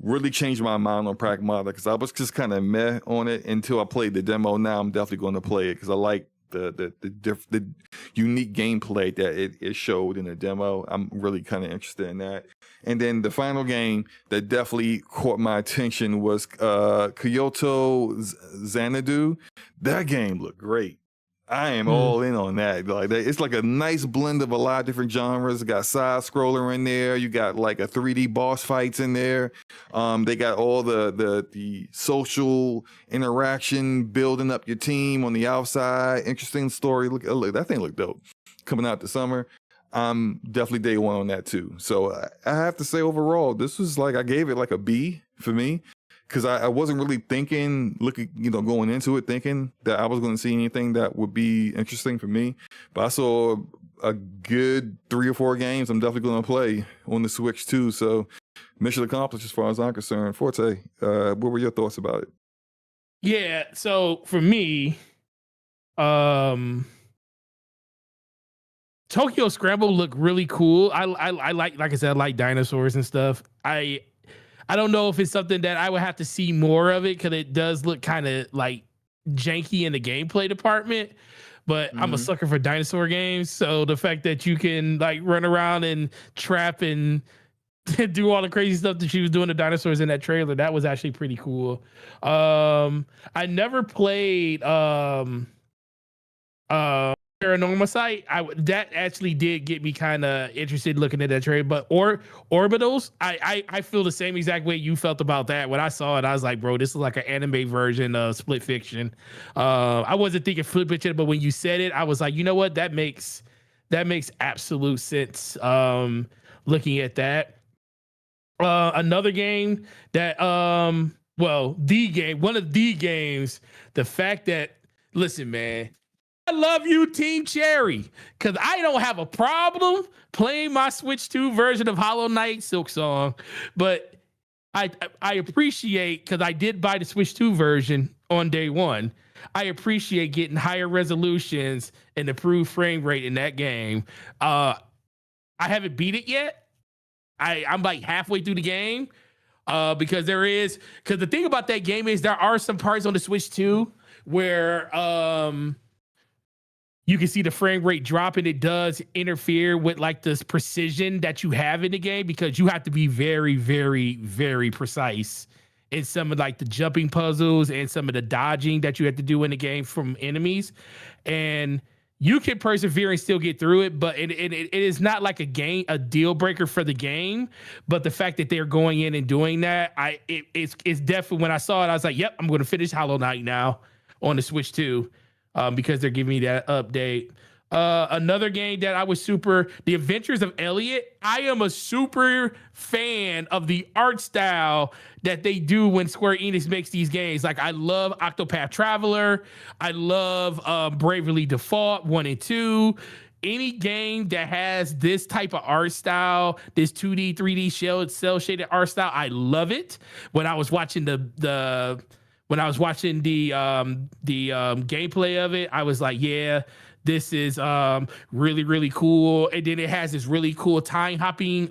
Really changed my mind on Pragmata because I was just kind of meh on it until I played the demo. Now I'm definitely going to play it because I like the unique gameplay that it showed in the demo. I'm really kind of interested in that. And then the final game that definitely caught my attention was Kyoto Xanadu. That game looked great. I am all in on that. Like it's like a nice blend of a lot of different genres. It got side scroller in there. You got like a 3D boss fights in there. They got all the social interaction, building up your team on the outside. Interesting story. Look, that thing looked dope. Coming out this summer. I'm definitely day one on that too. So I have to say overall, this was like I gave it like a B for me. Because I wasn't really going into it thinking that I was going to see anything that would be interesting for me. But I saw a good 3 or 4 games I'm definitely going to play on the Switch too. So mission accomplished as far as I'm concerned. Forte, what were your thoughts about it? Yeah, so for me, Tokyo Scramble looked really cool. I like I said, I like dinosaurs and stuff. I don't know if it's something that I would have to see more of it because it does look kind of like janky in the gameplay department. But I'm a sucker for dinosaur games, so the fact that you can like run around and trap and do all the crazy stuff that she was doing to dinosaurs in that trailer, that was actually pretty cool. I never played Paranormal Sight. That actually did get me kind of interested looking at that trailer. But Orbitals, I feel the same exact way you felt about that. When I saw it, I was like, bro, this is like an anime version of Split Fiction. I wasn't thinking Split Fiction, but when you said it, I was like, you know what? That makes absolute sense. Looking at that, another game that one of the games, the fact that, listen, man, I love you, Team Cherry, because I don't have a problem playing my Switch 2 version of Hollow Knight Silksong, but I appreciate, because I did buy the Switch 2 version on day one, I appreciate getting higher resolutions and improved frame rate in that game. I haven't beat it yet. I'm like halfway through the game because the thing about that game is there are some parts on the Switch 2 where you can see the frame rate drop, and it does interfere with like this precision that you have in the game because you have to be very, very, very precise in some of like the jumping puzzles and some of the dodging that you have to do in the game from enemies. And you can persevere and still get through it, but it is not like a deal breaker for the game. But the fact that they're going in and doing that, it's definitely, when I saw it, I was like, yep, I'm going to finish Hollow Knight now on the Switch 2. Because they're giving me that update. Another game that I was The Adventures of Elliot. I am a super fan of the art style that they do when Square Enix makes these games. Like, I love Octopath Traveler. I love Bravely Default 1 and 2. Any game that has this type of art style, this 2D, 3D cell shaded art style, I love it. When I was watching the gameplay of it, I was like, yeah, this is really, really cool. And then it has this really cool time hopping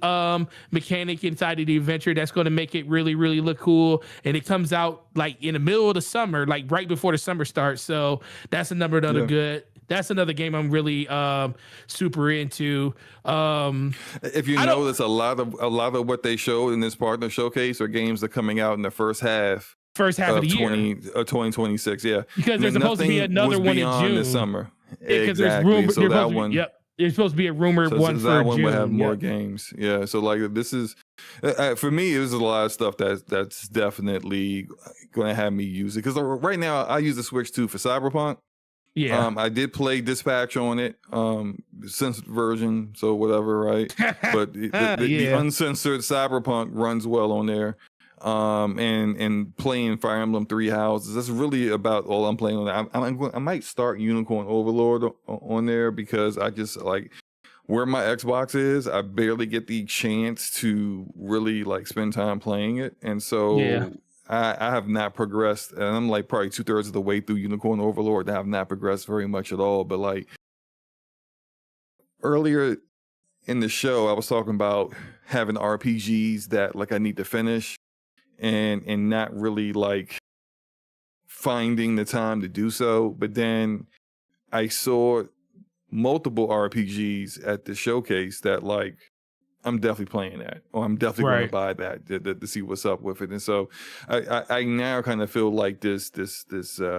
mechanic inside of the adventure that's going to make it really, really look cool. And it comes out like in the middle of the summer, like right before the summer starts. So that's another good. That's another game I'm really super into. If you notice, a lot of what they showed in this partner showcase are games that are coming out in the first half of the year, 2026. Yeah, because there's supposed to be another one in June this summer. Exactly. So that one, yep, there's supposed to be a rumored one for that one June. Will have more games. Yeah, so like this is for me. There's a lot of stuff that's definitely going to have me use it because right now I use the Switch 2 for Cyberpunk. Yeah, I did play Dispatch on it, censored version, so whatever, right? But the uncensored Cyberpunk runs well on there. And playing Fire Emblem Three Houses. That's really about all I'm playing on that. I might start Unicorn Overlord on there because I just like where my Xbox is. I barely get the chance to really like spend time playing it, and so I have not progressed. And I'm like probably 2/3 of the way through Unicorn Overlord. I have not progressed very much at all. But like earlier in the show, I was talking about having RPGs that like I need to finish and not really like finding the time to do so. But then I saw multiple RPGs at the showcase that like I'm definitely playing that, or I'm definitely going to buy that to see what's up with it. And so I now kind of feel like this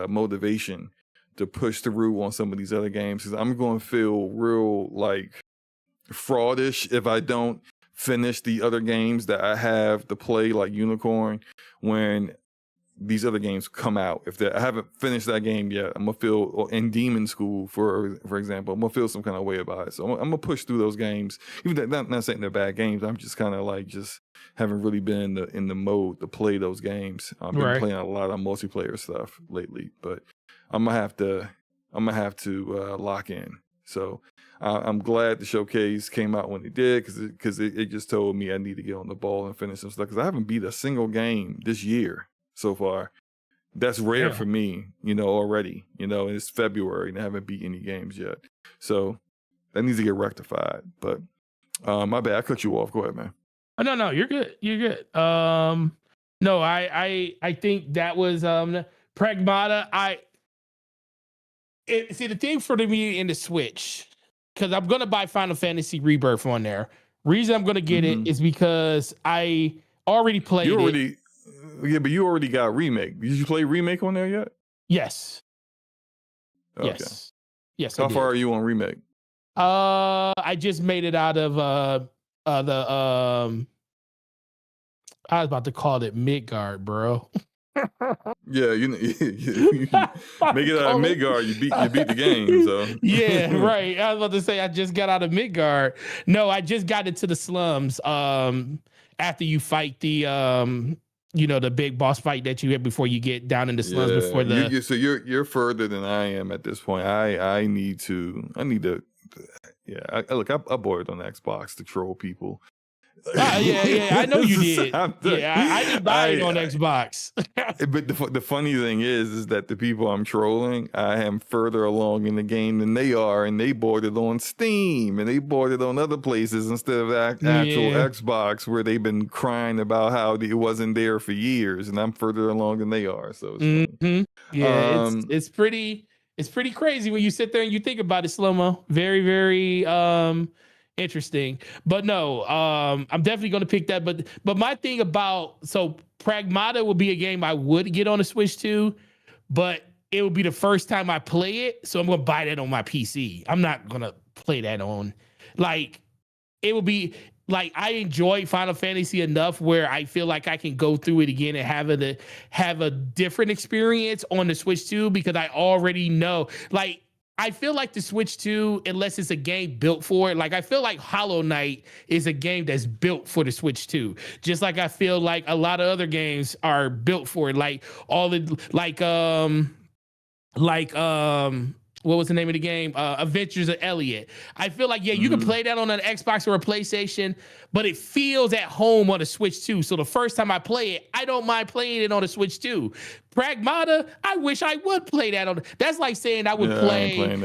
motivation to push through on some of these other games, because I'm going to feel real like fraudish if I don't finish the other games that I have to play, like Unicorn, when these other games come out. If I haven't finished that game yet, I'm gonna feel, or in Demon School, for example, I'm gonna feel some kind of way about it. So I'm gonna push through those games, even though not saying they're bad games. I'm just kind of like just haven't really been in the mode to play those games. I've been playing a lot of multiplayer stuff lately, but I'm gonna have to lock in. So I'm glad the showcase came out when it did, because it just told me I need to get on the ball and finish some stuff, because I haven't beat a single game this year so far. That's rare for me, already, and it's February and I haven't beat any games yet. So that needs to get rectified. But my bad, I cut you off. Go ahead, man. Oh, no, you're good. You're good. No, I think that was Pragmata. See, the thing for me in the Switch, because I'm gonna buy Final Fantasy Rebirth on there. Reason I'm gonna get it is because I already played it. Yeah, but you already got Remake. Did you play Remake on there yet? Yes. Okay. Yes. How far are you on Remake? I just made it out of I was about to call it Midgard, bro. Yeah, you make it out of Midgard, you beat the game. So yeah, right. I was about to say I just got out of Midgard. No, I just got into the slums. After you fight the the big boss fight that you get before you get down in the slums before the. So you're further than I am at this point. I need to. Yeah, I bought it on the Xbox to troll people. Yeah, I know you did. I didn't buy it on Xbox. But the funny thing is that the people I'm trolling, I am further along in the game than they are, and they bought it on Steam, and they bought it on other places instead of actual Xbox, where they've been crying about how it wasn't there for years, and I'm further along than they are. So it's funny. Yeah, it's pretty crazy when you sit there and you think about it, SloMo. Very, very interesting. But no, I'm definitely going to pick that. But my thing about, so Pragmata would be a game I would get on the Switch too, but it would be the first time I play it. So I'm going to buy that on my PC. I'm not going to play that on, like, it would be like, I enjoy Final Fantasy enough where I feel like I can go through it again and have a different experience on the Switch 2, because I already know, like, I feel like the Switch 2, unless it's a game built for it, like I feel like Hollow Knight is a game that's built for the Switch 2. Just like I feel like a lot of other games are built for it. Like what was the name of the game? Adventures of Elliot. I feel like, you can play that on an Xbox or a PlayStation, but it feels at home on a Switch 2. So the first time I play it, I don't mind playing it on a Switch 2. Pragmata, I wish I would play that on. That's like saying I would play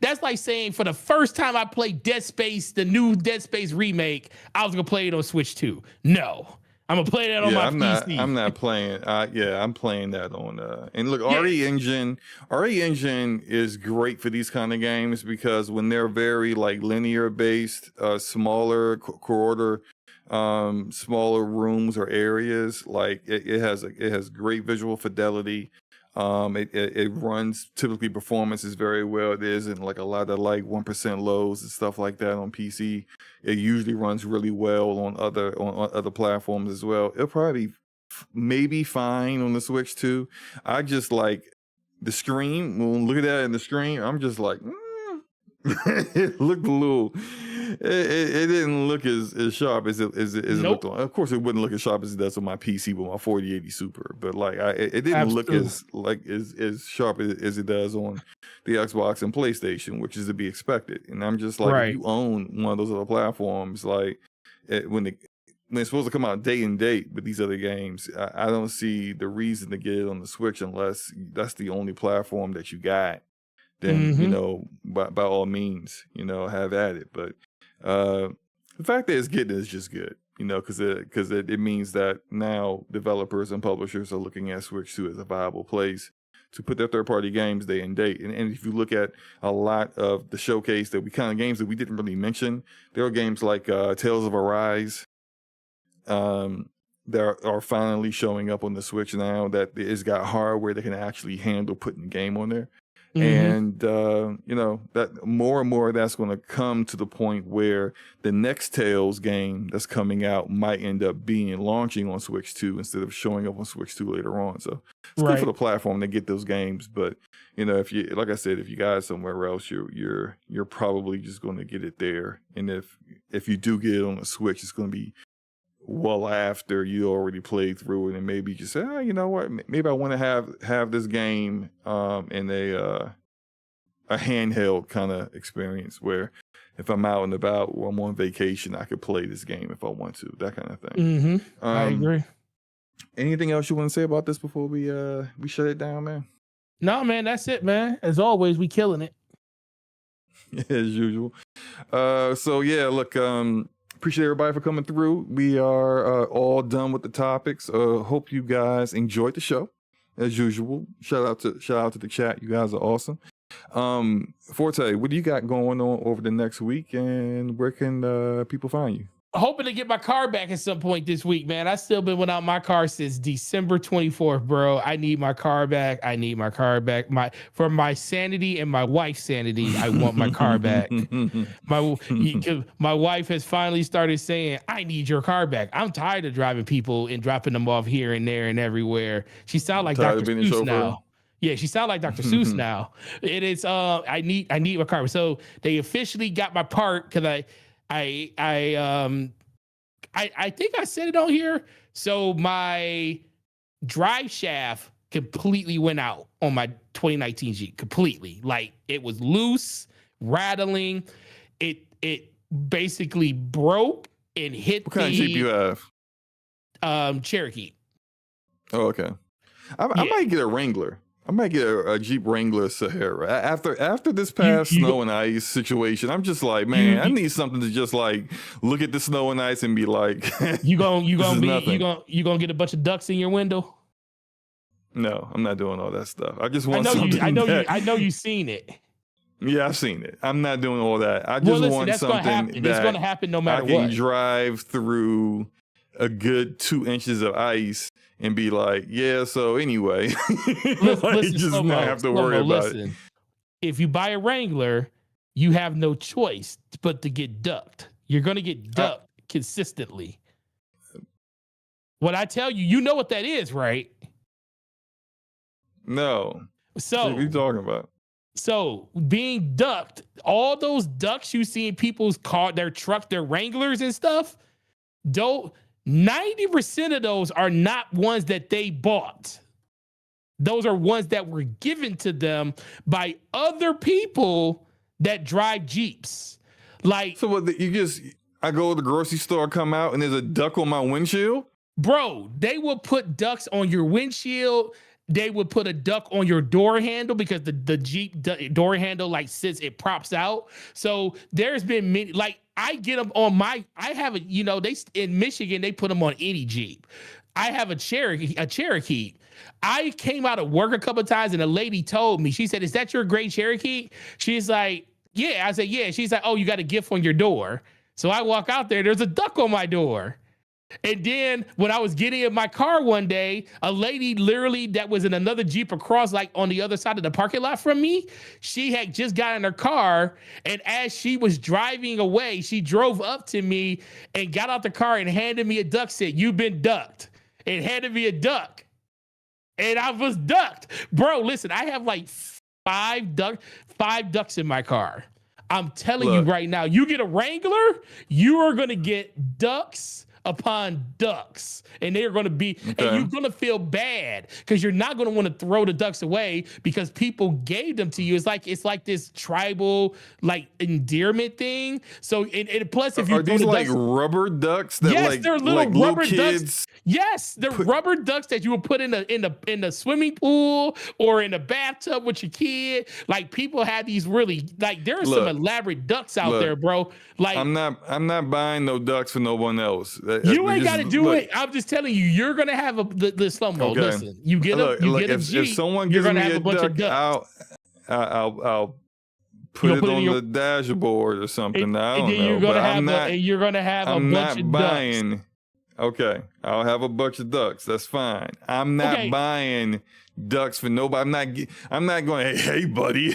that's like saying for the first time I played Dead Space, the new Dead Space remake, I was gonna play it on Switch 2. No. I'm gonna play that on my PC. I'm not playing. I'm playing that on. And look, RE Engine is great for these kind of games, because when they're very like linear based, smaller quarter, smaller rooms or areas, like it has great visual fidelity. It runs typically performances very well. There isn't like a lot of like 1% lows and stuff like that on PC. It usually runs really well on other platforms as well. It'll probably maybe fine on the Switch too. I just like the screen. When look at that in the screen, I'm just like, it looked a little. It didn't look as sharp as it looked on. Of course, it wouldn't look as sharp as it does on my PC with my 4080 Super. But like, it didn't look as sharp as it does on the Xbox and PlayStation, which is to be expected. And I'm just like, if you own one of those other platforms, like when it's supposed to come out day and date with these other games, I don't see the reason to get it on the Switch unless that's the only platform that you got then by all means, have at it. But the fact that it's getting it is just good, because it means that now developers and publishers are looking at Switch 2 as a viable place to put their third-party games day and date. And if you look at a lot of the showcase games that we didn't really mention, there are games like Tales of Arise that are finally showing up on the Switch now, that it's got hardware that can actually handle putting the game on there. And that more and more that's going to come to the point where the next Tales game that's coming out might end up launching on Switch 2 instead of showing up on Switch 2 later on. So it's good for the platform to get those games. But if you, like I said, if you got it somewhere else, you're probably just going to get it there. And if you do get it on the Switch, it's going to be well after you already played through it, and maybe you say, you know what, maybe I want to have this game in a handheld kind of experience where if I'm out and about or I'm on vacation, I could play this game if I want to, that kind of thing. I agree. Anything else you want to say about this before we shut it down, man? No, man, that's it, man. As always, we killing it. As usual. So yeah, look, appreciate everybody for coming through. We are all done with the topics. Hope you guys enjoyed the show. As usual, shout out to the chat. You guys are awesome. Forte, what do you got going on over the next week, and where can people find you? Hoping to get my car back at some point this week, man. I still been without my car since December 24th, bro. I need my car back. For my sanity and my wife's sanity, I want my car back. My wife has finally started saying, I need your car back. I'm tired of driving people and dropping them off here and there and everywhere. She sounds like Dr. Seuss now. Yeah, she sounds like Dr. Seuss now. It is I need my car. So they officially got my part because I think I said it on here. So my drive shaft completely went out on my 2019 Jeep. Completely. Like, it was loose, rattling. It basically broke and hit What kind of Jeep you have? Cherokee. Oh, okay. I might get a Wrangler. I might get a Jeep Wrangler Sahara. After this past snow and ice situation, I'm just like, man, I need something to just like look at the snow and ice and be like, you gonna get a bunch of ducks in your window? No, I'm not doing all that stuff. I just want something. I know you've seen it. Yeah, I've seen it. I'm not doing all that. I just want something that's gonna happen no matter what. I can drive through a good 2 inches of ice and be like, yeah, so anyway, listen, just not have to worry about it. If you buy a Wrangler, you have no choice but to get ducked. You're going to get ducked consistently. What I tell you, you know what that is, right? No. So what are you talking about? So being ducked, all those ducks you see in people's car, their truck, their Wranglers and stuff, 90% of those are not ones that they bought. Those are ones that were given to them by other people that drive Jeeps. Like, so what? I go to the grocery store, come out, and there's a duck on my windshield? Bro, they will put ducks on your windshield. They would put a duck on your door handle because the Jeep door handle like sits, it props out. So there's been many, like, I get them on I have they in Michigan, they put them on any Jeep. I have a Cherokee. I came out of work a couple of times and a lady told me, she said, is that your gray Cherokee? She's like, yeah. I said, yeah. She's like, oh, you got a gift on your door. So I walk out there's a duck on my door. And then when I was getting in my car one day, a lady literally that was in another Jeep across, like on the other side of the parking lot from me, she had just got in her car. And as she was driving away, she drove up to me and got out the car and handed me a duck, said, you've been ducked. And handed me a duck. And I was ducked. Bro, listen, I have like five ducks in my car. I'm telling you right now, you get a Wrangler, you are going to get ducks upon ducks, and they're going to be, Okay. and you're going to feel bad because you're not going to want to throw the ducks away because people gave them to you. It's like this tribal like endearment thing. So and plus, if you Are throw these the like ducks, rubber ducks that yes, like they're little like rubber kids ducks. Yes, they're rubber ducks that you would put in the swimming pool or in a bathtub with your kid. Like people have these really like there are some elaborate ducks out there, bro. Like I'm not buying no ducks for no one else. you ain't got to do it. I'm just telling you, you're gonna have the slow mo. Okay. Listen, you get them. Get a Jeep. If someone you're gives gonna me have a a bunch duck, of ducks. I'll put it on the dashboard or something. I don't know. You're gonna have a bunch of buying. ducks. Okay, I'll have a bunch of ducks. That's fine. I'm not buying ducks for nobody. I'm not going, hey buddy,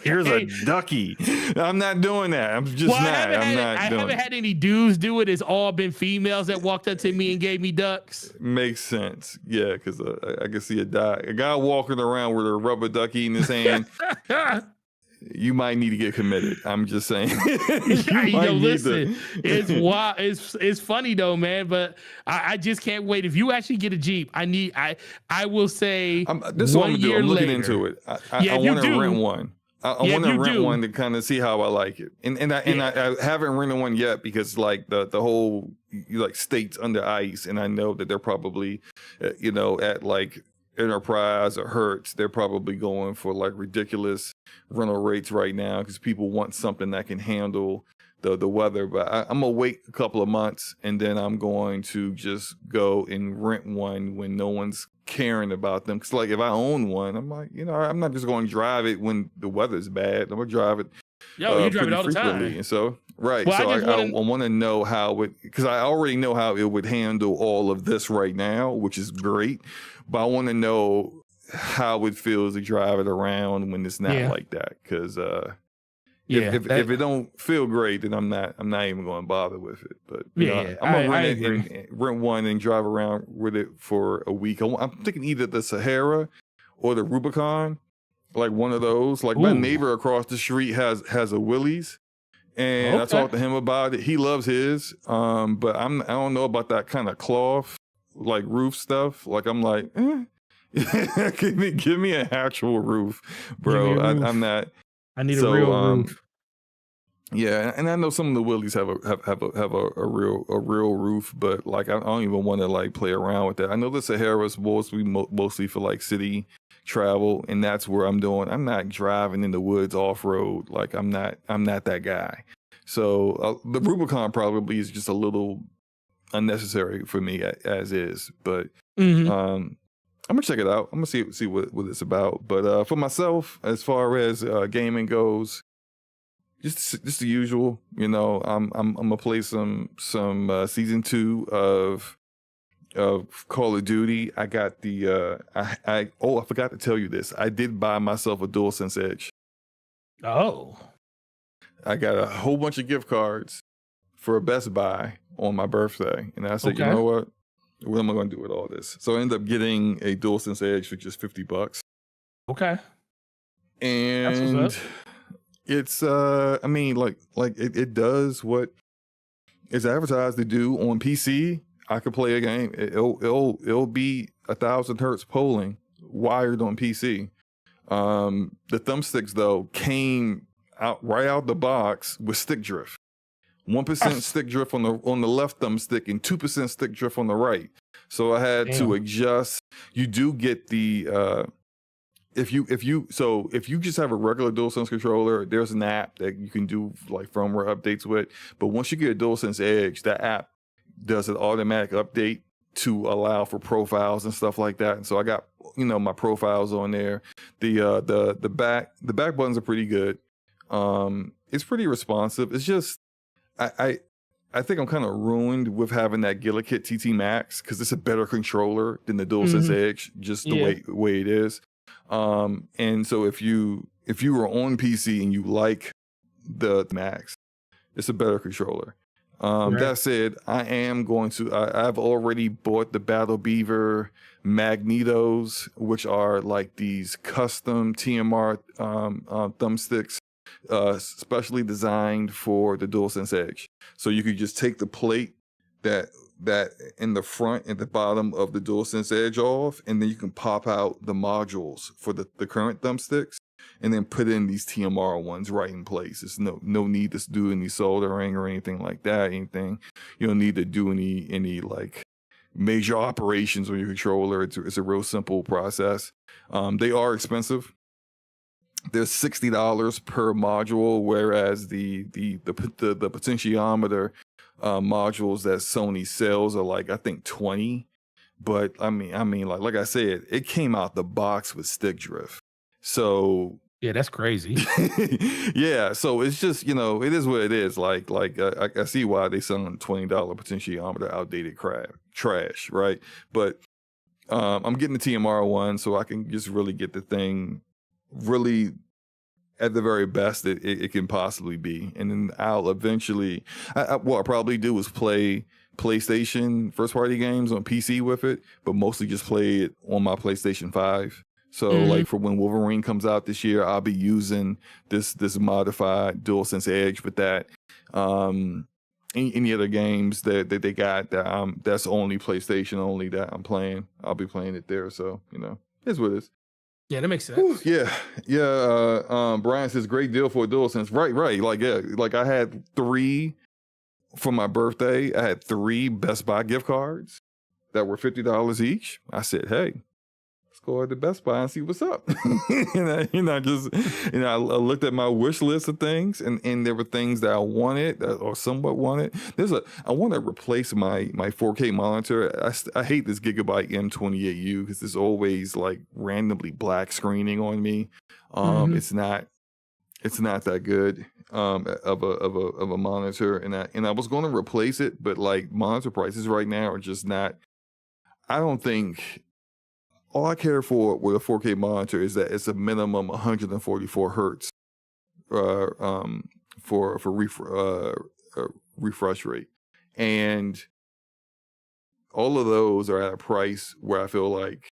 here's a ducky. I'm not doing that. I'm just not. I haven't had any dudes do it. It's all been females that walked up to me and gave me ducks. Makes sense. Yeah, because I can see a guy walking around with a rubber ducky in his hand. You might need to get committed. I'm just saying. Listen, it's wild. It's funny though, man. But I just can't wait. If you actually get a Jeep, I will say this is what I'm gonna do. I'm looking later, into it. I want to rent one. I want to rent one to kind of see how I like it. And I haven't rented one yet because like the whole like state's under ice, and I know that they're probably at like Enterprise or Hertz, they're probably going for like ridiculous rental rates right now because people want something that can handle the weather. But I'm gonna wait a couple of months and then I'm going to just go and rent one when no one's caring about them. Because like if I own one, I'm like, I'm not just going to drive it when the weather's bad. I'm gonna drive it. You drive it all the time. And so right. Well, so I want to know how it, because I already know how it would handle all of this right now, which is great. But I want to know how it feels to drive it around when it's not like that. Because if it don't feel great, then I'm not even going to bother with it. But I'm gonna rent one and drive around with it for a week. I'm thinking either the Sahara or the Rubicon, like one of those. Like my neighbor across the street has a Willys, and I talked to him about it. He loves his, but I don't know about that kind of cloth like roof stuff. Like I'm like, give me an actual roof, bro. I'm not. I need a real roof. Yeah, and I know some of the Willys have a real roof, but like I don't even want to like play around with that. I know the Sahara's mostly for like city travel, and that's where I'm doing. I'm not driving in the woods off road. Like I'm not that guy. So the Rubicon probably is just a little unnecessary for me as is, but I'm gonna check it out. I'm gonna see what it's about. But for myself, as far as gaming goes, just the usual. I'm gonna play some season 2 of Call of Duty. I got the I forgot to tell you this. I did buy myself a DualSense Edge. Oh. I got a whole bunch of gift cards for a Best Buy on my birthday. And I said, you know what am I going to do with all this? So I ended up getting a DualSense Edge for just $50. Okay. And it's, I mean, like it does what it's advertised to do on PC. I could play a game. It'll be 1,000 hertz polling wired on PC. The thumbsticks though came right out the box with stick drift. 1% stick drift on the left thumbstick and 2% stick drift on the right. So I had to adjust. You do get the if you just have a regular DualSense controller, there's an app that you can do like firmware updates with. But once you get a DualSense Edge, that app does an automatic update to allow for profiles and stuff like that. And so I got my profiles on there. The back buttons are pretty good. It's pretty responsive. It's just I think I'm kind of ruined with having that Gillikit TT Max because it's a better controller than the DualSense Edge, just the way it is. And so if you were on PC and you like the Max, it's a better controller. That said, I've already bought the Battle Beaver Magnetos, which are like these custom TMR thumbsticks, specially designed for the DualSense Edge. So you could just take the plate that that in the front and the bottom of the DualSense Edge off, and then you can pop out the modules for the current thumbsticks, and then put in these TMR ones right in place. There's no need to do any soldering or anything like that. You don't need to do any like major operations on your controller. It's a real simple process. They are expensive. They're $60 per module, whereas the potentiometer modules that Sony sells are like, I think, 20. But I mean, like I said, it came out the box with stick drift. So yeah, that's crazy. Yeah, so it's just, it is what it is. Like I see why they selling $20 potentiometer outdated trash, right? But I'm getting the TMR one so I can just really get the thing really at the very best it can possibly be. And then I'll eventually, what I'll probably do is play PlayStation first party games on PC with it, but mostly just play it on my PlayStation 5. So like for when Wolverine comes out this year, I'll be using this modified DualSense Edge with that. Any other games that they got that's only PlayStation only that I'm playing, I'll be playing it there. So, it's what it is. Yeah, that makes sense. Whew, yeah. Brian says great deal for a DualSense. Right. Like I had 3 for my birthday. I had 3 Best Buy gift cards that were $50 each. I said, hey, let's go to Best Buy and see what's up. I looked at my wish list of things, and there were things that I wanted or somewhat wanted. I want to replace my 4K monitor. I hate this Gigabyte M28U because there's always like randomly black screening on me. It's not that good of a monitor, and I was going to replace it, but like monitor prices right now are just not. I don't think. All I care for with a 4K monitor is that it's a minimum 144 hertz for refresh rate, and all of those are at a price where I feel like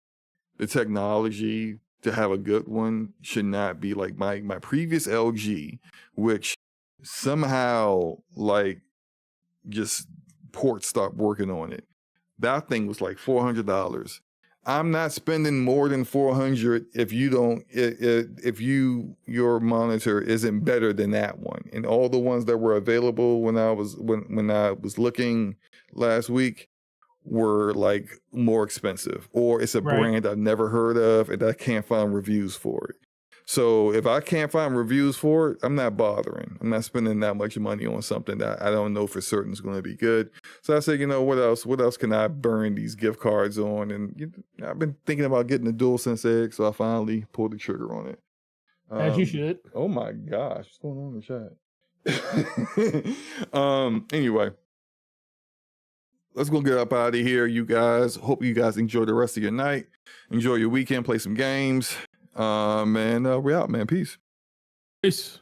the technology to have a good one should not be like my previous LG, which somehow like just ports stopped working on it. That thing was like $400. I'm not spending more than $400 if your monitor isn't better than that one. And all the ones that were available when I was looking last week were like more expensive, or it's a brand I've never heard of and I can't find reviews for it. So if I can't find reviews for it, I'm not bothering. I'm not spending that much money on something that I don't know for certain is going to be good. So I said, what else? What else can I burn these gift cards on? And I've been thinking about getting the DualSense Edge, so I finally pulled the trigger on it. As you should. Oh my gosh, what's going on in the chat? Anyway, let's go get up out of here, you guys. Hope you guys enjoy the rest of your night. Enjoy your weekend. Play some games. Man, we're out, man. Peace. Peace.